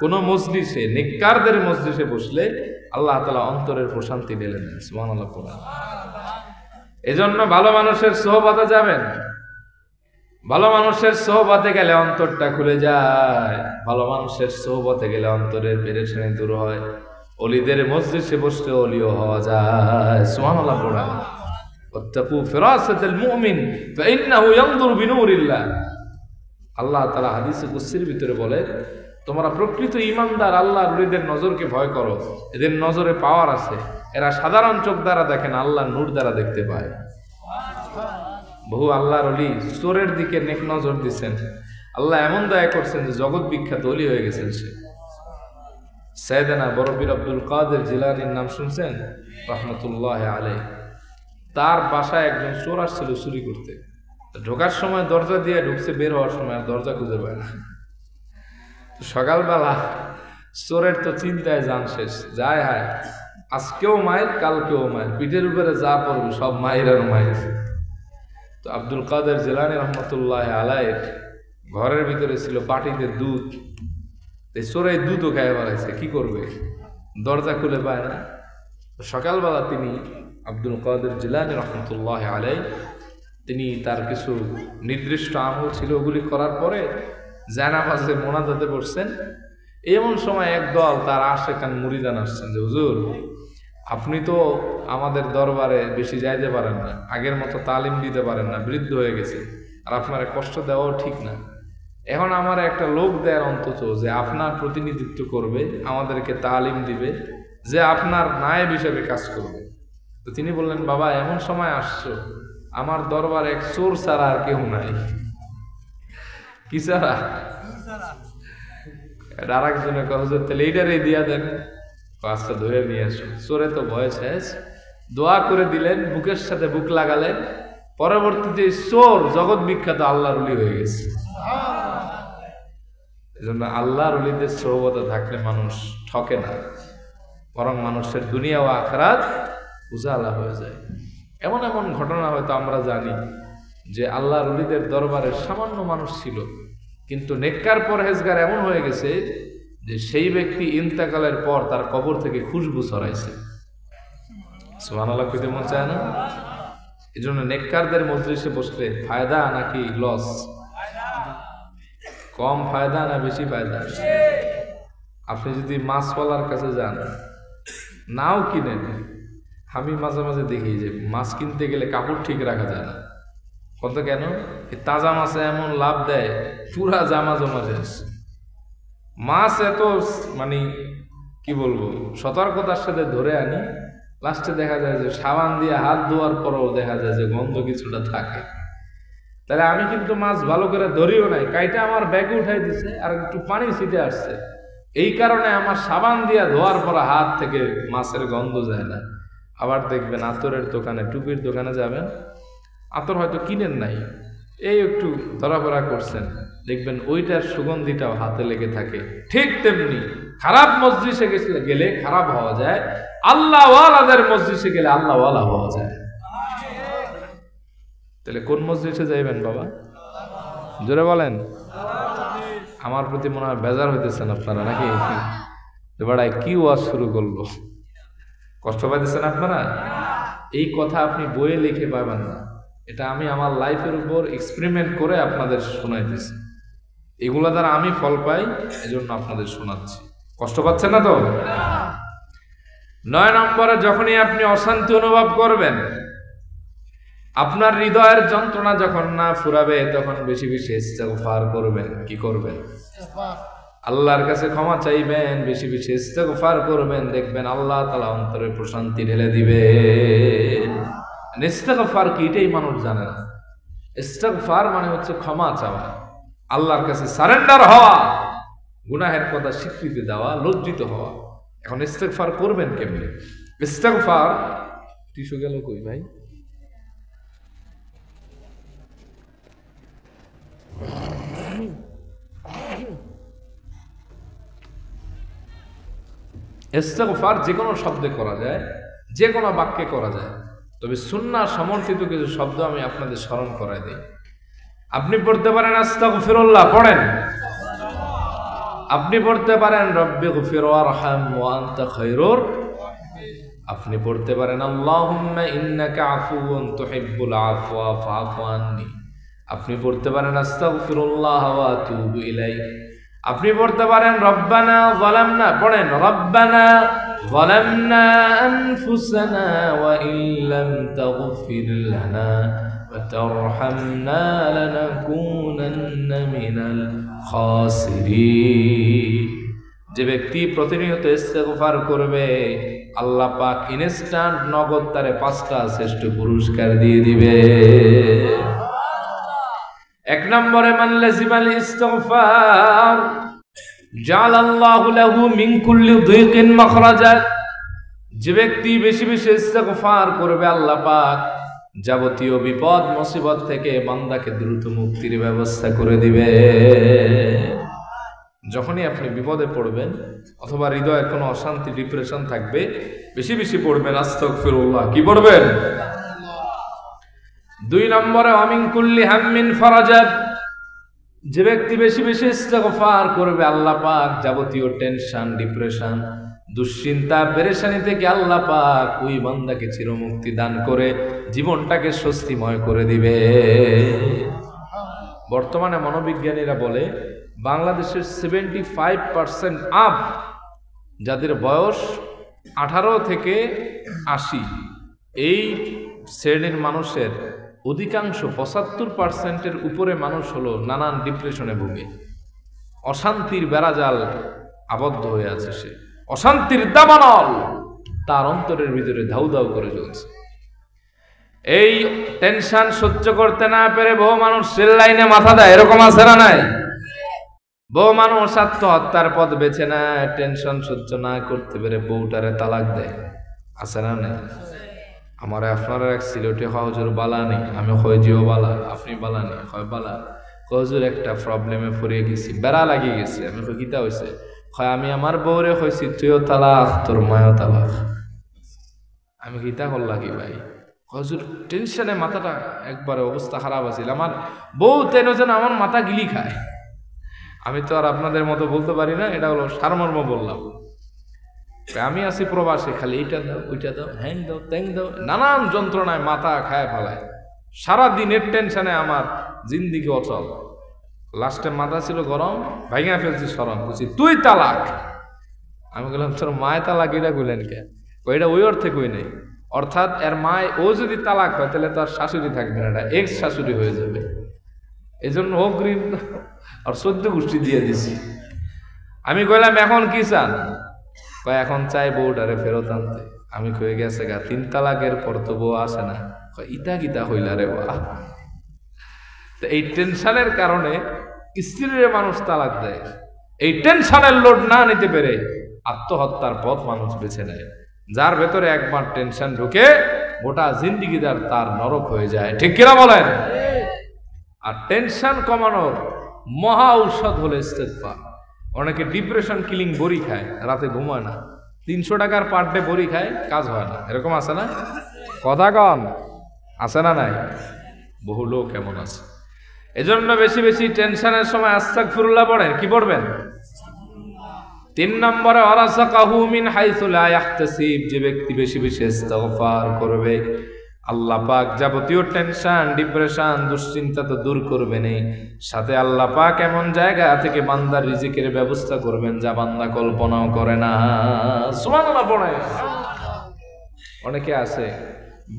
কোন মজলিসে, নেককারদের মজলিসে বসলে আল্লাহ তাআলা অন্তরের প্রশান্তি ঢেলে দেন। সুবহানাল্লাহ। এজন্য ভালো মানুষের সোহবতে যাবেন। ভালো মানুষের সোহবতে গেলে অন্তরটা খুলে যায়, ভালো মানুষের সোহবতে গেলে অন্তরের পেরেশানি দূর হয়। ওলিদের মজলিসে বসলে ওলিও হওয়া যায়। সুবহানাল্লাহ। ওয়াত্তাকু ফিরাসাতাল মুমিন ফাইন্নাহু ইয়ানজুরু বিনূরিল্লাহ। আল্লাহ তাআলা হাদিসে কুদসির ভিতরে বলে, তোমরা প্রকৃত ঈমানদার আল্লাহর ওলিদের নজরকে ভয় করো, এদের নজরে পাওয়ার আছে। এরা সাধারণ চোখ দ্বারা দেখেন, আল্লাহর নূর দ্বারা দেখতে পায়। বহু আল্লাহর ওলি চোরের দিকে নেক নজর দিচ্ছেন, আল্লাহ এমন দয়া করছেন যে জগৎ বিখ্যাত ওলি হয়ে গেছেন সে। সাইয়েদনা বরবীর আব্দুল কাদের জিলানীর নাম শুনছেন রহমতুল্লাহ আলাইহি? তার বাসায় একজন চোর আসছিল চুরি করতে। ঢোকার সময় দরজা দিয়ে ঢুকছে, বের হওয়ার সময় আর দরজা খুঁজে পায় না। সকালবেলা চোরের তো চিন্তায় জান শেষ, যায় হায় আজকেও মায়ের, কালকেও মায়ের, পিঠের উপরে যা পড়বে সব মায়ের আর মায়ের। তো আব্দুল কাদের জিলানী রহমতুল্লাহ আলাইহির ঘরের ভিতরে ছিল বাটিতে দুধ। চোরে দুধও খায় বেড়াইছে, কি করবে? দরজা খুলে পায় না। সকালবেলা তিনি আব্দুল কাদের জিলানী রহমতুল্লাহ আলাইহি তিনি তার কিছু নির্দিষ্ট আমল ছিল, ওগুলি করার পরে জানামাজে মোনাজাতে বসছেন। এমন সময় একদল তার আশেকান মুরিদান আসছেন যে, হুজুর আপনি তো আমাদের দরবারে বেশি যাইতে পারেন না, আগের মতো তালিম দিতে পারেন না, বৃদ্ধ হয়ে গেছে, আর আপনার কষ্ট দেওয়াও ঠিক না। এখন আমার একটা লোক দেয় অন্তত যে আপনার প্রতিনিধিত্ব করবে, আমাদেরকে তালিম দিবে, যে আপনার নায়েব হিসেবে কাজ করবে। তো তিনি বললেন, বাবা এমন সময় আসছো, আমার দরবার এক চোর ছাড়া আর কেউ নাই। কি ছাড়া? আর একজনে হুজুর তাহলে এইটারে দিয়া দেন, আচ্ছা ধরে নিয়ে আসো। চোরে তো ভয় শেষ, দোয়া করে দিলেন, বুকের সাথে বুক লাগালেন, পরবর্তীতে চোর জগৎ বিখ্যাত আল্লাহর ওলি হয়ে গেছে। এজন্য আল্লাহর ওলিদের সহবতে থাকলে মানুষ ঠকে না, বরং মানুষের দুনিয়া ও আখিরাত উজালা হয়ে যায়। এমন এমন ঘটনা হয়তো আমরা জানি যে আল্লাহর ওলিদের দরবারে সামান্য মানুষ ছিল, কিন্তু নেককার পরহেজগার এমন হয়ে গেছে যে সেই ব্যক্তি ইন্তেকালের পর তার কবর থেকে খুশবু ছড়াইছে। সুবহানাল্লাহ কইতে মন চায় না? এই জন্য নেককারদের মজলিসে বসলে ফায়দা নাকি লস? কম ফায়দা না বেশি ফায়দা? আপনি যদি মাছওয়ালার কাছে যান, নাও কিনেন, আমি মাঝে মাঝে দেখি যে মাছ কিনতে গেলে কাপড় ঠিক রাখা যায় না। কত কেন? এই তাজা মাছে এমন লাভ দেয়, পুরা জামা জমা শেষ। মাছ এত মানে কি বলবো, সতর্কতার সাথে ধরে আনি, লাস্টে দেখা যায় যে সাবান দিয়ে হাত ধোয়ার পরেও দেখা যায় যে গন্ধ কিছুটা থাকে। তাহলে আমি কিন্তু মাছ ভালো করে ধরিও নাই, কাইটা আমার ব্যাগে উঠাই দিছে আর একটু পানি ছিটে আসছে, এই কারণে আমার সাবান দিয়া ধোয়ার পর হাত থেকে মাছের গন্ধ যায় না। আবার দেখবেন আতরের দোকানে, টুপির দোকানে যাবেন, আতর হয়তো কিনেন নাই, এই একটু ধরাফরা করছেন, দেখবেন ওইটার সুগন্ধিটাও হাতে লেগে থাকে। ঠিক তেমনি খারাপ মজলিসে গেলে খারাপ হওয়া যায়, আল্লাহওয়ালাদের মজলিসে গেলে আল্লাহওয়ালা হওয়া যায়। তাহলে কোন মজলিসে যাইবেন বাবা? জোরে বলেন। আমার প্রতি মনে হয় বেজার হইতেছেন আপনারা নাকি? এবারে কি ওয়াজ শুরু করলো, কষ্ট পাইতেছেন আপনারা? এই কথা আপনি বইয়ে লিখে পাবেন না, এটা আমি আমার লাইফের উপর এক্সপেরিমেন্ট করে আপনাদের শোনাইতেছি। এগুলো দ্বারা আমি ফল পাই, এজন্য আপনাদের শোনাচ্ছি। কষ্ট পাচ্ছেন না তো? 9 নম্বরে, যখনই আপনি অশান্তি অনুভব করবেন, আপনার হৃদয়ের যন্ত্রণা যখন না ফুরাবে, তখন বেশি বেশি ইস্তেগফার করবেন। কি করবেন? আল্লাহর কাছে ক্ষমা চাইবেন, বেশি বেশি ইস্তেগফার করবেন, দেখবেন আল্লাহ তাআলা অন্তরে প্রশান্তি ঢেলে দিবেন। ইস্তেগফার কি, এটাই মানুষ জানে না। ইস্তেগফার মানে হচ্ছে ক্ষমা চাওয়া, আল্লাহর কাছে সারেন্ডার হওয়া, গুনাহের কথা স্বীকৃতি দেওয়া, লজ্জিত হওয়া। এখন ইস্তেগফার করবেন কেমনে? ইস্তেগফার টিস্যু গেল কই ভাই? ইস্তেগফার যে কোনো শব্দে করা যায়, যে কোনো বাক্যে করা যায়, তবে সুন্নাহ সমর্থিত কিছু শব্দ আমি আপনাদের স্মরণ করাই দিই। আপনি পড়তে পারেন আস্তাগফিরুল্লাহ, পড়েন। আপনি পড়তে পারেন রব্বিগফির ওয়ারহাম ওয়া আনতা খায়রুর। আপনি পড়তে পারেন আল্লাহুম্মা ইন্নাকা আফুউন তুহিব্বুল আফওয়া ফাআফু আন্নি। আপনি পড়তে পারেন আস্তাগফিরুল্লাহ ওয়া আতুবু ইলাইহি। আপনি পড়তে পারেন রব্বানা যালামনা, পড়েন রব্বানা যালামনা আনফুসানা ওয়া ইল্লাম তাগফির লানা ওয়া তারহামনা লানাকুনান্না মিনাল খাসিরিন। যে ব্যক্তি প্রতিনিয়ত ইস্তেগফার করবে, আল্লাহ পাক ইনস্ট্যান্ট নগদ তারে 5টা শ্রেষ্ঠ পুরস্কার দিয়ে দিবে। 1 নম্বরে, মান লাজিমাল ইস্তিগফার জাআলাল্লাহু লাহু মিন কুল্লি যিকিন মাখরাজা। যে ব্যক্তি বেশি বেশি ইস্তিগফার করবে, আল্লাহ পাক যাবতীয় বিপদ মুসিবত থেকে বান্দাকে দ্রুত মুক্তির ব্যবস্থা করে দিবে। যখনই আপনি বিপদে পড়বেন অথবা হৃদয়ের কোনো অশান্তি, ডিপ্রেশন থাকবে, বেশি বেশি পড়বেন আস্তাগফিরুল্লাহ। কি পড়বেন? 2 নম্বরে, আমিন কুল্লি হাম্মিন ফারাজাত। যে ব্যক্তি বেশি বেশি ইস্তেগফার করবে, আল্লাহ পাক যাবতীয় টেনশন, ডিপ্রেশন, দুশ্চিন্তা, পেরেশানি থেকে আল্লাহ পাক ওই বান্দাকে চিরমুক্তি দান করে জীবনটাকে স্বস্তিময় করে দিবে। বর্তমানে মনোবিজ্ঞানীরা বলে বাংলাদেশের 75% আপ যাদের বয়স 18 থেকে 80, এই শ্রেণীর মানুষের অধিকাংশ 75%-এর উপরে মানুষ হলো নানান ডিপ্রেশনে ভুগে, অশান্তির বেড়াজাল আবদ্ধ হয়ে আছে। সে অশান্তির দাবানল তার অন্তরের ভিতরে ধাউ ধাউ করে চলছে। এই টেনশন সহ্য করতে না পেরে বহু মানুষ সেল লাইনে মাথা দেয়, এরকম আছে না নাই? বহু মানুষ আত্মহত্যার পথ বেছে নেয়, টেনশন সহ্য না করতে পেরে বউটারে তালাক দেয়, আছে না নাই? আমার আপনার এক সিলেটে হজুর বালা নেই, আমি হয়েজিও বালা, আপনি বালা নেই, হয় বালা। হজুর একটা প্রবলেমে পড়ে গেছি, বেড়া লাগিয়ে গেছে। আমি গীতা হয়েছে, হয় আমি আমার বউরে হয়েছি তুইও তালাক, তোর মায়ও তালাক। আমি গীতা করলা কি ভাই? হজুর টেনশনে মাথাটা একবারে অবস্থা খারাপ আছিল, আমার বউ তেন যেন আমার মাথা গিলি খায়। আমি তো আর আপনাদের মতো বলতে পারি না, এটা হলো সারমর্ম বললাম। আমি আছি প্রবাসে, খালি এইটা দাও, ওইটা দাও, হ্যাং দাও, ত্যাং দাও, নানান যন্ত্রণায় মাথা খায় ফেলায়। সারাদিনের টেনশনে আমার জিন্দিগি অচল। লাস্টে মাথা ছিল গরম, ভাইঙা ফেলছি সরম, বুঝছি তুই তালাক। আমি বললাম তোর মায় তালাক এটা কইলেন কে? এটা ওই অর্থে কই নেই, অর্থাৎ এর মায় ও যদি তালাক হয় তাহলে তার শাশুড়ি থাকবে না, এটা এক্স শাশুড়ি হয়ে যাবে। এই জন্য অগ্রিম আর 14 গোষ্ঠী দিয়ে দিছি। আমি কইলাম এখন কি চান? এখন চাই বউটারে ফেরত আনতে। আমি কয়ে গেছে গা 3 তালাকের পর তো বউ আসে না। ইতা কিতা হইলা রে বা। তো এই টেনশনের কারণে স্ত্রীর মানুষ তালাক দেয়। এই টেনশনের লোড না নিতে পেরে আত্মহত্যার পথ মানুষ বেছে নেয়। যার ভেতরে একবার টেনশন ঢুকে গোটা জিন্দিগিদার তার নরক হয়ে যায়। ঠিক কিনা বলেন? আর টেনশন কমানোর মহা ঔষধ হলো ইস্তেগফার। অনেকে ডিপ্রেশন কিলিং বড়ি খায়, রাতে ঘুমায় না, 300 টাকার পার ডে বড়ি খায়, কাজ হয় না। এরকম আছে না? কথা কন, আছে না নাই? বহু লোক এমন আছে। এজন্য বেশি বেশি টেনশনের সময় আস্তাগফিরুল্লাহ পড়েন। কি পড়বেন? 3 নম্বরে ওয়ারাযাকাহু মিন হাইসু লা ইয়াহতাসিব। যে ব্যক্তি বেশি বেশি ইস্তিগফার করবে, আল্লাহ পাক যাবতীয় টেনশন, ডিপ্রেশন, দুশ্চিন্তা তো দূর করবেনই, সাথে আল্লাহ পাক এমন জায়গা থেকে বান্দার রিজিকের ব্যবস্থা করবেন যা বান্দা কল্পনাও করে না। সুবহানাল্লাহ পড়ে। অনেকে আছে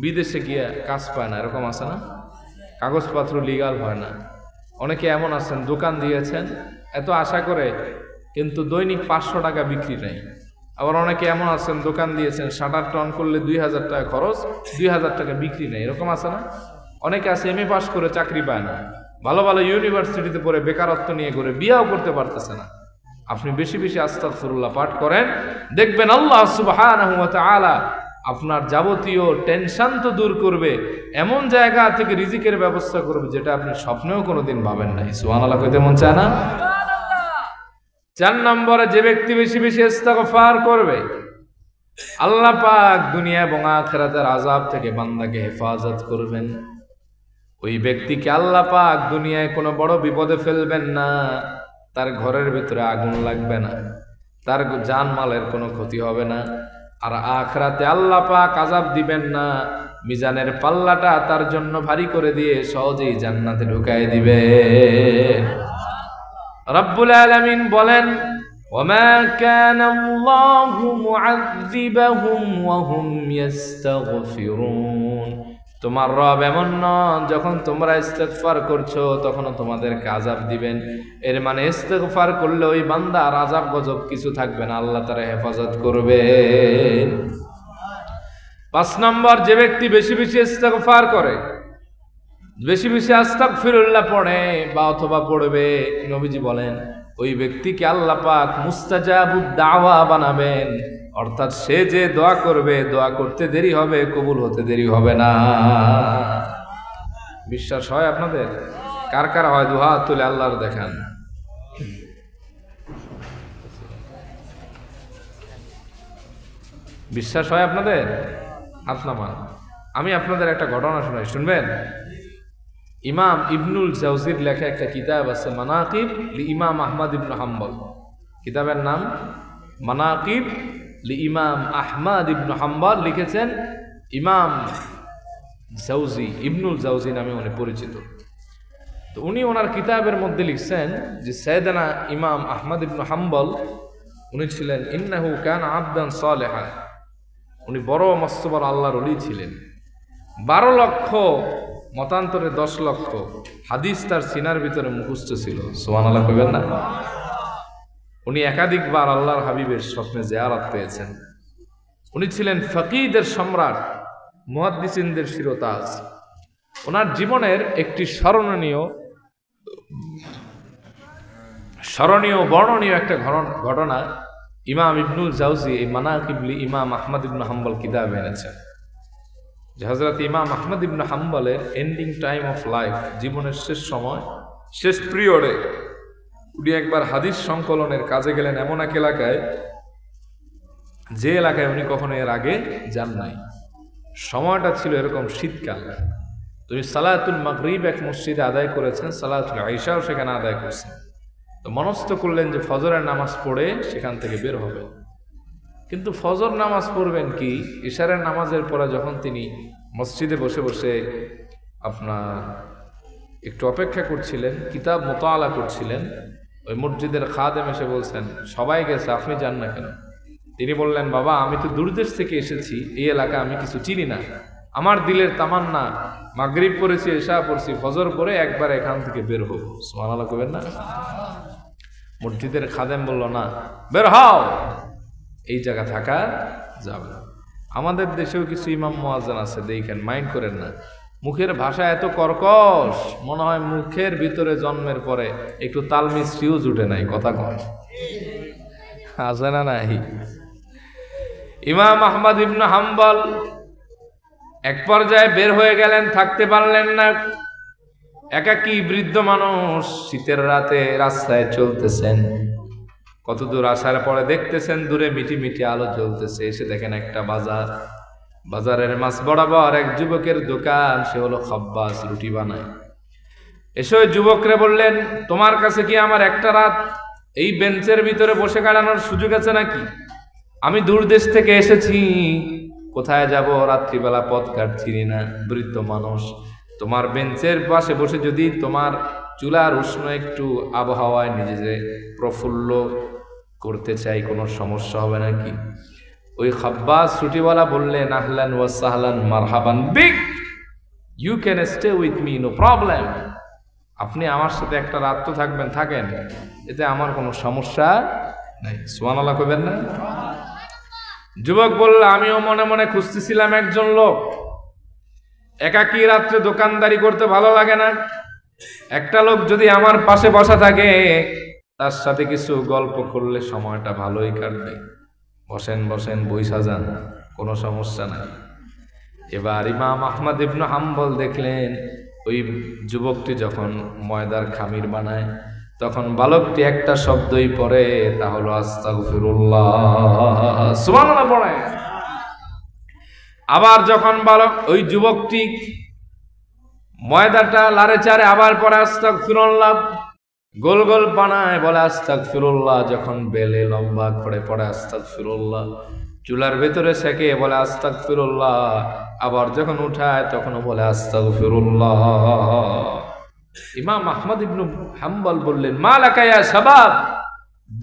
বিদেশে গিয়ে কাজ পায় না, এরকম আছে না? কাগজপত্র লিগাল হয় না। অনেকে এমন আছেন দোকান দিয়েছেন এত আশা করে, কিন্তু দৈনিক 500 টাকা বিক্রি নেই। আবার অনেকে এমন আছেন দোকান দিয়েছেন, শাটার টন করলে 2000 টাকা খরচ, 2000 টাকা বিক্রি নেই। এরকম আছে না? অনেকে আছে এমএ পাস করে চাকরি পায় না, ভালো ভালো ইউনিভার্সিটিতে পড়ে বেকারত্ব নিয়ে করে বিয়েও করতে পারতেছে না। আপনি বেশি বেশি আস্তাগফিরুল্লাহ পাঠ করেন, দেখবেন আল্লাহ সুবহানাহু ওয়া তাআলা আপনার যাবতীয় টেনশন তো দূর করবে, এমন জায়গা থেকে রিজিকের ব্যবস্থা করবে যেটা আপনি স্বপ্নেও কোনোদিন ভাবেন নাই। সুবহানাল্লাহ কইতে মন চায় না? 4 নম্বরে যে ব্যক্তি বেশি বেশি ইস্তিগফার করবে, আল্লাহ পাক দুনিয়া এবং আখিরাতের আযাব থেকে বান্দাকে হেফাজত করবেন। ওই ব্যক্তিকে আল্লাহ পাক দুনিয়ায় কোনো বড় বিপদে ফেলবেন না, তার ঘরের ভিতরে আগুন লাগবে না, তার জানমালের কোনো ক্ষতি হবে না। আর আখিরাতে আল্লাহ পাক আযাব দিবেন না, মিজানের পাল্লাটা তার জন্য ভারী করে দিয়ে সহজেই জান্নাতে ঢুকায় দিবে। রব্বুল আলামিন বলেন, ওয়ামা কানা আল্লাহু মুআযযিবাহুম ওয়া হুম ইস্তাগফিরুন। তোমার রব এমন নন যখন তোমরা ইস্তিগফার করছো তখনও তোমাদেরকে আযাব দিবেন। এর মানে ইস্তিগফার করলে ওই বান্দার আযাব গজব কিছু থাকবে না, আল্লাহ তাআলা হেফাজত করবেন। 5 নম্বর, যে ব্যক্তি বেশি বেশি ইস্তিগফার করে, বেশি বেশি আস্তাগফিরুল্লাহ পড়ে বা অথবা পড়বে, নবীজি বলেন ওই ব্যক্তিকে আল্লাহ পাক মুস্তাজাবুদ দাওয়া বানাবেন। অর্থাৎ সে যে দোয়া করবে, দোয়া করতে দেরি হবে, কবুল হতে দেরি হবে না। বিশ্বাস হয় আপনাদের? কার কার হয়? দুহা তুলে আল্লাহর দেখান। বিশ্বাস হয় আপনাদের? হাত নামান। আমি আপনাদের একটা ঘটনা শোনাই, শুনবেন? ইমাম ইবনুল জাওজির লেখা একটা কিতাব আছে, মানাকিব লি ইমাম আহমদ ইবনে হাম্বল। কিতাবের নাম মানাকিব লি ইমাম আহমদ ইবনে হাম্বল, লিখেছেন ইমাম জাওজি, ইবনুল জাওজি নামে উনি পরিচিত। তো উনি ওনার কিতাবের মধ্যে লিখছেন যে সাইয়েদানা ইমাম আহমদ ইবনে হাম্বল উনি ছিলেন ইন্নাহু কানা আবদান সালেহা, উনি বড় মস্ত বড় আল্লাহর ওলি ছিলেন। 12 লক্ষ মতান্তরে 10 লক্ষ হাদিস তার সিনার ভিতরে মুখস্থ ছিল। সুবহানাল্লাহ কইবেন না? উনি একাধিকবার আল্লাহর হাবিবের স্বপ্নে জিয়ারত পেয়েছেন। উনি ছিলেন ফকিহদের সম্রাট, মুহাদ্দিসিনদের শিরোতাজ। ওনার জীবনের একটি স্মরণীয় বর্ণনীয় একটা ঘটনা ইমাম ইবনুল জাওজি এই মানাকিব লি ইমাম আহমদ ইবনে হাম্বল কিতাবে এনেছেন। যে হযরত ইমাম আহমদ ইবনে হাম্বলের এন্ডিং টাইম অফ লাইফ, জীবনের শেষ সময়, শেষ পিরিয়ডে উনি একবার হাদিস সংকলনের কাজে গেলেন এমন এক এলাকায়, যে এলাকায় উনি কখনো এর আগে যান নাই। সময়টা ছিল এরকম শীতকাল। তুমি সালাতুল মাগরিব এক মসজিদে আদায় করেছেন, সালাতুল ইশাও সেখানে আদায় করছেন। তো মনস্থ করলেন যে ফজরের নামাজ পড়ে সেখান থেকে বের হবে। কিন্তু ফজর নামাজ পড়বেন কি, ইশারের নামাজের পরে যখন তিনি মসজিদে বসে বসে আপনার একটু অপেক্ষা করছিলেন, কিতাব মোতালা করছিলেন, ওই মসজিদের খাদেম এসে বলছেন সবাই গেছে, আপনি যান না কেন? তিনি বললেন, বাবা আমি তো দূরদেশ থেকে এসেছি, এই এলাকা আমি কিছু চিনি না, আমার দিলের তামান্না মাগরিব পড়েছি, এশা পড়ছি, ফজর পরে একবার এখান থেকে বের হব। সুবহানাল্লাহ কইবেন না? মসজিদের খাদেম বলল, না, বের হও, এই জায়গা থাকা যাবে না। আমাদের দেশেও কিছু ইমাম মুয়াজ্জিন আছে, দেখেন, মাইন্ড করেন না, মুখের ভাষা এত কর্কশ, মনে হয় মুখের ভিতরে জন্মের পরে একটু তাল মিস্ত্রিও জুটে নাই, কথা কয় আছে না নাই? ইমাম আহমদ ইবনে হাম্বল এক পর্যায়ে বের হয়ে গেলেন, থাকতে পারলেন না। একাকী বৃদ্ধ মানুষ, শীতের রাতে রাস্তায় চলতেছেন, কত দূর আসার পরে দেখতেছেন দূরে মিটি মিটি আলো জ্বলতেছে। এসে দেখেন একটা বাজার, বাজারের মাঝ বরাবর এক যুবকের দোকান, সে হলো খাব্বাস, রুটি বানায়। এসে ওই যুবকরে বললেন, তোমার কাছে কি আমার একটা রাত এই বেঞ্চের ভিতরে বসে কাটানোর সুযোগ আছে নাকি? আমি দূর দেশ থেকে এসেছি, কোথায় যাব, রাত্রিবেলা পথ ঘাট চিনি না, বৃদ্ধ মানুষ, তোমার বেঞ্চের পাশে বসে যদি তোমার চুলার উষ্ণ একটু আবহাওয়ায় নিজেকে প্রফুল্ল করতে চাই, কোনো সমস্যা হবে নাকি? ওই খাব্বাস রুটিওয়ালা বললেন, আহলান ওয়া সাহলান মারহাবান বিক, you can stay with me, no problem. আপনি আমার সাথে একটা রাত তো থাকবেন, থাকেন, এতে আমার কোনো সমস্যা নাই। সুবহানাল্লাহ কইবেন না? যুবক বলল, আমিও মনে মনে খুঁজতেছিলাম একজন লোক, একাকী রাত্রে দোকানদারি করতে ভালো লাগে না, একটা লোক যদি আমার পাশে বসা থাকে, তার সাথে কিছু গল্প করলে সময়টা ভালোই কাটবে। বসেন বসেন, বই সাজান, কোনো সমস্যা নাই। এবার ইমাম আহমদ ইবনে হাম্বল দেখলেন ওই যুবকটি যখন ময়দার খামির বানায়, তখন বালকটি একটা শব্দই পড়ে, তা হলো আস্তাগফিরুল্লাহ। সুবহানাল্লাহ পড়ে। আবার যখন বালক ওই যুবকটি ময়দাটা লাড়ে চারে আবার পড়ে আস্তাগফিরুল্লাহ, গোল গোল বানায়, বলে আস্তাগফিরুল্লাহ, যখন বেলে লম্বা করে পড়ে আস্তাগফিরুল্লাহ, চুলার ভেতরে সেকে বলে আস্তাগফিরুল্লাহ, আবার যখন উঠায় তখনও বলে আস্তাগফিরুল্লাহ। ইমাম আহমদ ইবনে হাম্বল বললেন, মা লাকা ইয়া শাবাব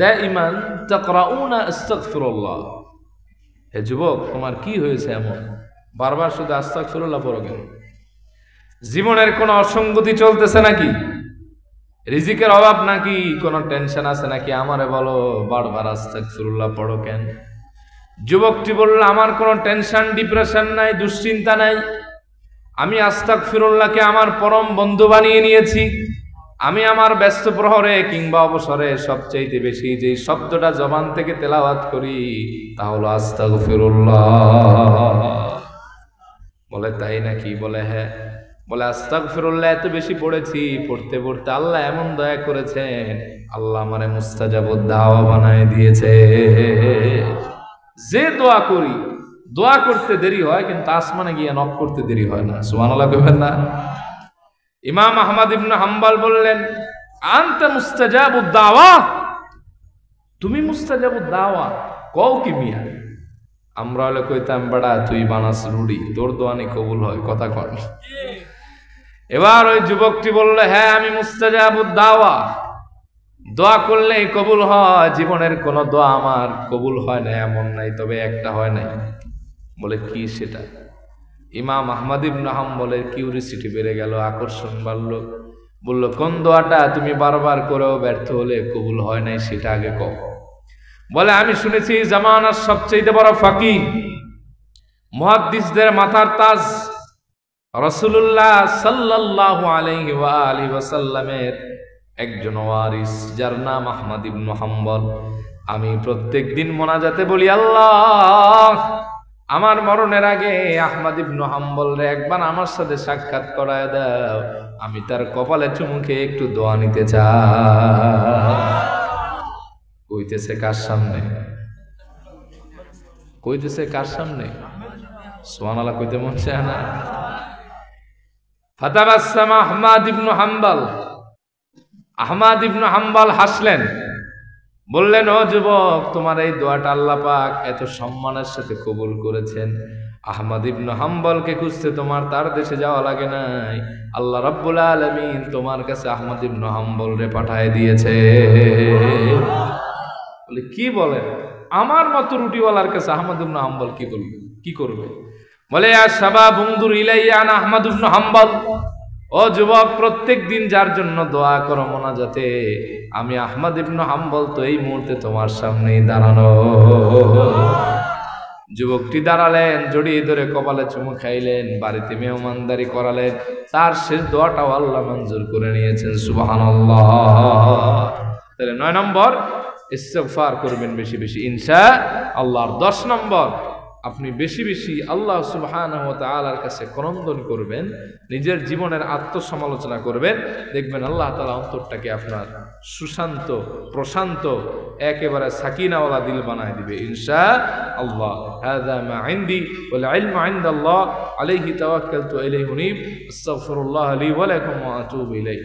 দাইমান তাকরাউনা আস্তাগফিরুল্লাহ। হে যুবক, তোমার কি হয়েছে এমন বারবার শুধু আস্তাগফিরুল্লাহ পড়ো কেন? জীবনের কোনো অসঙ্গতি চলতেছে নাকি? রিজিকের অভাব নাকি? কোনো টেনশন আছে নাকি? আমারে বলো, বারবার আস্তাগফিরুল্লাহ পড়ো কেন? যুবকটি বলল, আমার কোনো টেনশন ডিপ্রেশন নাই, দুশ্চিন্তা নাই, আমি আস্তাগফিরুল্লাহকে আমার পরম বন্ধু বানিয়ে নিয়েছি। আমি আমার ব্যস্ত প্রহরে কিংবা অবসরে সবচাইতে বেশি যে শব্দটা জবান থেকে তেলাওয়াত করি, তা হলো আস্তাগফিরুল্লাহ। বলে, তাই নাকি? বলে, হ্যাঁ। বলে, আস্তাগফিরুল্লাহ এত বেশি পড়েছি, পড়তে পড়তে আল্লাহ এমন দয়া করেছেন, আল্লাহ আমারে মুস্তাজাবুদ দাওয়া বানায় দিয়েছে। যে দোয়া করি, দোয়া করতে দেরি হয়, কিন্তু আসমানে গিয়ে নক করতে দেরি হয় না। সুবহানাল্লাহ কইবেন না? ইমাম আহমদ ইবনে হাম্বল বললেন, আনতা মুস্তাজাবুদ দাওয়া, তুমি মুস্তাজাবুদ দাওয়া কও কি মিয়া? আমরা হলে কইতাম, বেড়া তুই বানাস রুড়ি, তোর দোয়ানি কবুল হয়, কথা কর। এবার ওই যুবকটি বলল, হ্যাঁ আমি মুস্তাজাবুদ দাওয়া, দোয়া করলেই কবুল হয়, জীবনের কোনো দোয়া আমার কবুল হয় না এমন নাই, তবে একটা হয় নাই। বলে, কি সেটা? ইমাম আহমদ ইবনে হাম্বলের কিউরিসিটি বেড়ে গেল, আকর্ষণ বাড়ল। বলল, কোন দোয়াটা তুমি বারবার করেও ব্যর্থ হলে কবুল হয় নাই, সেটা আগে কও। বলে, আমি শুনেছি জামানার সবচেয়ে বড় ফাকিহ, মুহাদ্দিসদের মাথার তাজ, রাসূলুল্লাহ সাল্লাল্লাহু আলাইহি ওয়া আলিহি ওয়াসাল্লামের একজন ওয়ারিস, যার নাম আহমদ ইবনে হাম্বল। আমি প্রত্যেক দিন মোনাজাতে বলি, আল্লাহ আমার মরণের আগে আহমদ ইবনে হাম্বল রে একবার আমার সাথে সাক্ষাৎ করায় দাও, আমি তার কপালে চুমু খেয়ে একটু দোয়া নিতে চাই। কইতেছে কার সামনে? কইতেছে কার সামনে? সুবহানাল্লাহ কইতে মন চায় না? ফাতাবাসসামা আহমদ ইবনে হাম্বল, আহমদ ইবনে হাম্বল হাসলেন, বললেন, ও যুবক, তোমার এই দোয়াটা আল্লাহ পাক এত সম্মানের সাথে কবুল করেছেন। আহমদ ইবনে হাম্বলকে খুঁজতে তোমার তার দেশে যাওয়া লাগে নাই, আল্লাহ রাব্বুল আলামিন তোমার কাছে আহমদ ইবনে হাম্বল রে পাঠায় দিয়েছে। বলে কি বলেন? আমার মতো রুটিওয়ালার কাছে আহমদ ইবনে হাম্বল কি করবে? বলে ইয়া শাবাব উনজুর ইলাইয়া আনা আহমদ ইবনে হাম্বল, ও যুবক, প্রত্যেক দিন যার জন্য দোয়া করো মোনাজাতে, আমি আহমদ ইবনে হাম্বল তো এই মুহূর্তে তোমার সামনেই দাঁড়ানো। যুবকটি দাঁড়ালেন, জড়িয়ে ধরে কপালে চুমু খাইলেন, বাড়িতে মেহমানদারি করালেন, তার শেষ দোয়াটাও আল্লাহ মঞ্জুর করে নিয়েছেন। সুবহানাল্লাহ। তাহলে 9 নম্বর, ইস্তিগফার করবেন বেশি বেশি ইনশাআল্লাহ। 10 নম্বর, আপনি বেশি বেশি আল্লাহ সুবহানাহু ওয়া তাআলার কাছে ক্রন্দন করবেন, নিজের জীবনের আত্মসমালোচনা করবেন, দেখবেন আল্লাহ তাআলা অন্তরটাকে আপনার সুশান্ত প্রশান্ত একেবারে সাকিনাওয়ালা দিল বানায় দিবে ইনশাআল্লাহ। হাযা মা ইনদি ওয়াল ইলমু ইনদাল্লাহ আলাইহি তাওয়াক্কালতু ইলাইহি উনীব। আস্তাগফিরুল্লাহ লি ওয়া লাকুম ওয়া আতুবু ইলাইহি।